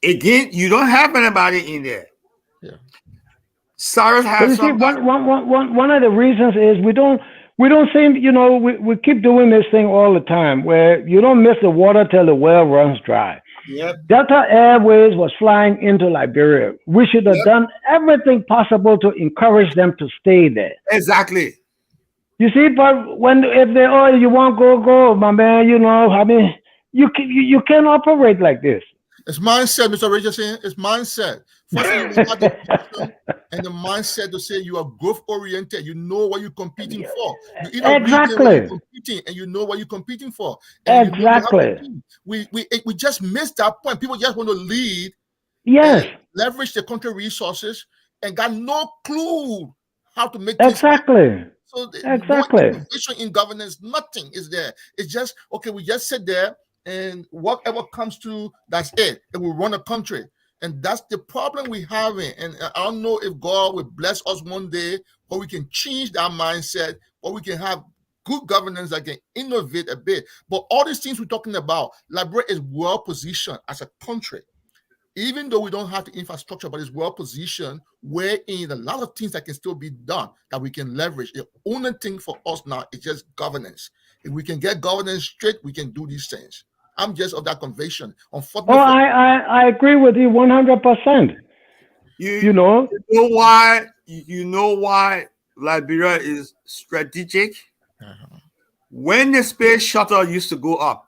S7: again, you don't have anybody in there.
S9: Yeah.
S7: Cyrus has
S10: one of the reasons is we don't say, we keep doing this thing all the time, where you don't miss the water till the well runs dry.
S7: Yep.
S10: Delta Airways was flying into Liberia. We should have done everything possible to encourage them to stay there.
S7: Exactly.
S10: You see, but if they, oh, you want go, my man, you know, I mean, you can't operate like this.
S9: It's mindset, Mr. Richardson. It's mindset. First of all, you have the vision and the mindset to say you are growth oriented. You know what you're competing for. You
S10: Exactly.
S9: What you're competing, and you know what you're competing for. And
S10: Exactly.
S9: We just missed that point. People just want to lead.
S10: Yes.
S9: Leverage the country resources and got no clue how to make
S10: exactly.
S9: So
S10: exactly.
S9: No innovation in governance, nothing is there. It's just okay. We just sit there and whatever comes to, that's it. And we run a country, and that's the problem we have. And I don't know if God will bless us one day, or we can change that mindset, or we can have good governance that can innovate a bit. But all these things we're talking about, Liberia is well positioned as a country. Even though we don't have the infrastructure, but it's well positioned, wherein a lot of things that can still be done that we can leverage. The only thing for us now is just governance. If we can get governance straight, we can do these things. I'm just of that conviction. Unfortunately,
S10: I agree with you 100%. You know
S7: why? You know why Liberia is strategic? When the space shuttle used to go up,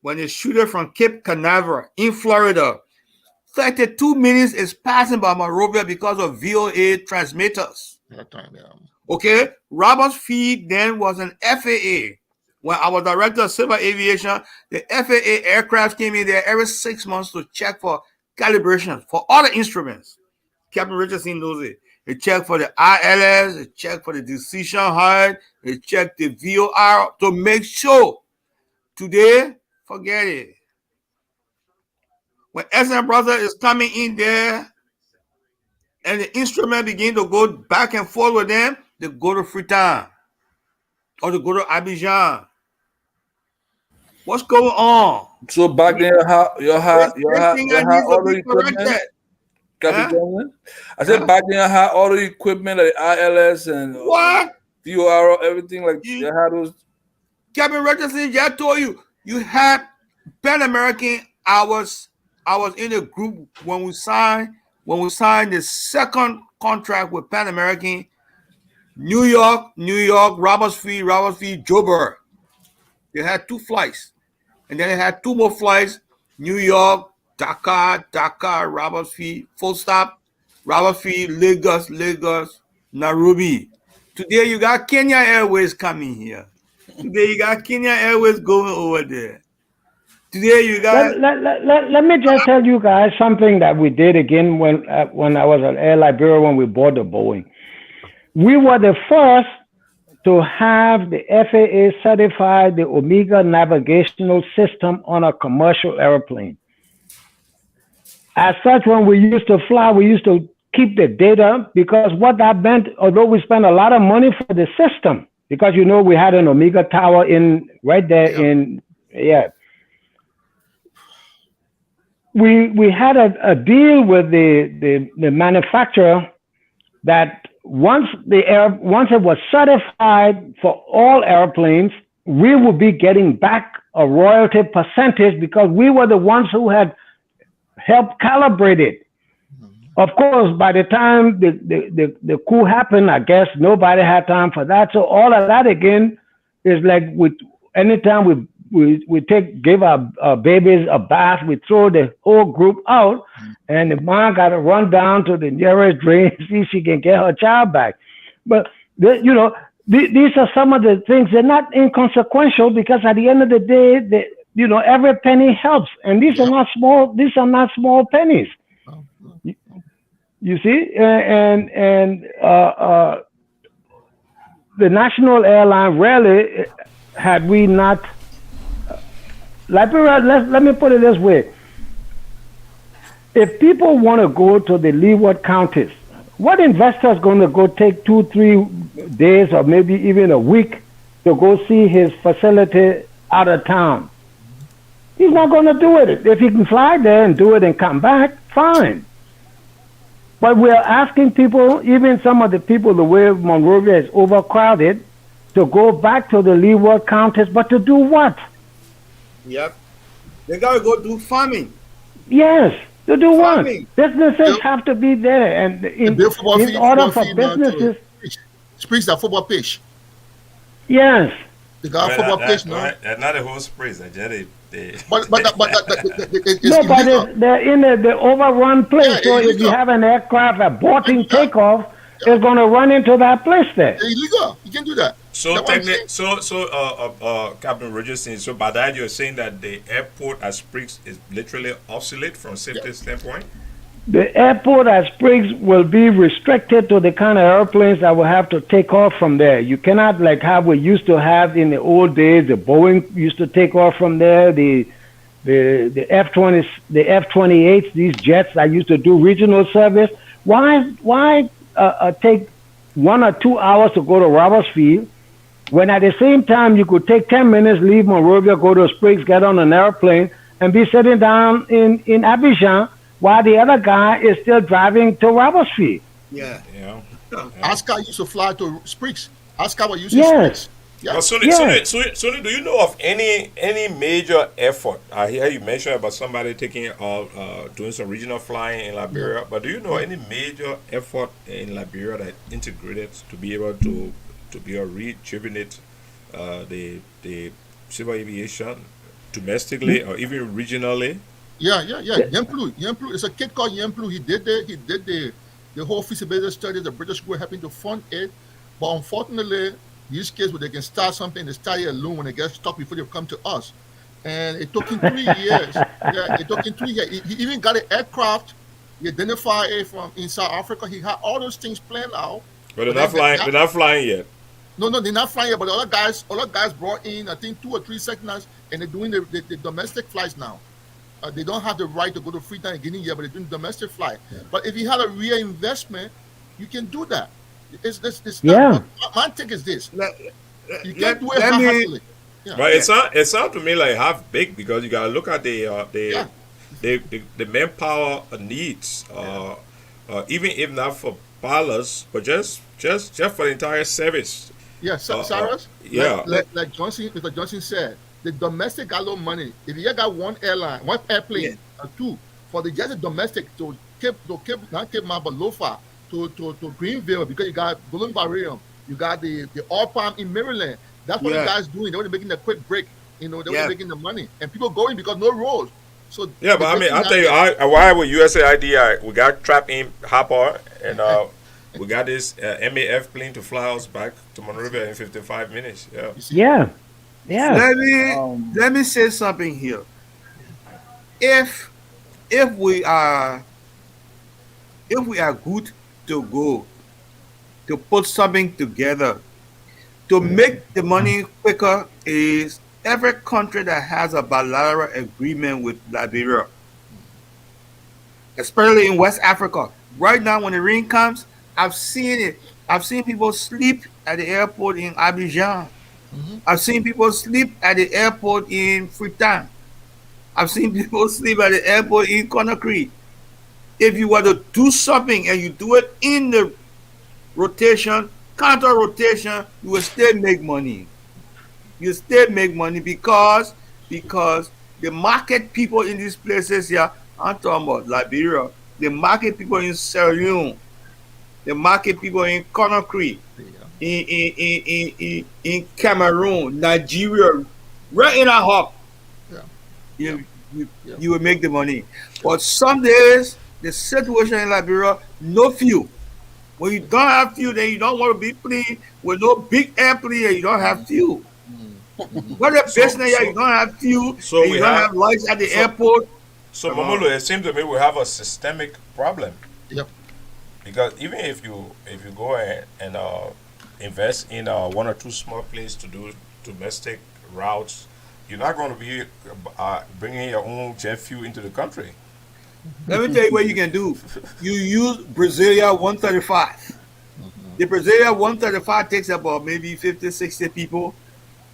S7: when the shooter from Cape Canaveral in Florida, 32 minutes is passing by Monrovia because of VOA transmitters. Okay, Roberts Field then was an FAA. When I was director of civil aviation, the FAA aircraft came in there every 6 months to check for calibration for all the instruments. Captain Richardson knows it. They check for the ILS, they check for the decision height, they check the VOR to make sure. Today, forget it. When SM Brother is coming in there and the instrument begin to go back and forth with them, they go to Freetown or they go to Abidjan. What's going on?
S8: So back then, you had all the equipment. Captain, I said back then, I had all the equipment, like ILS and
S7: what?
S8: VOR, everything like you had those.
S7: Captain Richardson, I told you, you had Pan American. I was in a group when we signed the second contract with Pan American. New York, Roberts Field, Joburg. They had 2 flights, and then they had 2 more flights: New York, Dakar, Roberts Field, full stop, Roberts Field, Lagos, Nairobi. Today you got Kenya Airways coming here. Today you got Kenya Airways going over there. Today you got.
S10: Let me just tell you guys something that we did again when I was at Air Liberia when we bought the Boeing. We were the first to have the FAA certify the Omega navigational system on a commercial airplane. As such, when we used to fly, we used to keep the data, because what that meant, although we spent a lot of money for the system, because you know we had an Omega tower right there. We had a deal with the manufacturer that once it was certified for all airplanes, we would be getting back a royalty percentage because we were the ones who had helped calibrate it. Of course, by the time the coup happened, I guess nobody had time for that. So all of that again is like anytime we give our babies a bath, we throw the whole group out, and the mom got to run down to the nearest drain to see if she can get her child back. But these are some of the things. They're not inconsequential, because at the end of the day, every penny helps, and these are not small. These are not small pennies. You see, and the national airline rarely, had we not. Liberia, let me put it this way. If people want to go to the leeward counties, what investor is going to go take 2-3 days or maybe even a week to go see his facility out of town? He's not going to do it. If he can fly there and do it and come back, fine. But we're asking people, even some of the people, the way Monrovia is overcrowded, to go back to the leeward counties, but to do what?
S7: Yep. They got to go do farming.
S10: Yes, to do farming. What? Businesses have to be there. And in order for businesses...
S9: Springs, the football pitch.
S10: Yes.
S9: They got a football pitch, no?
S6: Not the whole sprays. I just
S9: But it's
S10: No, but
S9: illegal.
S10: they're in the overrun place.
S9: Yeah,
S10: so if you
S9: illegal.
S10: have an aircraft aborting
S9: Yeah.
S10: takeoff, it's going to run into that place there.
S9: It's illegal. You can't do that.
S6: So
S9: That's what I'm saying.
S6: Captain Richardson, so by that you're saying that the airport at Springs is literally obsolete from safety standpoint?
S10: The airport at Springs will be restricted to the kind of airplanes that will have to take off from there. You cannot like how we used to have in the old days. The Boeing used to take off from there. The F-20, the F-28s, these jets that used to do regional service. Why take 1 or 2 hours to go to Roberts Field when at the same time you could take 10 minutes, leave Monrovia, go to Springs, get on an airplane, and be sitting down in Abidjan while the other guy is still driving to Roberts Field?
S7: Yeah.
S9: Oscar used to fly to Springs. Oscar was using
S10: Yes.
S9: Springs. Yeah.
S6: Well, Sonny, do you know of any major effort? I hear you mention about somebody taking doing some regional flying in Liberia, but do you know any major effort in Liberia that integrated to be able to rejuvenate the civil aviation domestically or even regionally?
S9: Yeah. Yemplu. It's a kid called Yemplu. He did the whole feasibility study. The British were helping to fund it, but unfortunately, these kids, when they can start something, they start it alone when they get stuck before they come to us. And it took him 3 years. Yeah, it took him 3 years. He even got an aircraft. He identified it from in South Africa. He had all those things planned out.
S6: But they're not flying. They're not flying yet.
S9: No, they're not flying yet. But all the guys brought in, I think, 2 or 3 seconds, and they're doing the domestic flights now. They don't have the right to go to Freetown and Guinea yet, but they're doing domestic flight. Yeah. But if you had a real investment, you can do that. It's
S10: Yeah.
S9: My take is this. You
S7: Let-
S9: can't do it
S7: let me-
S9: half-heartedly. Yeah.
S6: But it sounds to me like half big because you gotta look at the manpower needs. Even if not for pilots, but just for the entire service.
S9: Yeah, Cyrus.
S6: Yeah.
S9: Like Mr. Johnson said, the domestic got no money. If you got one airline, one airplane, or 2 for just the domestic to Cape Mount, but Lofa to Greenville, because you got Golden Barrium, you got the oil palm in Maryland. That's what the guys doing. They were making a quick break. They were making the money, and people going because no roads. So
S6: yeah, but I mean, I'll tell you, why with USAID, we got trapped in Hopper, and we got this MAF plane to fly us back to Monrovia in 55 minutes. Yeah.
S10: Yeah.
S7: Let me say something here. If we are good to go to put something together to make the money quicker, is every country that has a bilateral agreement with Liberia, especially in West Africa. Right now, when the rain comes, I've seen it. I've seen people sleep at the airport in Abidjan. I've seen people sleep at the airport in Freetown. I've seen people sleep at the airport in Conakry. If you were to do something and you do it in the counter rotation, you will still make money. You still make money because the market people in these places here, I'm talking about Liberia, the market people in Sierra Leone, the market people in Conakry, in Cameroon, Nigeria, right in our hub. You will make the money. But some days, the situation in Liberia, no fuel. When you don't have fuel, then you don't want to be playing with no big airplane and you don't have fuel. What a business you don't have fuel,
S6: So
S7: and you don't have lights at the airport.
S6: So Momolu, it seems to me we have a systemic problem.
S9: Yep.
S6: Because even if you go and invest in 1 or 2 small planes to do domestic routes, you're not going to be bringing your own jet fuel into the country.
S7: Let me tell you what you can do. You use Brasilia 135. The Brasilia 135 takes about maybe 50, 60 people,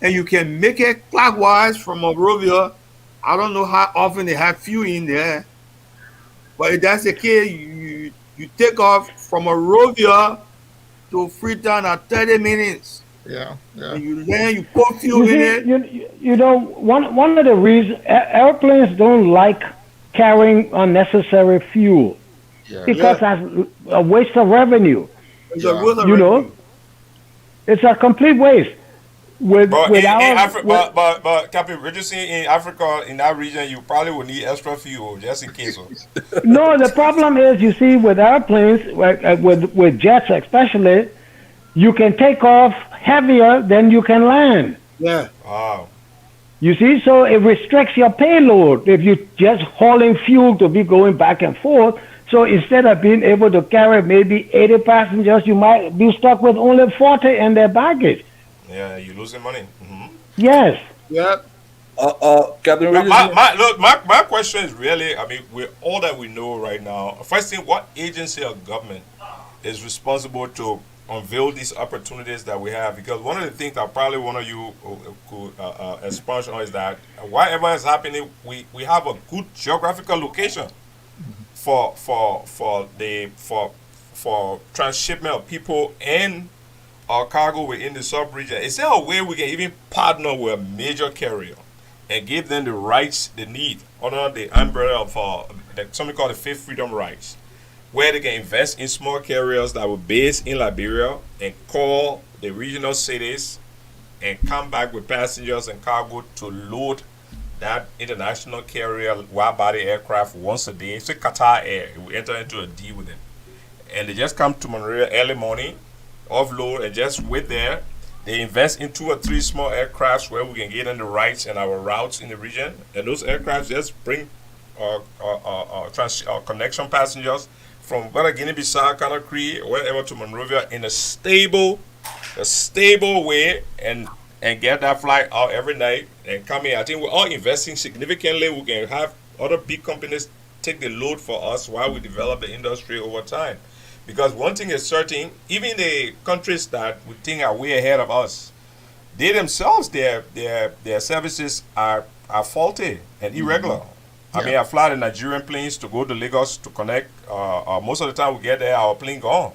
S7: and you can make it clockwise from Monrovia. I don't know how often they have fuel in there, but if that's the case, you take off from Monrovia to Freetown at 30 minutes.
S9: Yeah.
S7: And you put fuel in it.
S10: One of the reasons airplanes don't like carrying unnecessary fuel because that's a waste of revenue.
S7: It's a waste of revenue.
S10: It's a complete waste. with
S6: But
S10: without
S6: but Captain Richardson, in Africa, in that region, you probably will need extra fuel just in case.
S10: no, the problem is, you see, with airplanes, with jets especially, you can take off heavier than you can land.
S7: Yeah.
S6: Wow.
S10: You see, so it restricts your payload if you're just hauling fuel to be going back and forth. So instead of being able to carry maybe 80 passengers, you might be stuck with only 40 in their baggage.
S6: Yeah, you're losing money. Mm-hmm.
S10: Yes.
S7: Yeah.
S8: Captain
S6: My,
S8: Richardson.
S6: look, my question is really, I mean, with all that we know right now, first thing, what agency or government is responsible to unveil these opportunities that we have? Because one of the things that probably one of you could expunge on is that whatever is happening, we have a good geographical location for transshipment of people and cargo within the sub-region. Is there a way we can even partner with a major carrier and give them the rights they need under the umbrella of something called the Fifth Freedom Rights, where they can invest in small carriers that were based in Liberia and call the regional cities and come back with passengers and cargo to load that international carrier wide-body aircraft once a day? Say Qatar Air, we enter into a deal with them, and they just come to Monrovia early morning, offload, and just wait there. They invest in 2 or 3 small aircrafts where we can get in the rights and our routes in the region, and those aircrafts just bring connection passengers from whether Guinea-Bissau, Conakry, or wherever to Monrovia in a stable way, and get that flight out every night and come in. I think we're all investing significantly. We can have other big companies take the load for us while we develop the industry over time. Because one thing is certain, even the countries that we think are way ahead of us, they themselves, their services are faulty and irregular. I mean, I fly the Nigerian planes to go to Lagos to connect. Most of the time we get there, our plane gone.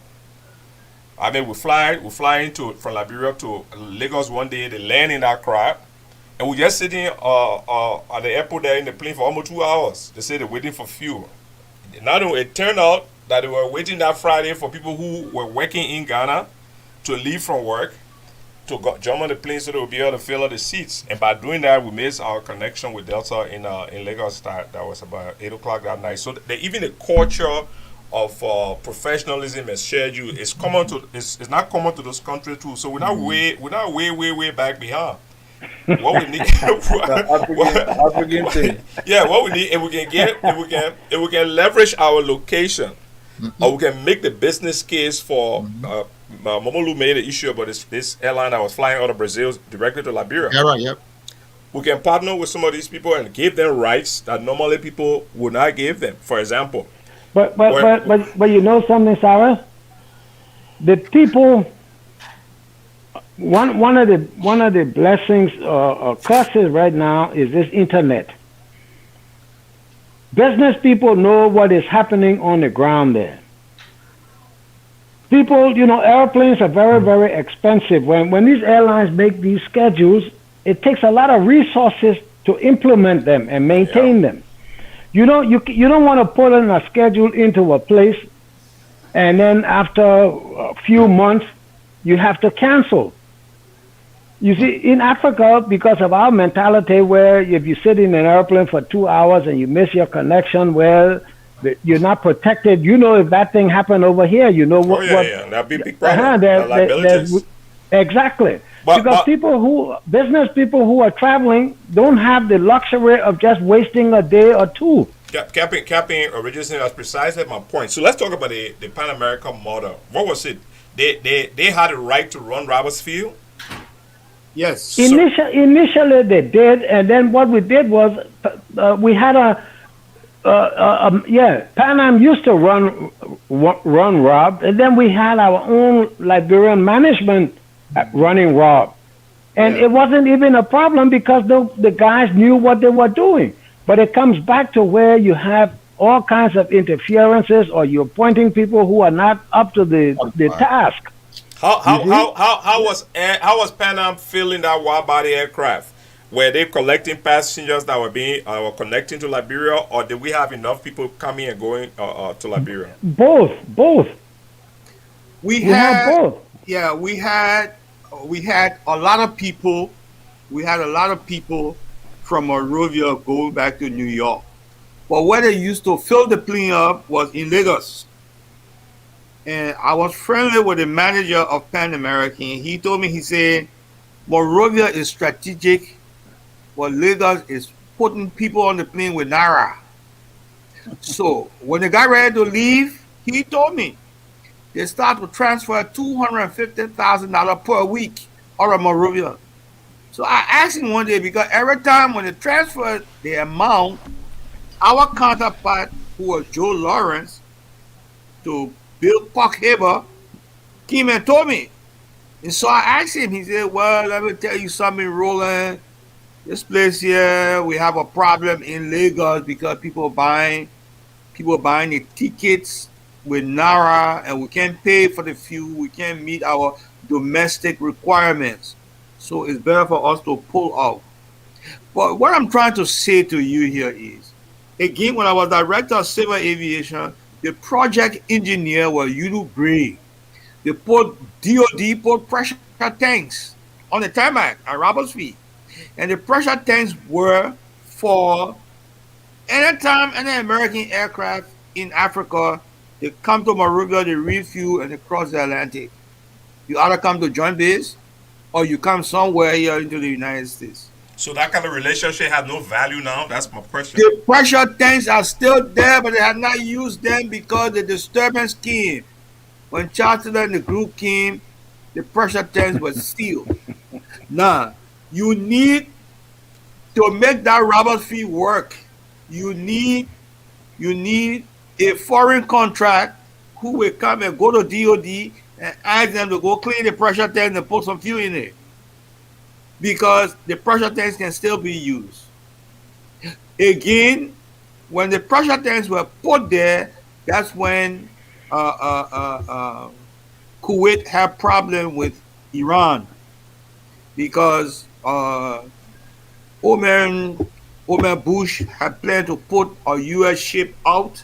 S6: I mean, we fly from Liberia to Lagos one day, they land in that crowd, and we just sitting at the airport there in the plane for almost 2 hours. They say they're waiting for fuel. Now it turned out that they were waiting that Friday for people who were working in Ghana to leave from work to jump on the plane so they would be able to fill up the seats. And by doing that, we missed our connection with Delta in Lagos. That was about 8 o'clock that night. So even the culture of professionalism and schedule is common to it's not common to those countries too. So we're not way back behind. What we need,
S8: African thing.
S6: Yeah, what we need, if we can leverage our location, or we can make the business case for. Momolu made an issue about this airline that was flying out of Brazil directly to Liberia.
S9: Yeah, right. Yep.
S6: We can partner with some of these people and give them rights that normally people would not give them. For example,
S10: but you know something, Sarah? The people. One of the blessings or curses right now is this internet. Business people know what is happening on the ground there. People, airplanes are very, very expensive. When these airlines make these schedules, it takes a lot of resources to implement them and maintain them. You don't want to put in a schedule into a place, and then after a few months, you have to cancel. You see, in Africa, because of our mentality, where if you sit in an airplane for 2 hours and you miss your connection, well, you're not protected. If that thing happened over here, what.
S6: That'd be a big problem.
S10: Exactly. Because business people who are traveling don't have the luxury of just wasting a day or two.
S6: Captain Richardson, that's precisely my point. So let's talk about the Pan American model. What was it? They had a right to run Roberts Field?
S7: Yes.
S10: Initially they did, and then what we did was we had Pan Am used to run Rob, and then we had our own Liberian management running Rob, and it wasn't even a problem because the guys knew what they were doing. But it comes back to where you have all kinds of interferences, or you're appointing people who are not up to the task.
S6: How was Pan Am filling that wide-body aircraft? Were they collecting passengers that were connecting to Liberia, or did we have enough people coming and going to Liberia?
S10: Both.
S7: We
S10: had both.
S7: Yeah, we had we had a lot of people. We had a lot of people from Monrovia go back to New York. But where they used to fill the plane up was in Lagos. And I was friendly with the manager of Pan American. He told me, he said, Monrovia is strategic, but Lagos is putting people on the plane with Naira. So when they got ready to leave, he told me they start to transfer $250,000 per week out of Monrovia. So I asked him one day, because every time when they transferred the amount, our counterpart, who was Joe Lawrence, to build Park Harbor, came and told me. And so I asked him, he said, well, let me tell you something, Roland. This place here, we have a problem in Lagos because people buying the tickets with Naira, and we can't pay for the fuel. We can't meet our domestic requirements. So it's better for us to pull out. But what I'm trying to say to you here is, again, when I was director of civil aviation, the project engineer was Udo Bray. They put DOD put pressure tanks on the tarmac at Roberts Field. And the pressure tanks were for anytime any American aircraft in Africa, they come to Monrovia, they refuel, and they cross the Atlantic. You either come to joint base or you come somewhere here into the United States.
S6: So that kind of relationship has no value now? That's my question.
S7: The pressure tanks are still there, but they have not used them because the disturbance came. When Chancellor and the group came, the pressure tanks were sealed. Now, you need to make that Roberts Field work. You need a foreign contract who will come and go to DOD and ask them to go clean the pressure tanks and put some fuel in it, because the pressure tanks can still be used. Again, when the pressure tanks were put there, that's when Kuwait had problem with Iran, because Omer Bush had planned to put a U.S. ship out,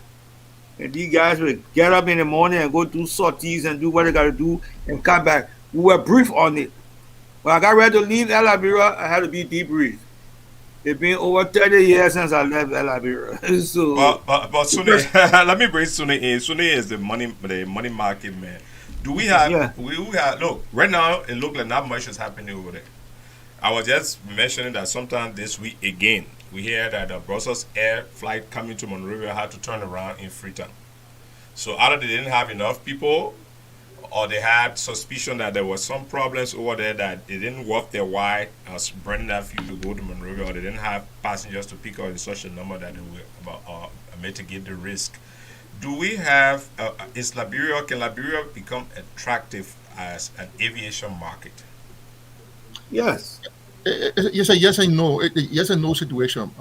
S7: and these guys would get up in the morning and go do sorties and do what they got to do and come back. We were briefed on it. When I got ready to leave El Liberia, I had to be debriefed. It's been over 30 years since I left El Liberia. So,
S6: but Sunni, let me bring Sunni in. Sunni is the money market man. Do we have?
S7: Yeah.
S6: We have. Look, right now it looks like not much is happening over there. I was just mentioning that sometime this week again, we hear that the Brussels air flight coming to Monrovia had to turn around in Freetown. So either they didn't have enough people, or they had suspicion that there was some problems over there that it didn't worth their while burning that fuel to go to Monrovia, or they didn't have passengers to pick up in such a number that they were mitigate the risk. Do we have, can Liberia become attractive as an aviation market?
S7: yes.
S9: Yes, a yes and no. Yes and no situation,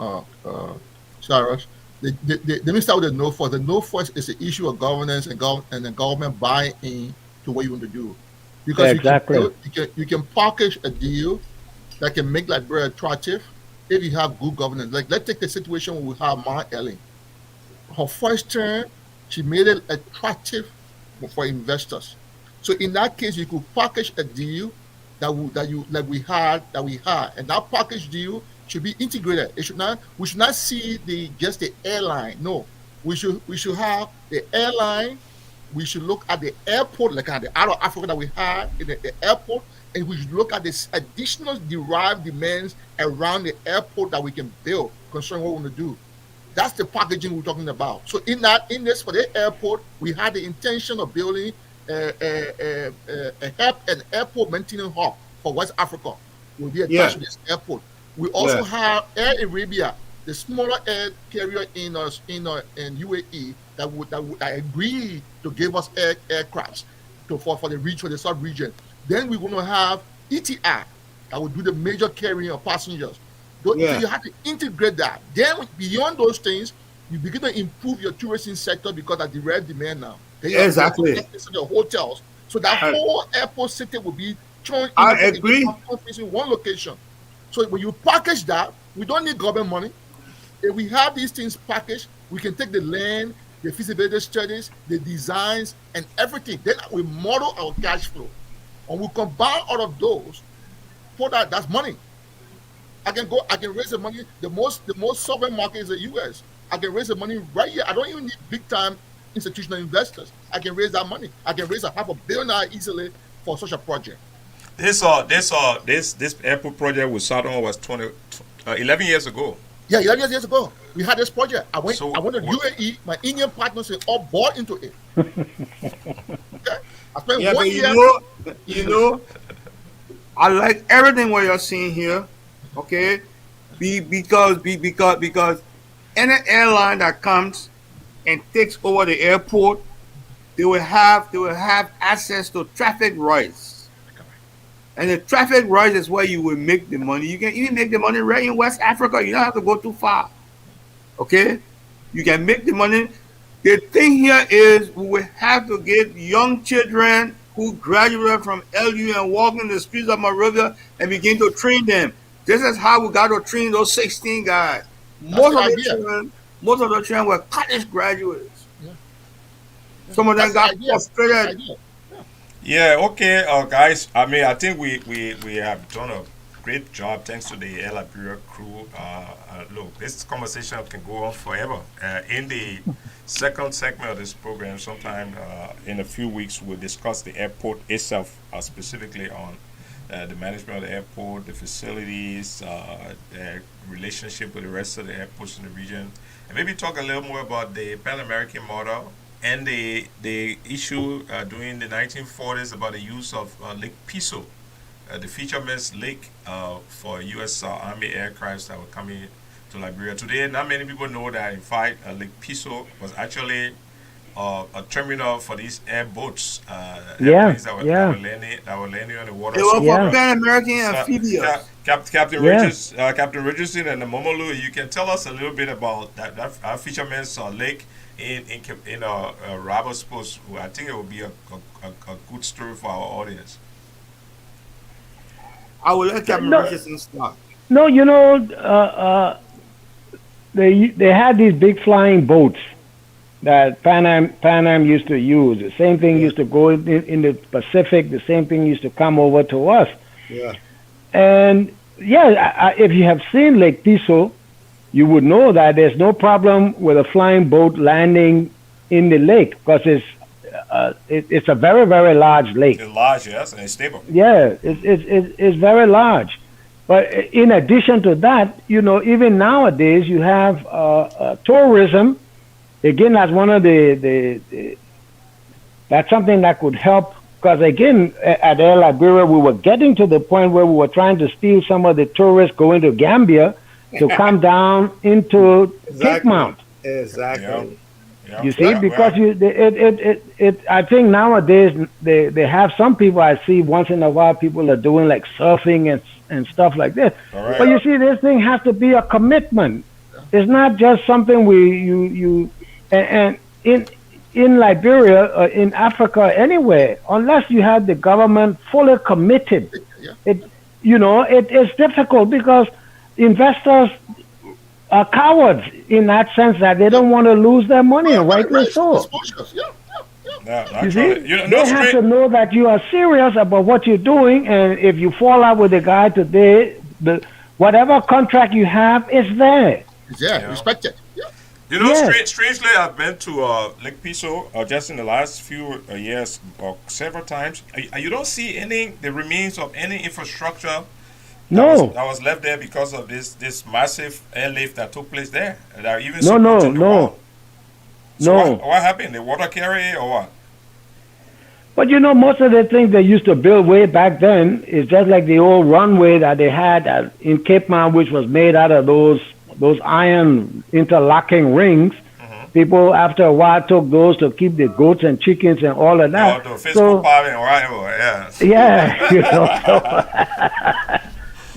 S9: Cyrus. Let me start with the no first. The no first is the issue of governance and the government buying in to what you want to do. Because
S10: Exactly.
S9: you can package a deal that can make Liberia attractive if you have good governance. Like, let's take the situation where we have Ma Ellen. Her first term, she made it attractive for investors. So in that case, you could package a deal we had, and that package deal should be integrated. We should not see just the airline. No, we should have the airline. We should look at the airport, like at the out of Africa that we had in the airport, and we should look at this additional derived demands around the airport that we can build concerning what we want to do. That's the packaging we're talking about. So in this for the airport, we had the intention of building an airport maintenance hub for West Africa. Will be attached to this airport. We also have Air Arabia, the smaller air carrier in UAE that would agree to give us aircrafts for the region, for the sub region. Then we're going to have ETI that will do the major carrying of passengers. So you have to integrate that. Then beyond those things, you begin to improve your tourism sector because of the rare demand now.
S7: Exactly.
S9: The hotels. So that whole airport city will be turned
S7: agree.
S9: in one location. So when you package that, we don't need government money. If we have these things packaged, we can take the land, the feasibility studies, the designs, and everything. Then we model our cash flow. and we combine all of those, for that's money. I can raise the money. The most sovereign market is the US. I can raise the money right here. I don't even need big time institutional investors. I can raise that money. I can raise $500 million easily for such a project.
S6: This airport project with Southern was 11 years ago.
S9: Yeah, 11 years ago, we had this project. I went to UAE. My Indian partners all bought into it. Okay? I spent 1 year.
S7: You know, I like everything what you're seeing here. Okay, because any airline that comes and takes over the airport, they will have access to traffic rights, and the traffic rights is where you will make the money. You can even make the money right in West Africa. You don't have to go too far. Okay, you can make the money. The thing here is we will have to get young children who graduated from LU and walk in the streets of Monrovia and begin to train them. This is how we got to train those 16 guys. Most of the children were college graduates. Yeah. Some of them got frustrated.
S6: Yeah, okay, guys. I mean, I think we have done a great job thanks to the Air Liberia crew. Look, this conversation can go on forever. In the second segment of this program, sometime in a few weeks, we'll discuss the airport itself, specifically on the management of the airport, the facilities, the relationship with the rest of the airports in the region, and maybe talk a little more about the Pan American model and the issue during the 1940s about the use of Lake Piso, the fisherman's lake for U.S. Army aircrafts that were coming to Liberia. Today, not many people know that, in fact, Lake Piso was actually a terminal for these airboats. Airplanes that were landing on the water.
S7: They were for Pan American amphibians.
S6: Captain Richardson and the Momolu, you can tell us a little bit about that fisherman's lake in Robert's Post. I think it will be a good story for our audience.
S7: I will let Captain Richardson start.
S10: No, you know, they had these big flying boats that Pan Am used to use. The same thing used to go in the Pacific. The same thing used to come over to us.
S7: Yeah.
S10: And if you have seen Lake Piso, you would know that there's no problem with a flying boat landing in the lake because it's a very, very large lake.
S6: It's large, yes, and it's stable.
S10: Yeah, it's very large. But in addition to that, you know, even nowadays you have tourism. Again, that's one of that's something that could help. Because again, at Air Liberia, we were getting to the point where we were trying to steal some of the tourists going to Gambia to come down into Cape Mount.
S7: Exactly.
S6: Yeah.
S10: You see, because I think nowadays they have some people I see once in a while. People are doing like surfing and stuff like this.
S6: Right.
S10: But you see, this thing has to be a commitment. It's not just something and in Liberia, in Africa, anywhere, unless you have the government fully committed, it's difficult because investors are cowards in that sense that they don't want to lose their money, and rightly so. You see, they have to know that you are serious about what you're doing, and if you fall out with the guy today, whatever contract you have is there.
S9: Respect it.
S6: You know, strangely, I've been to Lake Piso just in the last few years several times. You don't see the remains of any infrastructure that was left there because of this massive airlift that took place there. That even
S10: No.
S6: What happened? The water carrier or what?
S10: But you know, most of the things they used to build way back then is just like the old runway that they had in Cape Mount, which was made out of those iron interlocking rings.
S6: Mm-hmm.
S10: People after a while took those to keep the goats and chickens and all of that. You know,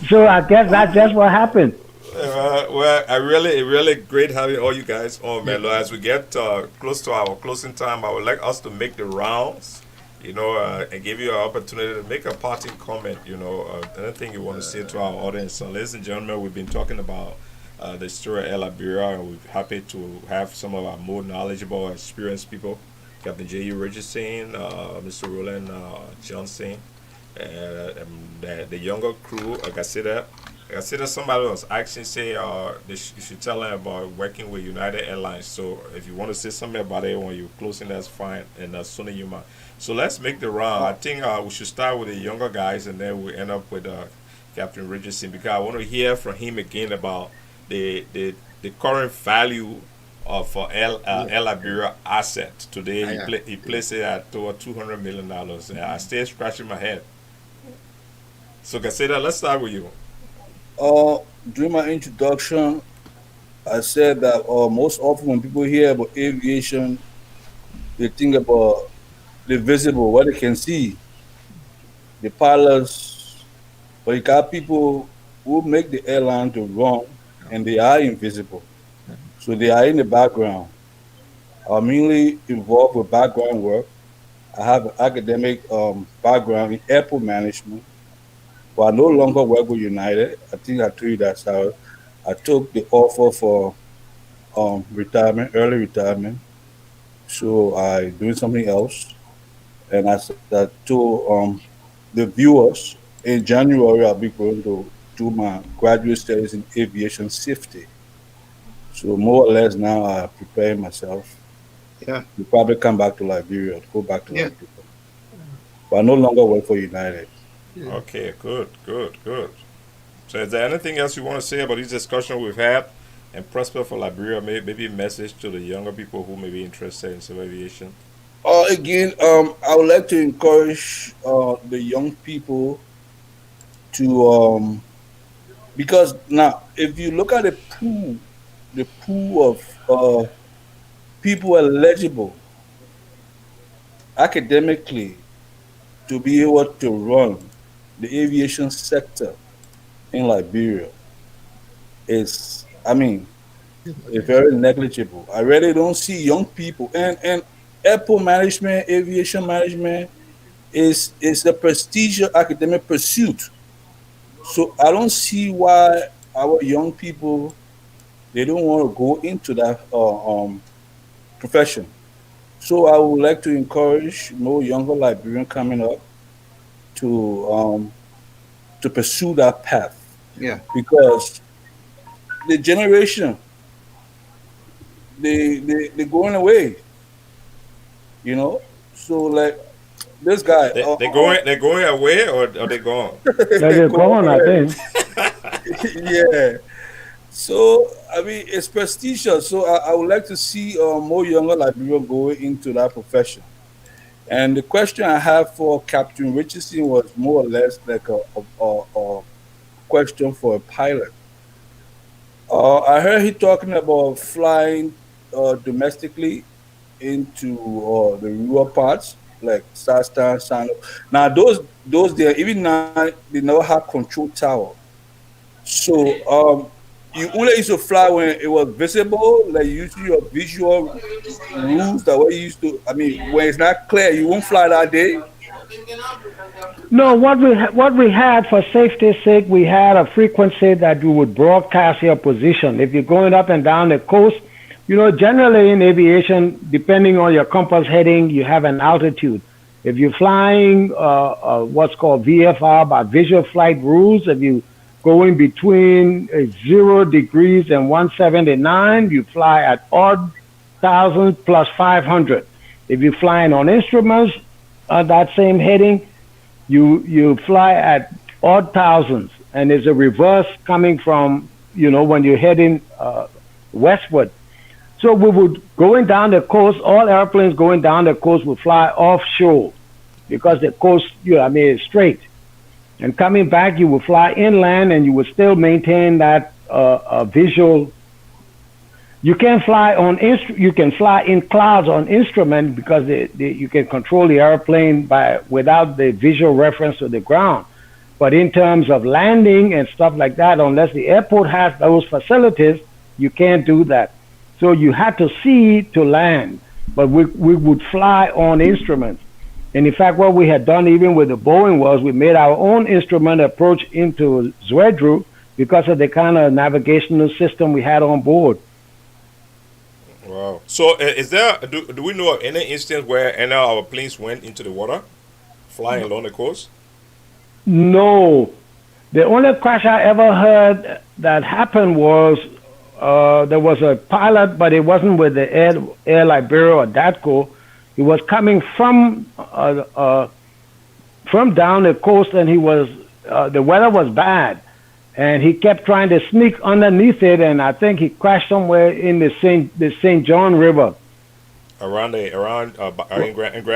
S10: so I guess that's just what happened.
S6: Well, really great having all you guys on, man. As we get close to our closing time, I would like us to make the rounds, you know, and give you an opportunity to make a parting comment, you know, anything you want to say to our audience. So, ladies and gentlemen, we've been talking about the story of Air Liberia, and we're happy to have some of our more knowledgeable, experienced people, Captain Jehu Richardson, Mr. Roland Johnson, the younger crew, Garseda. Garseda, somebody was asking, say, you should tell them about working with United Airlines. So if you want to say something about it when you're closing, that's fine. And Nyemah. So let's make the round. I think we should start with the younger guys, and then we end up with Captain Richardson, because I want to hear from him again about the current value of El Liberia asset today. He placed it at over $200 million. And I stay scratching my head. So Garseda, let's start with you.
S8: During my introduction, I said that most often when people hear about aviation, they think about the visible, what they can see, the pilots, but you got people who make the airline to run, and they are invisible. So they are in the background. I'm mainly involved with background work. I have an academic background in airport management, but I no longer work with United. I think I told you that, Sarah. I took the offer for retirement, early retirement. So I doing something else. And I told the viewers in January I'll be going to do my graduate studies in aviation safety. So more or less now I'm preparing myself.
S7: Yeah.
S8: To probably come back to Liberia, go back to
S7: Yeah.
S8: Liberia. But I no longer work for United.
S6: Okay, good. So is there anything else you want to say about this discussion we've had and Prosper for Liberia? Maybe a message to the younger people who may be interested in civil aviation?
S8: Again, I would like to encourage the young people to because now if you look at the pool of people eligible academically to be able to run the aviation sector in Liberia is, it's very negligible. I really don't see young people, and airport management, aviation management is a prestigious academic pursuit. So I don't see why our young people, they don't want to go into that profession. So I would like to encourage more younger Liberians coming up to pursue that path.
S7: Yeah.
S8: Because the generation, they're going away. You know? So like this guy.
S6: They're going away, or are they gone?
S10: They're gone, I think.
S8: Yeah. So it's prestigious. So I would like to see more younger Liberians going into that profession. And the question I have for Captain Richardson was more or less like a question for a pilot. I heard he talking about flying domestically into the rural parts like Sastan, Sano. Now those there, even now they never have control tower. So you only used to fly when it was visible, like you used to your visual rules that way you used to. When it's not clear, you won't fly that day.
S10: No, what we had for safety's sake, we had a frequency that you would broadcast your position. If you're going up and down the coast, generally in aviation, depending on your compass heading, you have an altitude. If you're flying what's called VFR, by visual flight rules, if you going between 0 degrees and 179, you fly at odd 1,000 plus 500. If you're flying on instruments, that same heading, you fly at odd thousands, and there's a reverse coming from, when you're heading westward. So we would, going down the coast, all airplanes going down the coast would fly offshore because the coast, is straight. And coming back, you will fly inland, and you will still maintain that visual. You can fly you can fly in clouds on instrument because you can control the airplane without the visual reference to the ground. But in terms of landing and stuff like that, unless the airport has those facilities, you can't do that. So you had to see to land, but we would fly on instruments. And in fact, what we had done even with the Boeing was we made our own instrument approach into Zwedru because of the kind of navigational system we had on board.
S6: Wow. So is there, do we know of any instance where any of our planes went into the water, flying along the coast?
S10: No, the only crash I ever heard that happened was there was a pilot, but it wasn't with the Air Liberia or DATCO. He was coming from down the coast, and he was the weather was bad, and he kept trying to sneak underneath it, and I think he crashed somewhere in the Saint John River.
S6: Around in Grand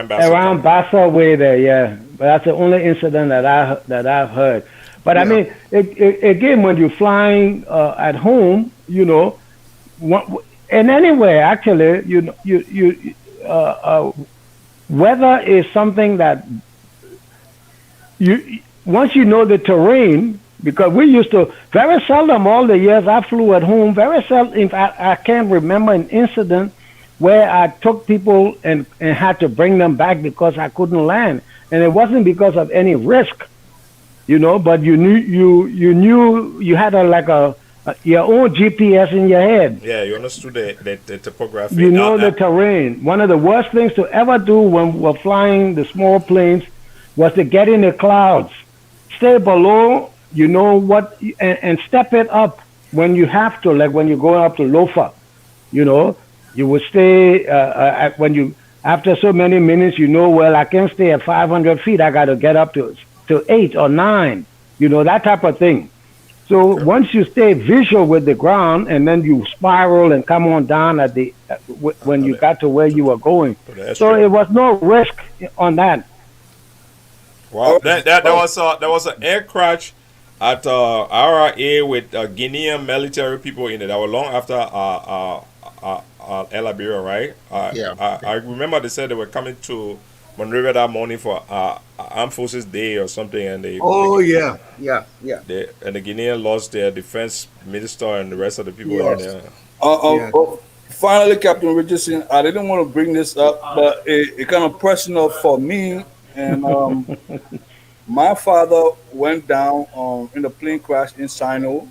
S6: Bassa.
S10: Around Bassa way there, yeah. But that's the only incident that I've heard. But I mean, again, when you're flying at home, you know, and anywhere actually, weather is something that once you know the terrain, because we used to very seldom all the years I flew at home, very seldom. In fact, I can't remember an incident where I took people and had to bring them back because I couldn't land, and it wasn't because of any risk, you know. But you knew you had your own GPS in your head.
S6: Yeah, you understood the topography.
S10: You know the terrain. One of the worst things to ever do when we're flying the small planes was to get in the clouds, stay below, you know what, and step it up when you have to, like when you're going up to Lofa, you know. You would stay after so many minutes, you know, well, I can't stay at 500 feet. I got to get up to 8 or 9, you know, that type of thing. So once you stay visual with the ground, and then you spiral and come on down at when you got to where you were going. So it was no risk on that.
S6: Wow, that was an air crash at RRA with Guinean military people in it. That was long after El Liberia, right? I remember they said they were coming to Monrovia that morning for Armed Forces Day or something, and they.
S7: Oh yeah.
S6: And the Guinean lost their defense minister and the rest of the people in there.
S8: Finally, Captain Richardson, I didn't want to bring this up, but it kind of personal for me. And my father went down in a plane crash in Sino.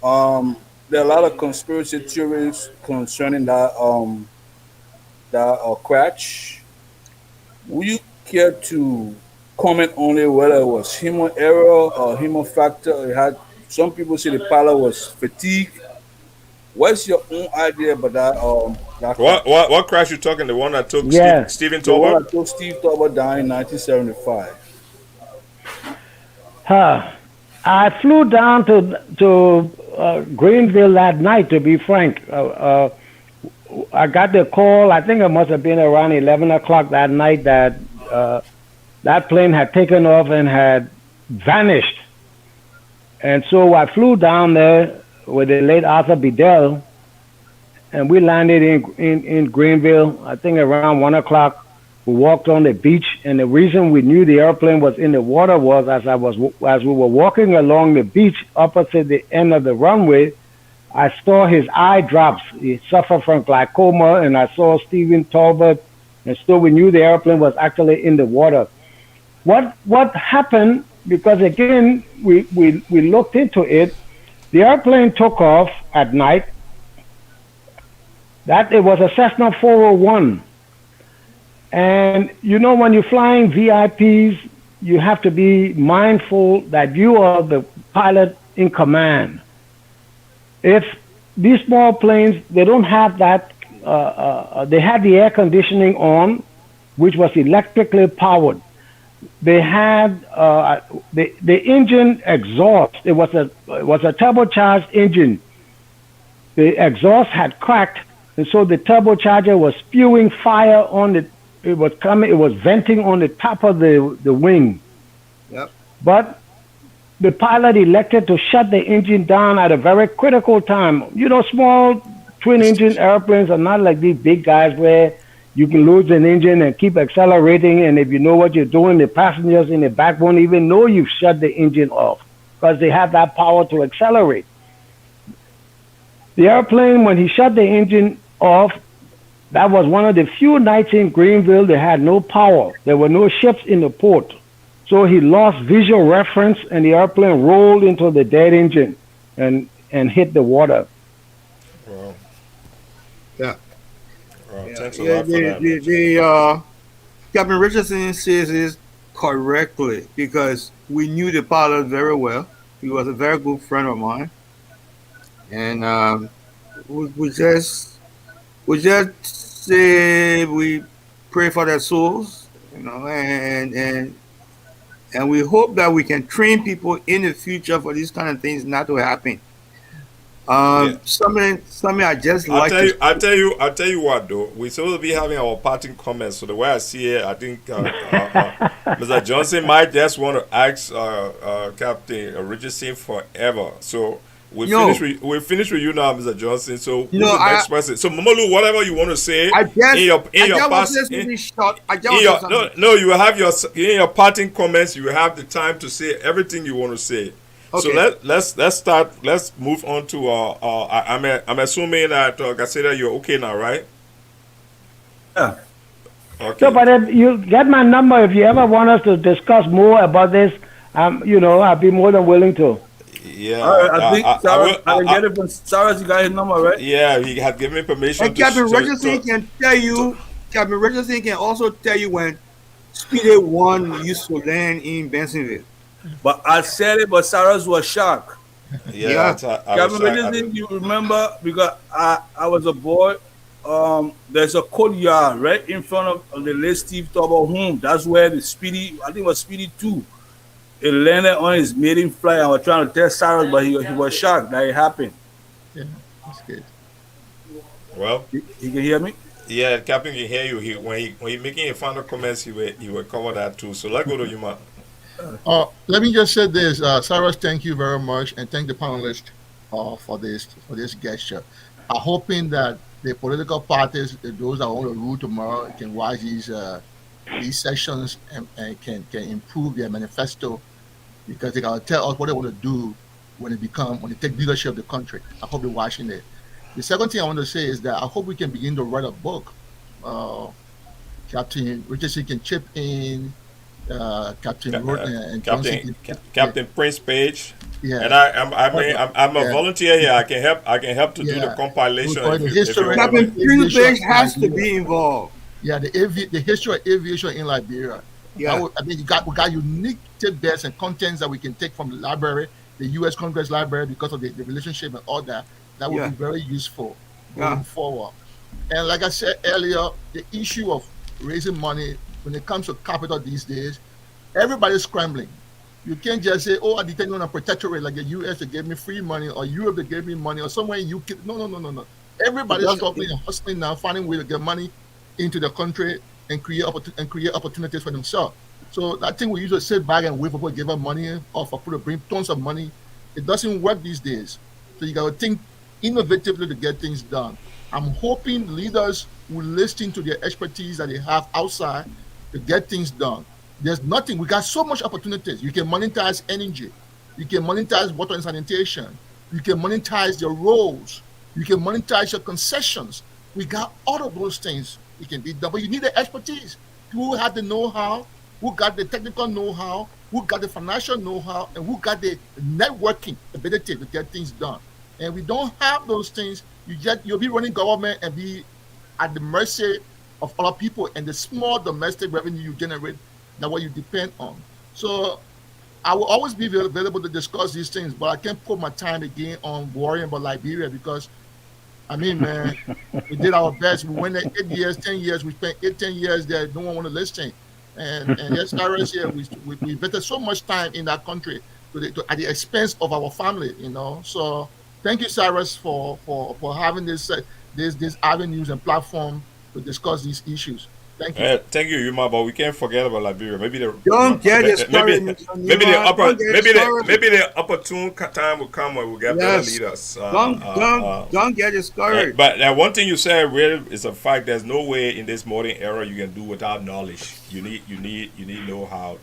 S8: There are a lot of conspiracy theories concerning that crash. Would you care to comment only whether it was human error or human factor? Some people say the pilot was fatigued. What's your own idea about that crash?
S6: What crash you talking? The one that took Stephen Tolbert?
S8: The one that took Steve Tolbert down in 1975.
S10: I flew down to Greenville that night, to be frank. I got the call, I think it must have been around 11 o'clock that night, that that plane had taken off and had vanished. And so I flew down there with the late Arthur Bedell, and we landed in Greenville, I think around 1 o'clock. We walked on the beach, and the reason we knew the airplane was in the water was as we were walking along the beach opposite the end of the runway, I saw his eye drops. He suffered from glaucoma, and I saw Stephen Tolbert, and so we knew the airplane was actually in the water. What happened? Because again, we looked into it. The airplane took off at night. It was a Cessna 401. And you know, when you're flying VIPs, you have to be mindful that you are the pilot in command. If these small planes, they don't have that, they had the air conditioning on, which was electrically powered. They had the engine exhaust. It was a turbocharged engine. The exhaust had cracked, and so the turbocharger was spewing fire on it. It was venting on the top of the wing.
S7: Yep.
S10: But the pilot elected to shut the engine down at a very critical time. You know, small twin-engine airplanes are not like these big guys where you can lose an engine and keep accelerating, and if you know what you're doing, the passengers in the back won't even know you've shut the engine off because they have that power to accelerate. The airplane, when he shut the engine off, that was one of the few nights in Greenville they had no power. There were no ships in the port. So he lost visual reference, and the airplane rolled into the dead engine and hit the water.
S6: Wow.
S7: Yeah.
S6: Wow, thanks a lot for that.
S7: Captain Richardson says is correctly because we knew the pilot very well. He was a very good friend of mine, and we just say we pray for their souls, and we hope that we can train people in the future for these kind of things not to happen.
S6: Yeah.
S7: Something I just
S6: I'll
S7: like
S6: tell
S7: to
S6: you. I'll tell you what though. We're supposed to be having our parting comments. So the way I see it, I think Mr. Johnson might just want to ask Captain Richardson forever. So we
S7: No.
S6: finish with you now, Mr. Johnson. So who's
S7: No,
S6: the next person? So Momolu, whatever you want to say
S7: I just
S6: in your
S7: I just was
S6: past.
S7: just really short. I just
S6: In
S7: was
S6: your,
S7: just
S6: no, no, you will have in your parting comments. You will have the time to say everything you want to say. So
S7: Okay.
S6: let's start. Let's move on to. I'm assuming that Garseda, you're okay now, right?
S8: Yeah.
S6: Okay.
S10: So, but if you get my number, if you ever want us to discuss more about this, I'd be more than willing to.
S6: Yeah.
S8: All right, I think Sarah, I can
S6: I-
S8: get it from Sarah. You got his number, right?
S6: yeah, he had given me permission
S7: And
S6: to.
S7: Captain
S6: to-
S7: Richardson can tell you. Captain Richardson can also tell you when Speedy One used to land in Bensonville.
S8: But I said it, but Sarah's was shocked.
S6: yeah.
S8: Kevin Richardson, you remember because I was a boy. There's a courtyard right in front of the late Steve Tubber home. That's where the Speedy, I think it was Speedy 2. It landed on his maiden flight. I was trying to test Sarah, but he was shocked that it happened.
S9: Yeah, that's good.
S6: Well,
S8: He can hear me?
S6: yeah, Captain can hear you. When he making a final comments, he will cover that too. So let's go to you, man.
S9: Let me just say this, Cyrus. Thank you very much, and thank the panelists for this gesture. I'm hoping that the political parties, those that want to rule tomorrow, can watch these sessions and can improve their manifesto because they gotta tell us what they want to do when they take leadership of the country. I hope they're watching it. The second thing I want to say is that I hope we can begin to write a book. Captain Richardson can chip in. Captain and Johnson.
S6: Captain Prince Page.
S9: Yeah.
S6: And I'm a volunteer here. I can help to do the
S9: Yeah.
S6: compilation.
S9: For the
S6: if you
S9: history-
S6: want.
S7: Captain Prince Page has to be involved.
S9: Yeah, the history of aviation in Liberia.
S7: Yeah.
S9: We got unique tidbits and contents that we can take from the library, the U.S. Congress Library, because of the relationship and all that. That would
S7: Yeah.
S9: be very useful
S7: Yeah.
S9: going forward. And like I said earlier, the issue of raising money when it comes to capital these days, everybody's scrambling. You can't just say, "Oh, I depend on a protectorate like the U.S. They gave me free money, or Europe they gave me money, or somewhere in UK." No. Everybody's struggling and hustling now, finding ways to get money into the country and create opportunities for themselves. So I think we usually sit back and wait for people to give us money or for people to bring tons of money. It doesn't work these days. So you got to think innovatively to get things done. I'm hoping leaders will listen to their expertise that they have outside to get things done. There's nothing. We got so much opportunities. You can monetize energy. You can monetize water and sanitation. You can monetize your roads. You can monetize your concessions. We got all of those things. It can be done, but you need the expertise. Who have the know-how? Who got the technical know-how? Who got the financial know-how? And who got the networking ability to get things done? And we don't have those things. You'll be running government and be at the mercy of other people and the small domestic revenue you generate. That's what you depend on. So I will always be available to discuss these things, but I can't put my time again on worrying about Liberia because, I mean, man, we did our best. We went there 8 years, 10 years. We spent 10 years there. No one want to listen. And yes, Cyrus here, we invested so much time in that country at the expense of our family, So thank you, Cyrus, for having this avenues and platform to discuss these issues. Thank you.
S6: Thank you, Yuma. But we can't forget about Liberia. Maybe
S7: Don't get discouraged, Mr.
S6: maybe
S7: Nyemah. Don't get discouraged.
S6: maybe the opportune time will come when we get better leaders.
S7: Don't get discouraged.
S6: But one thing you said really is a fact. There's no way in this modern era you can do without knowledge. You need know-how.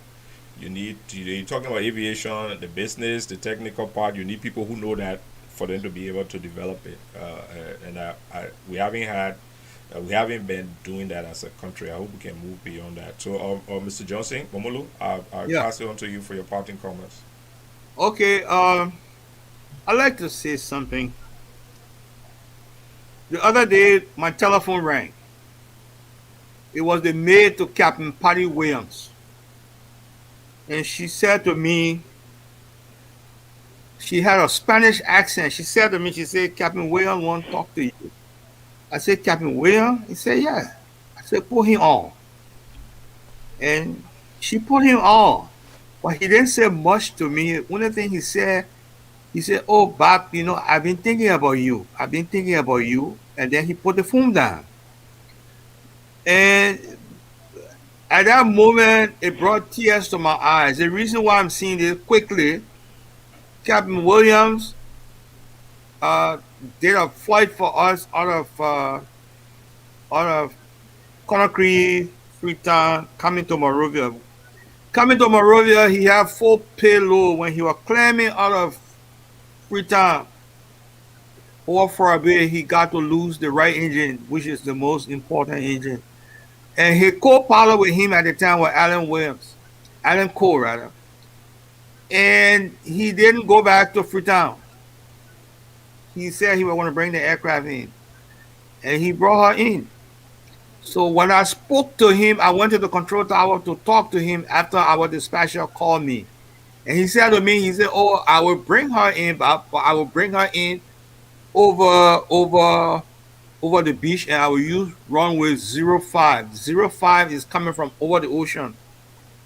S6: You're talking about aviation, the business, the technical part. You need people who know that for them to be able to develop it. We haven't been doing that as a country. I hope we can move beyond that. So, Mr. Johnson, Momolu, I'll pass it on to you for your parting comments.
S7: Okay, I'd like to say something. The other day, my telephone rang. It was the maid to Captain Patty Williams. and she said to me, she had a Spanish accent. She said to me, she said, Captain Williams want to talk to you. I said, Captain Williams? He said, yeah. I said, put him on. And she put him on. But he didn't say much to me. Only thing he said, oh, Bob, you know, I've been thinking about you. I've been thinking about you. And then he put the phone down. And at that moment, it brought tears to my eyes. The reason why I'm seeing this quickly, Captain Williams did a flight for us out of Conakry, Freetown, coming to Monrovia. Coming to Monrovia, he had full payload. When he was climbing out of Freetown over for a bit, he got to lose the right engine, which is the most important engine. And his co-pilot with him at the time was Alan Cole, rather. And he didn't go back to Freetown. He said he was going to bring the aircraft in. And he brought her in. So when I spoke to him, I went to the control tower to talk to him after our dispatcher called me. And he said to me, he said, oh, I will bring her in, but I will bring her in over the beach, and I will use runway 05. 05 is coming from over the ocean.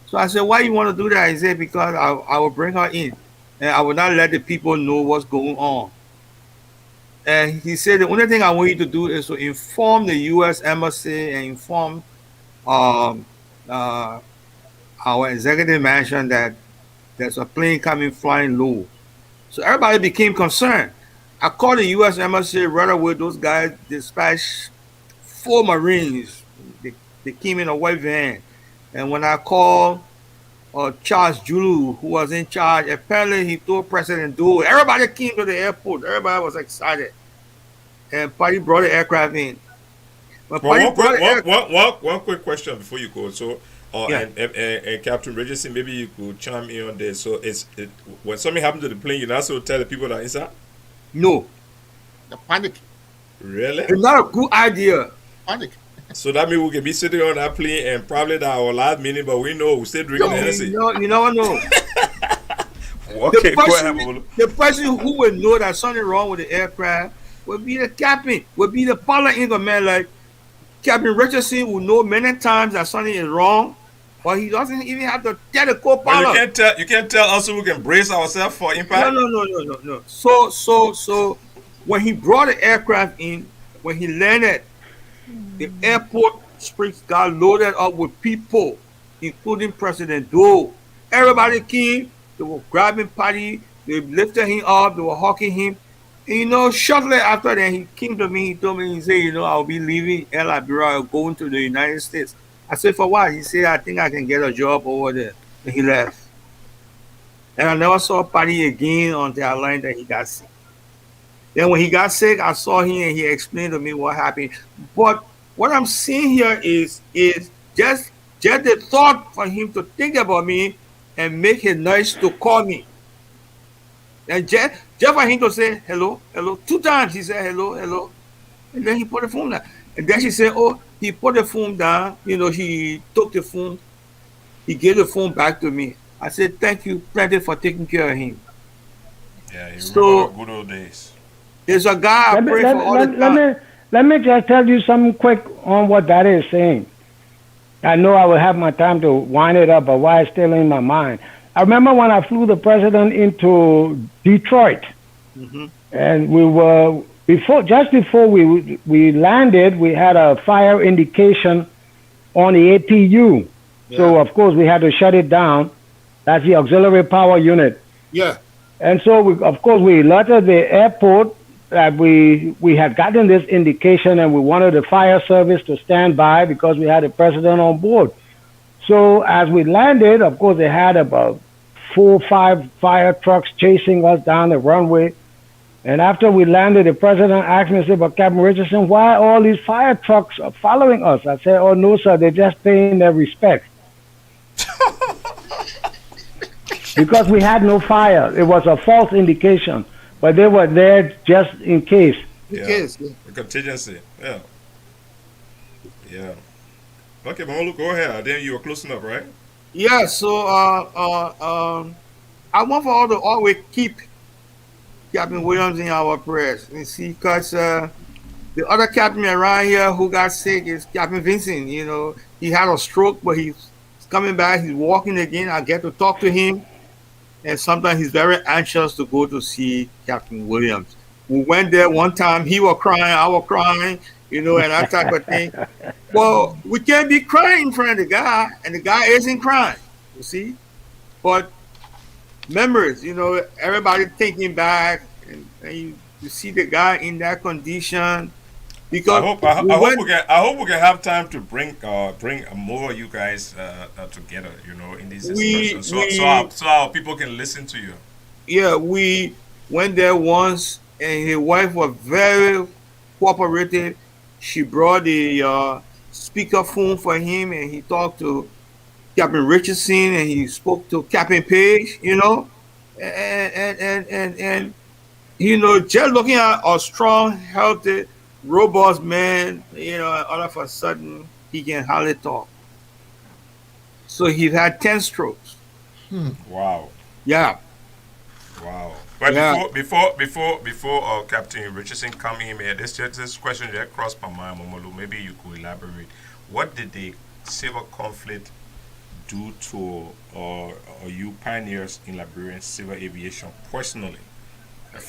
S7: So I said, why you want to do that? He said, because I will bring her in, and I will not let the people know what's going on. And he said, the only thing I want you to do is to inform the U.S. Embassy and inform our executive mansion that there's a plane flying low. So everybody became concerned. I called the U.S. Embassy right away. Those guys dispatched 4 Marines. They came in a white van. And when I called Charles Julu, who was in charge, apparently he told President Dole, everybody came to the airport. Everybody was excited. And Patty brought the aircraft in.
S6: One quick question before you go. So, and Captain Richardson, maybe you could chime in on this. So, when something happened to the plane, you also tell the people that inside?
S9: No. The panic.
S6: Really?
S7: It's not a good idea.
S9: Panic.
S6: So that means we can be sitting on that plane and probably that our last minute, but we know we still drinking Hennessy.
S7: You never know.
S6: Okay, go ahead.
S7: The person who would know that something wrong with the aircraft would be the captain, would be the pilot in command. Like Captain Richardson will know many times that something is wrong, but he doesn't even have to tell the co-pilot.
S6: You can't tell us so we can brace ourselves for impact.
S7: No. So when he brought the aircraft in, when he landed, the airport streets got loaded up with people, including President Dole. Everybody came. They were grabbing Patty. They lifted him up. They were hugging him. And, shortly after that, he came to me. He told me, he said, I'll be leaving Liberia, going to the United States. I said, for what? He said, I think I can get a job over there. And he left. And I never saw Patty again on the airline that he got sick. Then when he got sick, I saw him and he explained to me what happened. But what I'm seeing here is just the thought for him to think about me and make it nice to call me. And just for him to say hello, 2 times he said hello, and then he put the phone down. And then she said, oh, he put the phone down. He took the phone. He gave the phone back to me. I said, thank you, plenty for taking care of him.
S6: Yeah, you remember good old days.
S7: There's a guy I pray for all the time.
S10: Let me just tell you something quick on what that is saying. I know I will have my time to wind it up, but why it's still in my mind. I remember when I flew the president into Detroit, and we were just before we landed, we had a fire indication on the APU. Yeah. So of course we had to shut it down. That's the auxiliary power unit.
S9: Yeah.
S10: And so we alerted the airport that we had gotten this indication, and we wanted the fire service to stand by because we had the president on board. So as we landed, of course, they had about 4 or 5 fire trucks chasing us down the runway. And after we landed, the president asked me, but Captain Richardson, why all these fire trucks are following us? I said, oh, no, sir, they're just paying their respect. Because we had no fire. It was a false indication. But they were there just in case.
S6: The contingency, yeah. Okay, Momolu, go ahead. Then you were close enough, right?
S7: Yeah, so I want for all to always keep Captain Williams in our prayers. You see, because the other captain around here who got sick is Captain Vincent. You know, he had a stroke, but he's coming back. He's walking again. I get to talk to him, and sometimes he's very anxious to go to see Captain Williams. We went there one time. He was crying, I was crying, you know, and that type of thing. Well, we can't be crying in front of the guy, and the guy isn't crying. You see, but memories, you know, everybody thinking back, and you see the guy in that condition. Because
S6: I hope we can have time to bring more of you guys together, you know, in this discussion, so our people can listen to you.
S7: Yeah, we went there once, and his wife was very cooperative. She brought the speakerphone for him, and he talked to Captain Richardson, and he spoke to Captain Page, you know, and you know, just looking at a strong, healthy, robust man, you know, and all of a sudden he can hardly talk. So he had 10 strokes.
S6: Wow.
S7: Yeah.
S6: Wow. But
S7: Yeah.
S6: before Captain Richardson come in here, this question that crossed my mind, Momolu. Maybe you could elaborate. What did the civil conflict do to you pioneers in Liberian civil aviation personally?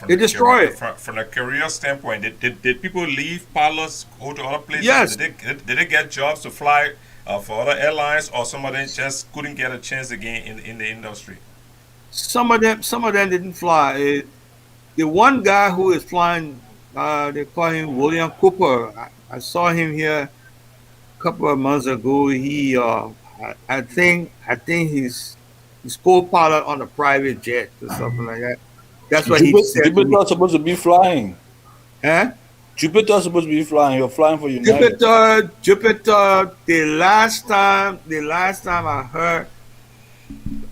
S7: It destroyed it.
S6: From a career standpoint, did people leave, pilots go to other places?
S7: Yes.
S6: Did they get jobs to fly for other airlines, or some of them just couldn't get a chance again in the industry?
S7: Some of them didn't fly. The one guy who is flying, they call him William Cooper. I saw him here a couple of months ago. He, I think he's co-pilot on a private jet or something like that. That's what he said.
S11: Jupiter's supposed to be flying.
S7: Huh?
S11: Jupiter's supposed to be flying. You're flying for United.
S7: Jupiter. The last time I heard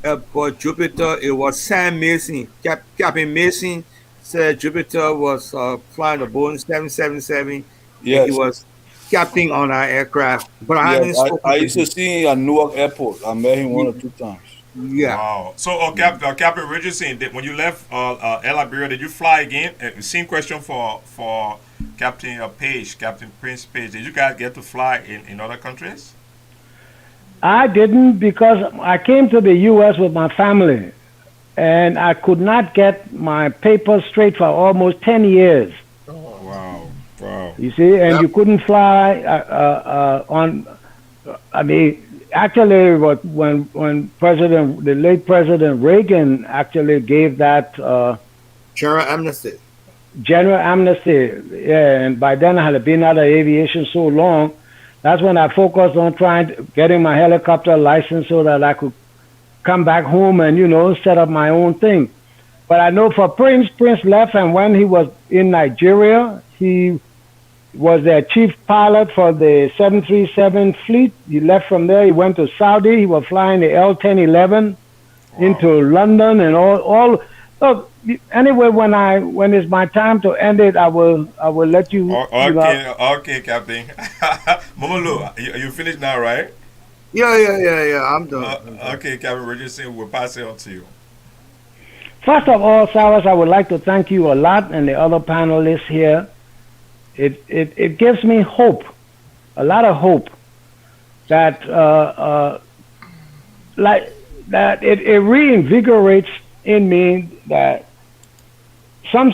S7: about Jupiter, it was Sam Mason. Captain Mason said Jupiter was flying the Boeing 777.
S11: Yes.
S7: He was captain on our aircraft. But
S11: I used to see him at Newark Airport. I met him 1 or 2 times.
S7: Yeah.
S6: Wow. So, Captain Richardson, when you left Air Liberia, did you fly again? Same question for Captain Page, Captain Prince Page. Did you guys get to fly in other countries?
S10: I didn't, because I came to the U.S. with my family, and I could not get my papers straight for almost 10 years.
S6: Wow.
S10: You see, and you couldn't fly on. I mean, actually, when the late President Reagan actually gave that
S7: General amnesty.
S10: Yeah, and by then I had been out of aviation so long. That's when I focused on getting my helicopter license so that I could come back home and, you know, set up my own thing. But I know for Prince left, and when he was in Nigeria, he was their chief pilot for the 737 fleet. He left from there. He went to Saudi. He was flying the L-1011 into London and all. Look, anyway, when it's my time to end it, I will let you.
S6: Okay, Captain. Momolu, you finished now, right?
S7: Yeah. I'm done.
S6: Okay, Captain Richardson, we'll pass it on to you.
S10: First of all, Cyrus, I would like to thank you a lot and the other panelists here. It gives me hope, a lot of hope, that it reinvigorates in me that some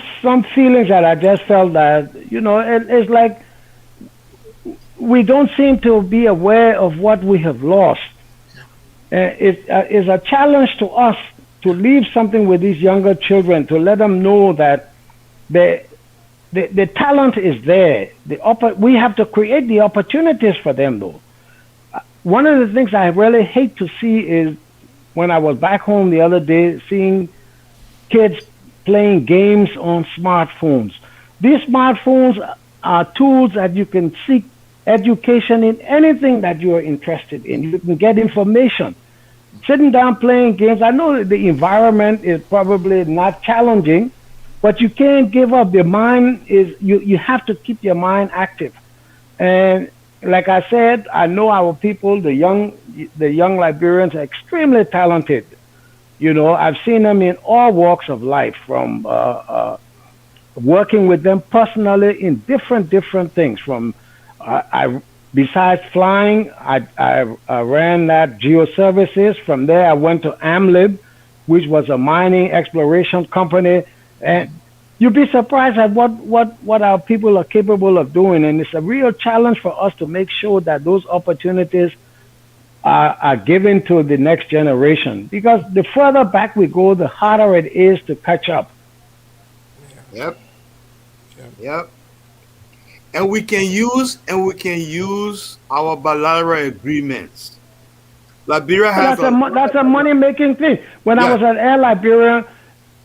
S10: feelings that I just felt that, you know, it's like we don't seem to be aware of what we have lost. It's a challenge to us to leave something with these younger children, to let them know that the talent is there. We have to create the opportunities for them, though. One of the things I really hate to see is when I was back home the other day, seeing kids playing games on smartphones. These smartphones are tools that you can seek education in anything that you are interested in. You can get information. Sitting down playing games, I know the environment is probably not challenging, but you can't give up. Your mind is, you have to keep your mind active. And like I said, I know our people, the young Liberians, are extremely talented. You know, I've seen them in all walks of life, from working with them personally in different things. From I besides flying, I ran that geo services. From there, I went to AmLib, which was a mining exploration company, and you'd be surprised at what our people are capable of doing. And it's a real challenge for us to make sure that those opportunities are given to the next generation. Because the further back we go, the harder it is to catch up.
S7: Yep. Yep. And we can use our bilateral agreements. Liberia has
S10: That's a money making thing. When I was at Air Liberia,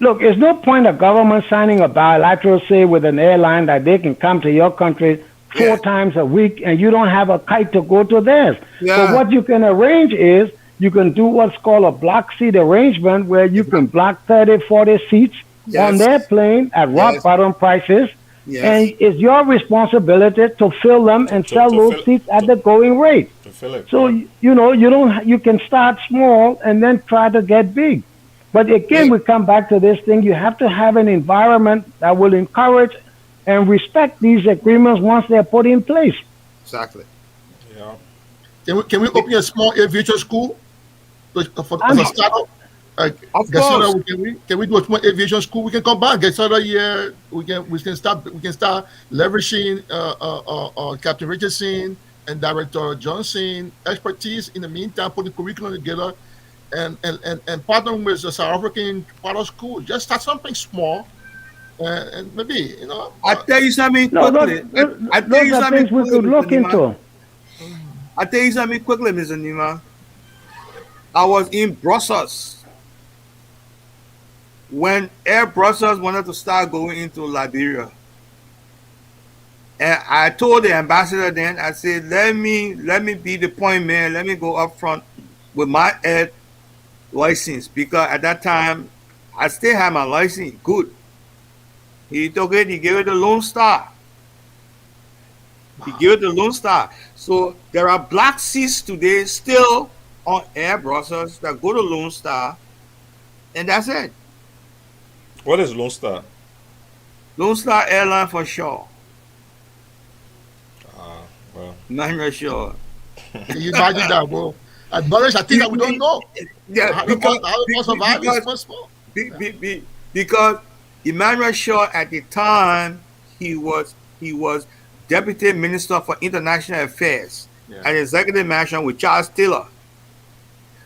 S10: look, there's no point of government signing a bilateral, say, with an airline that they can come to your country 4 times a week and you don't have a kite to go to theirs. So what you can arrange is you can do what's called a block seat arrangement, where you can block 30, 40 seats on their plane at rock bottom prices. And it's your responsibility to fill them and sell those seats at the going rate. So, you know, you can start small and then try to get big. But again, we come back to this thing. You have to have an environment that will encourage and respect these agreements once they're put in place.
S7: Exactly.
S6: Yeah.
S9: Can we open a small aviation school for a startup?
S7: Of course.
S9: Can we do a small aviation school? We can come back. Garseda here. We can start leveraging Captain Richardson and Director Johnson expertise. In the meantime, put the curriculum together and partnering with the South African part school. Just start something small, and maybe, you know.
S7: I tell you something quickly. I tell you something
S10: we could look into.
S7: I tell you something quickly, Mr. Nyemah. I was in Brussels when Air Brussels wanted to start going into Liberia. And I told the ambassador then, I said, let me be the point man. Let me go up front with my air license, because at that time I still had my license. Good. He took it. He gave it the Lone Star. He gave it the Lone Star. So there are black seats today still on Air Brussels that go to Lone Star, and that's it.
S6: What is Lone Star?
S7: Lone Star Airline for sure.
S6: Well,
S7: Not sure.
S9: Can you imagine that, bro? At Burris, I think that we don't know.
S7: Yeah, because Emmanuel Shaw at the time, he was Deputy Minister for International Affairs and Executive Mansion with Charles Taylor.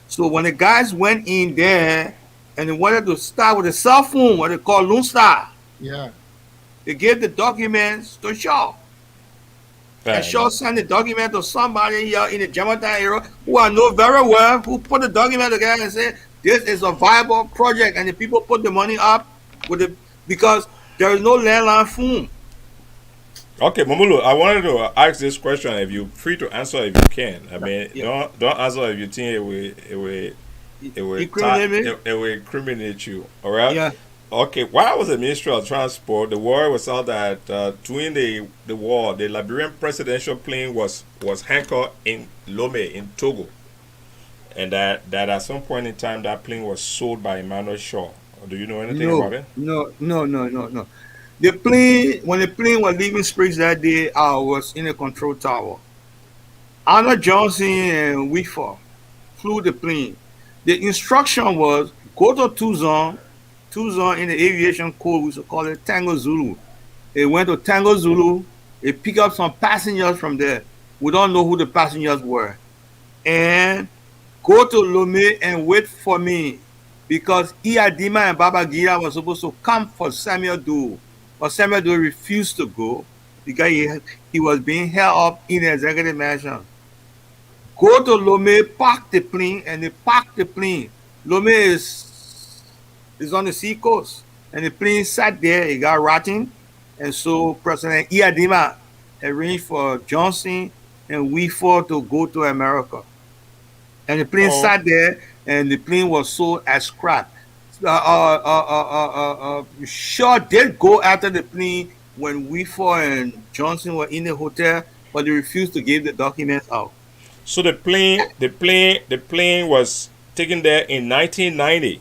S7: So when the guys went in there and they wanted to start with a cell phone, what they call Lone Star, they gave the documents to Shaw. And Shaw sent the document to somebody here in the Jamaican area who I know very well, who put the document together and said, this is a viable project, and the people put the money up with it because there is no landline phone.
S6: Okay, Momolu, I wanted to ask this question. If you're free to answer, if you can. I mean, don't answer if you think it will incriminate you. All right. Yeah. Okay. While I was the Ministry of Transport, the word was out that during the war, the Liberian presidential plane was anchored in Lomé in Togo, and that at some point in time that plane was sold by Emmanuel Shaw. Do you know anything about it?
S7: No. The plane, when the plane was leaving Springs that day, I was in the control tower. Arnold Johnson and Weaver flew the plane. The instruction was go to Tuzon in the aviation code, we should call it Tango Zulu. They went to Tango Zulu. They picked up some passengers from there. We don't know who the passengers were. And go to Lomé and wait for me, because Iadima and Babangida were supposed to come for Samuel Doe. But Samuel Doe refused to go because he was being held up in the executive mansion. Go to Lomé, park the plane, and they parked the plane. Lomé is on the sea coast, and the plane sat there. It got rotten, and so President Iadima arranged for Johnson and Weaver to go to America. And the plane sat there, and the plane was sold as scrap. Shaw did go after the plane when Weaver and Johnson were in the hotel, but they refused to give the documents out.
S6: So the plane was taken there in 1990,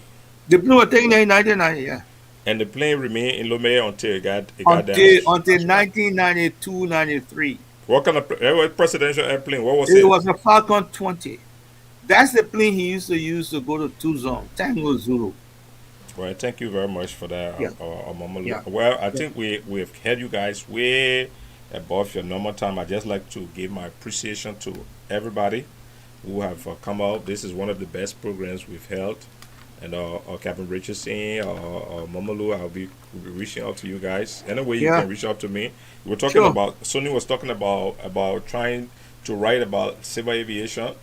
S7: The plane was taken there in 1990, yeah.
S6: and the plane remained in Lomé until it got
S7: Until
S6: damaged.
S7: 1992, 93.
S6: What kind of presidential airplane? What was
S7: It
S6: it?
S7: was a Falcon 20. That's the plane he used to use to go to Tuzon, Tango Zulu.
S6: Well, thank you very much for that,
S7: Yeah.
S6: Momolu.
S7: Yeah.
S6: Well, I think we've had you guys way above your normal time. I just like to give my appreciation to everybody who have come out. This is one of the best programs we've held. And Captain Richardson or Momolu, I'll be reaching out to you guys. Anyway, you
S7: Yeah.
S6: can reach out to me. We were talking
S7: Sure.
S6: about, Sonny was talking about trying to write about civil aviation.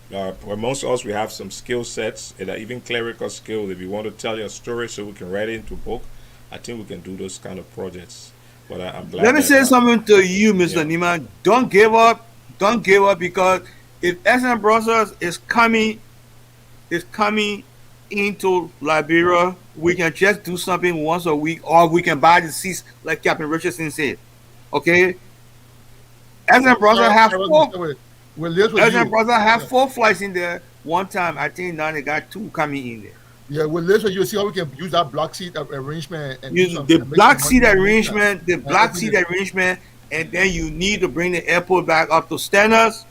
S6: Amongst us, we have some skill sets, and even clerical skills. If you want to tell your story so we can write it into a book, I think we can do those kind of projects. But I'm glad.
S7: Let me
S6: that,
S7: say something to you, Mr.
S6: Yeah.
S7: Nyemah. Don't give up. Don't give up, because if SM Brothers is coming into Liberia, we can just do something once a week, or we can buy the seats like Captain Richardson said. Okay? SM Brothers have four.
S9: We'll live with
S7: SM
S9: you.
S7: Brothers have 4 flights in there. One time, I think now they got 2 coming in there.
S9: Yeah, we'll live with you. See how we can use that block seat arrangement and
S7: You,
S9: do
S7: the
S9: something,
S7: black
S9: make some
S7: seat
S9: money.
S7: arrangement, and then you need to bring the airport back up to standards.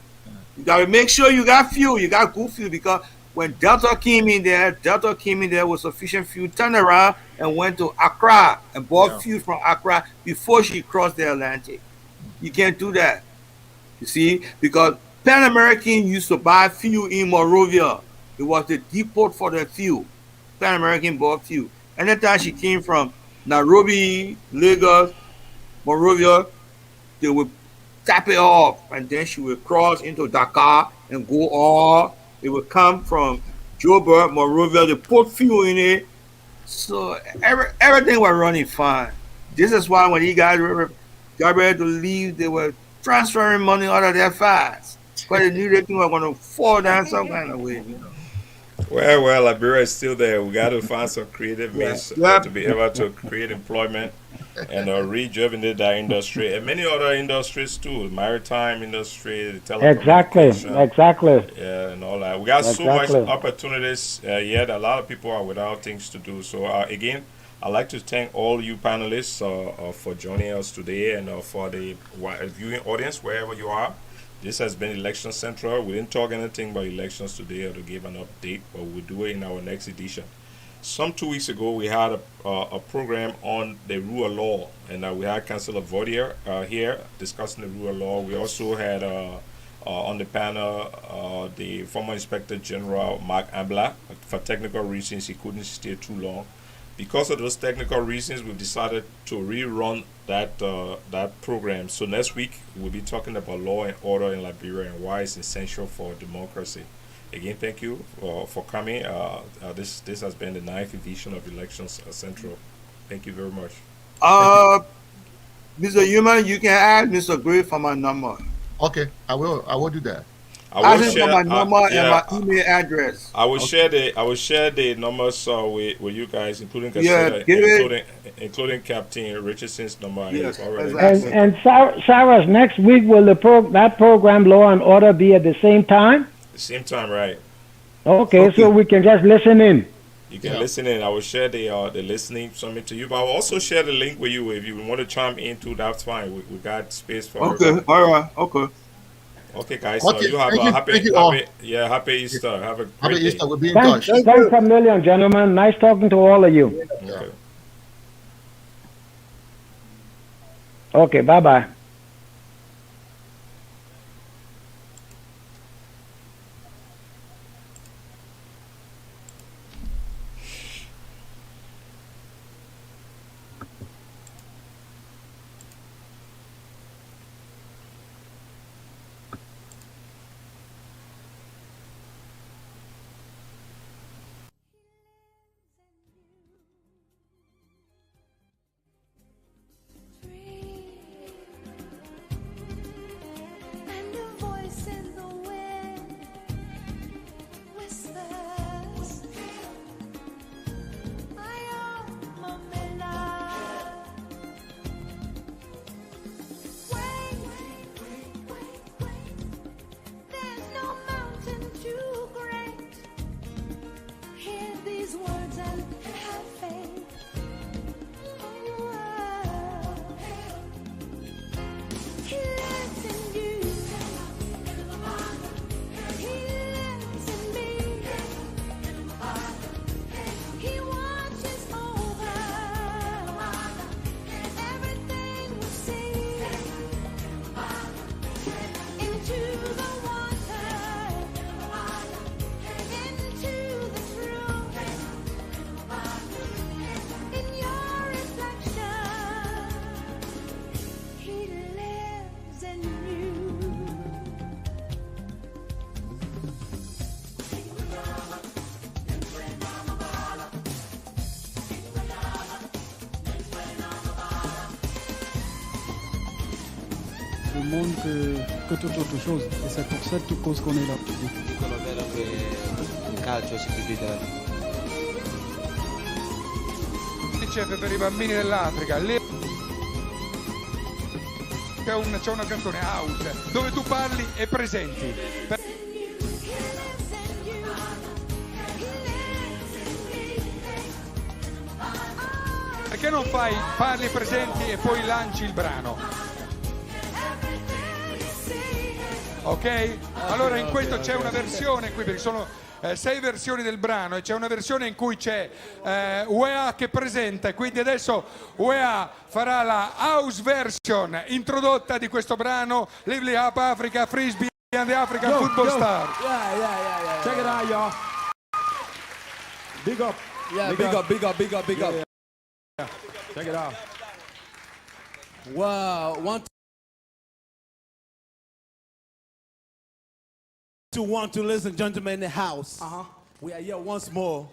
S7: You gotta make sure you got fuel, you got good fuel, because when Delta came in there with sufficient fuel, turned around and went to Accra and bought fuel from Accra before she crossed the Atlantic. You can't do that. You see, because Pan American used to buy fuel in Monrovia. It was the depot for the fuel. Pan American bought fuel. Anytime she came from Nairobi, Lagos, Monrovia, they would tap it off, and then she would cross into Dakar and go all. It would come from Joburg, Monrovia, they put fuel in it. So everything was running fine. This is why when you guys got ready to leave, they were transferring money out of their fast, because they knew they were going to fall down some kind of way.
S6: Well, Liberia is still there. We got to find some creative means
S7: Yeah.
S6: to be able to create employment and rejuvenate that industry and many other industries too, the maritime industry, the telecommunication.
S10: Exactly.
S6: Yeah, and all that. We got so much
S10: Exactly.
S6: opportunities yet. A lot of people are without things to do. So again, I'd like to thank all you panelists for joining us today, and for the viewing audience wherever you are. This has been Election Central. We didn't talk anything about elections today or to give an update, but we'll do it in our next edition. Some 2 weeks ago, we had a program on the rule of law, and we had Councillor Vaudier here discussing the rule of law. We also had on the panel the former Inspector General Mark Ambler. For technical reasons, he couldn't stay too long. Because of those technical reasons, we've decided to rerun that program. So next week, we'll be talking about law and order in Liberia and why it's essential for democracy. Again, thank you for coming. This has been the 9th edition of Elections Central. Thank you very much.
S7: Mr. Human, you can add Mr. Gray for my number.
S9: Okay, I will do that.
S6: I will
S7: Ask him for my number and my email address.
S6: I will share the numbers with you guys, including
S7: Yeah,
S6: Garseda, including Captain Richardson's number.
S7: Yes,
S6: Already.
S7: exactly.
S10: And Sarah's next week, will that program Law and Order be at the same time?
S6: The same time, right?
S10: Okay, so we can just listen in.
S6: You can listen in. I will share the listening summit to you, but I will also share the link with you if you want to chime in too. That's fine. We got space for
S7: Okay,
S6: everybody.
S7: all right, okay.
S6: Okay, guys.
S9: Okay,
S6: So you have
S9: thank you all.
S6: happy Easter. Have a great
S9: Happy
S6: day.
S9: Easter. We'll be in touch.
S10: Thanks a million, gentlemen. Nice talking to all of you.
S6: Okay.
S10: Okay, bye-bye.
S12: le monde que toute autre chose. Et c'est pour cette cause qu'on est là.
S2: L'UNICEF per i bambini dell'Africa. C'è una canzone, House, dove tu parli e presenti. Perché non parli, presenti e poi lanci il brano? Ok? Allora in questo c'è una versione qui, perché sono 6 versioni del brano e c'è una versione in cui c'è UEA che presenta, e quindi adesso UEA farà la house version introdotta di questo brano, Lively Up Africa, Frisbee and the African Football Star.
S3: Yeah. Check it out, y'all. Big up.
S4: Yeah, big up.
S3: Yeah. Check it out.
S4: Wow, 1, 2, 1, 2, ladies and gentlemen in the house. We are here once more.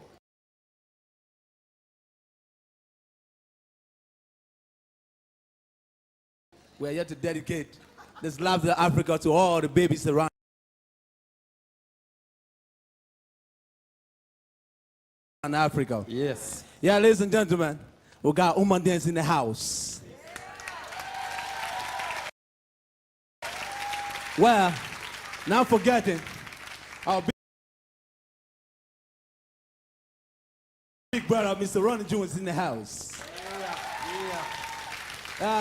S4: We are here to dedicate this Love to Africa to all the babies around Africa.
S3: Yes.
S4: Yeah, ladies and gentlemen, we got Uma Dance in the house. Well, not forgetting our big brother, Mr. Roland Johnson in the house.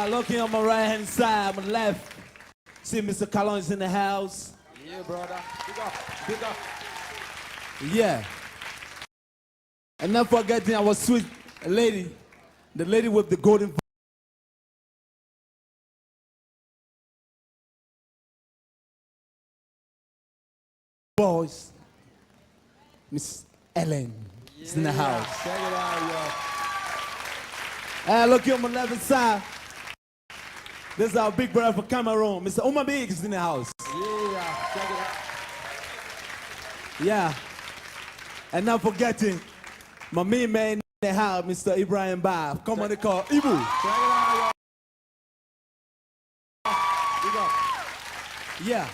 S4: Looking on my right hand side, my left, see Mr. Collins in the house.
S3: Yeah, brother. Big up.
S4: Yeah. And not forgetting our sweet lady, the lady with the golden voice, Miss Ellen is in the house.
S3: Check it out, y'all.
S4: Look here on my left side. This is our big brother from Cameroon, Mr. Oma Big is in the house.
S3: Yeah, check it out.
S4: Yeah. And not forgetting my main man in the house, Mr. Ibrahim Bab. Come on, they call Ibu.
S3: Check it out, y'all. Big up.
S4: Yeah.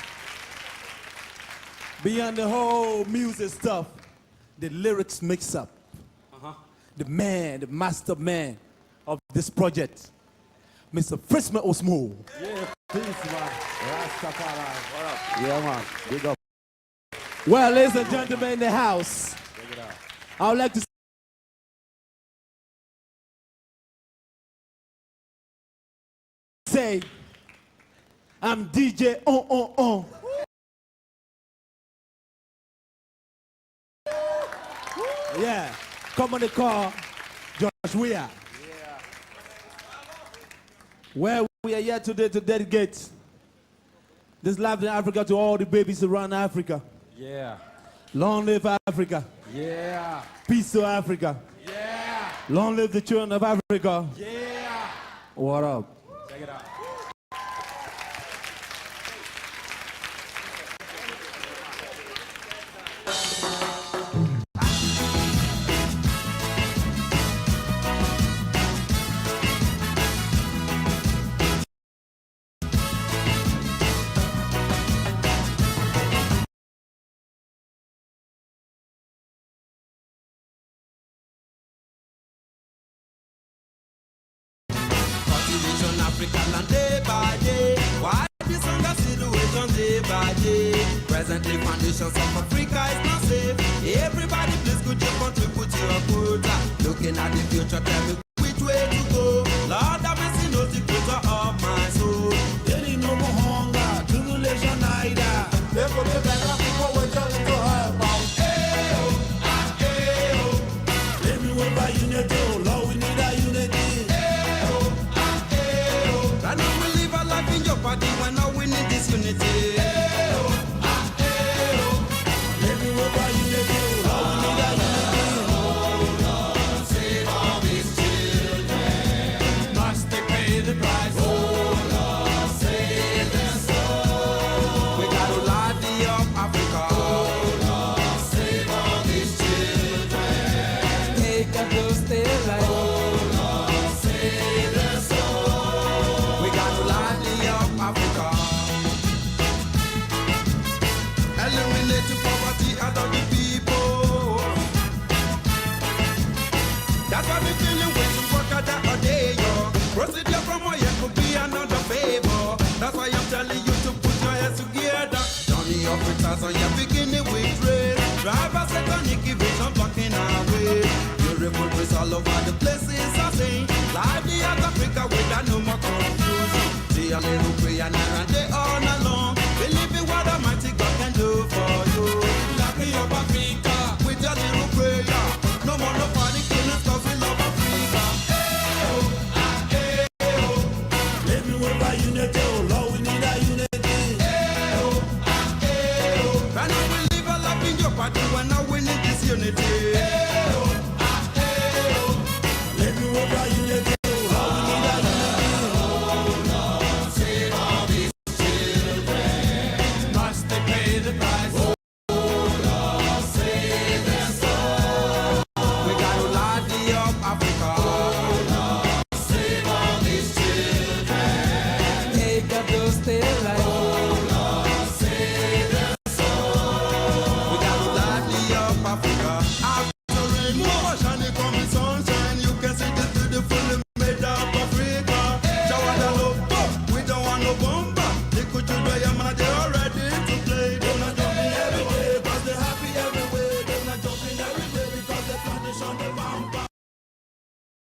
S4: Beyond the whole music stuff, the lyrics mix up. The man, the master man of this project, Mr. Frisman Osmo.
S3: Yeah, peace, man. Rastafari. What up? Yeah, man. Big up.
S4: Well, ladies and gentlemen in the house,
S3: Check it out.
S4: I would like to say, I'm DJ on. Yeah, come on the car, Josh Weir. Yeah. Well, we are here today to dedicate this Live in Africa to all the babies around Africa.
S3: Yeah.
S4: Long live Africa.
S3: Yeah.
S4: Peace to Africa.
S3: Yeah.
S4: Long live the children of Africa.
S3: Yeah.
S4: What up?
S3: Check it out.
S5: Africa land day by day. Why this hunger situation day by day? Presently conditions of Africa is not safe. Everybody please could you contribute your quota? Looking at the future, tell me which way to go. Lord have mercy, knows the creator of my soul. There ain't no more hunger, tribulation neither. There could be better people we're trying to help out. Ayo, ayo. Let me wait by unity, oh Lord, we need our unity. I know we live our life in jeopardy when all we need is unity. Let me work by unity. All we need is unity. Oh Lord, save all these children. Must they pay the price? Oh Lord, save their soul. We gotta liven up Africa. Oh Lord, save all these children. Take a close stay alive. Oh Lord, save their soul. We got to liven up Africa. me another favor. That's why I'm telling you to put your heads together. Johnny operators on your beginning with trade. Drivers like a Nicky Vision blocking our way. Beautiful place all over the places I say. Lively as Africa without no more confusion. See a little prayer night and day all along. Believe in what Almighty God can do for you. Lively up Africa with your little prayer. No more no party killers cause we love Africa.
S3: Let me work by unity, oh Lord, we need a unity.
S5: And I will live a life in your party when I win in this unity.
S3: Let me work by unity, oh Lord, we need a unity.
S5: Save all these children. Must they pay the price? Oh Lord, save their soul. We got to light up Africa. Oh Lord, save all these children.
S3: Take up those still life.
S5: Oh Lord, save their soul. We got to light up Africa. After rain, more shiny coming sunshine. You can see the beautiful made up Africa. Shower the love, we don't want no bomb.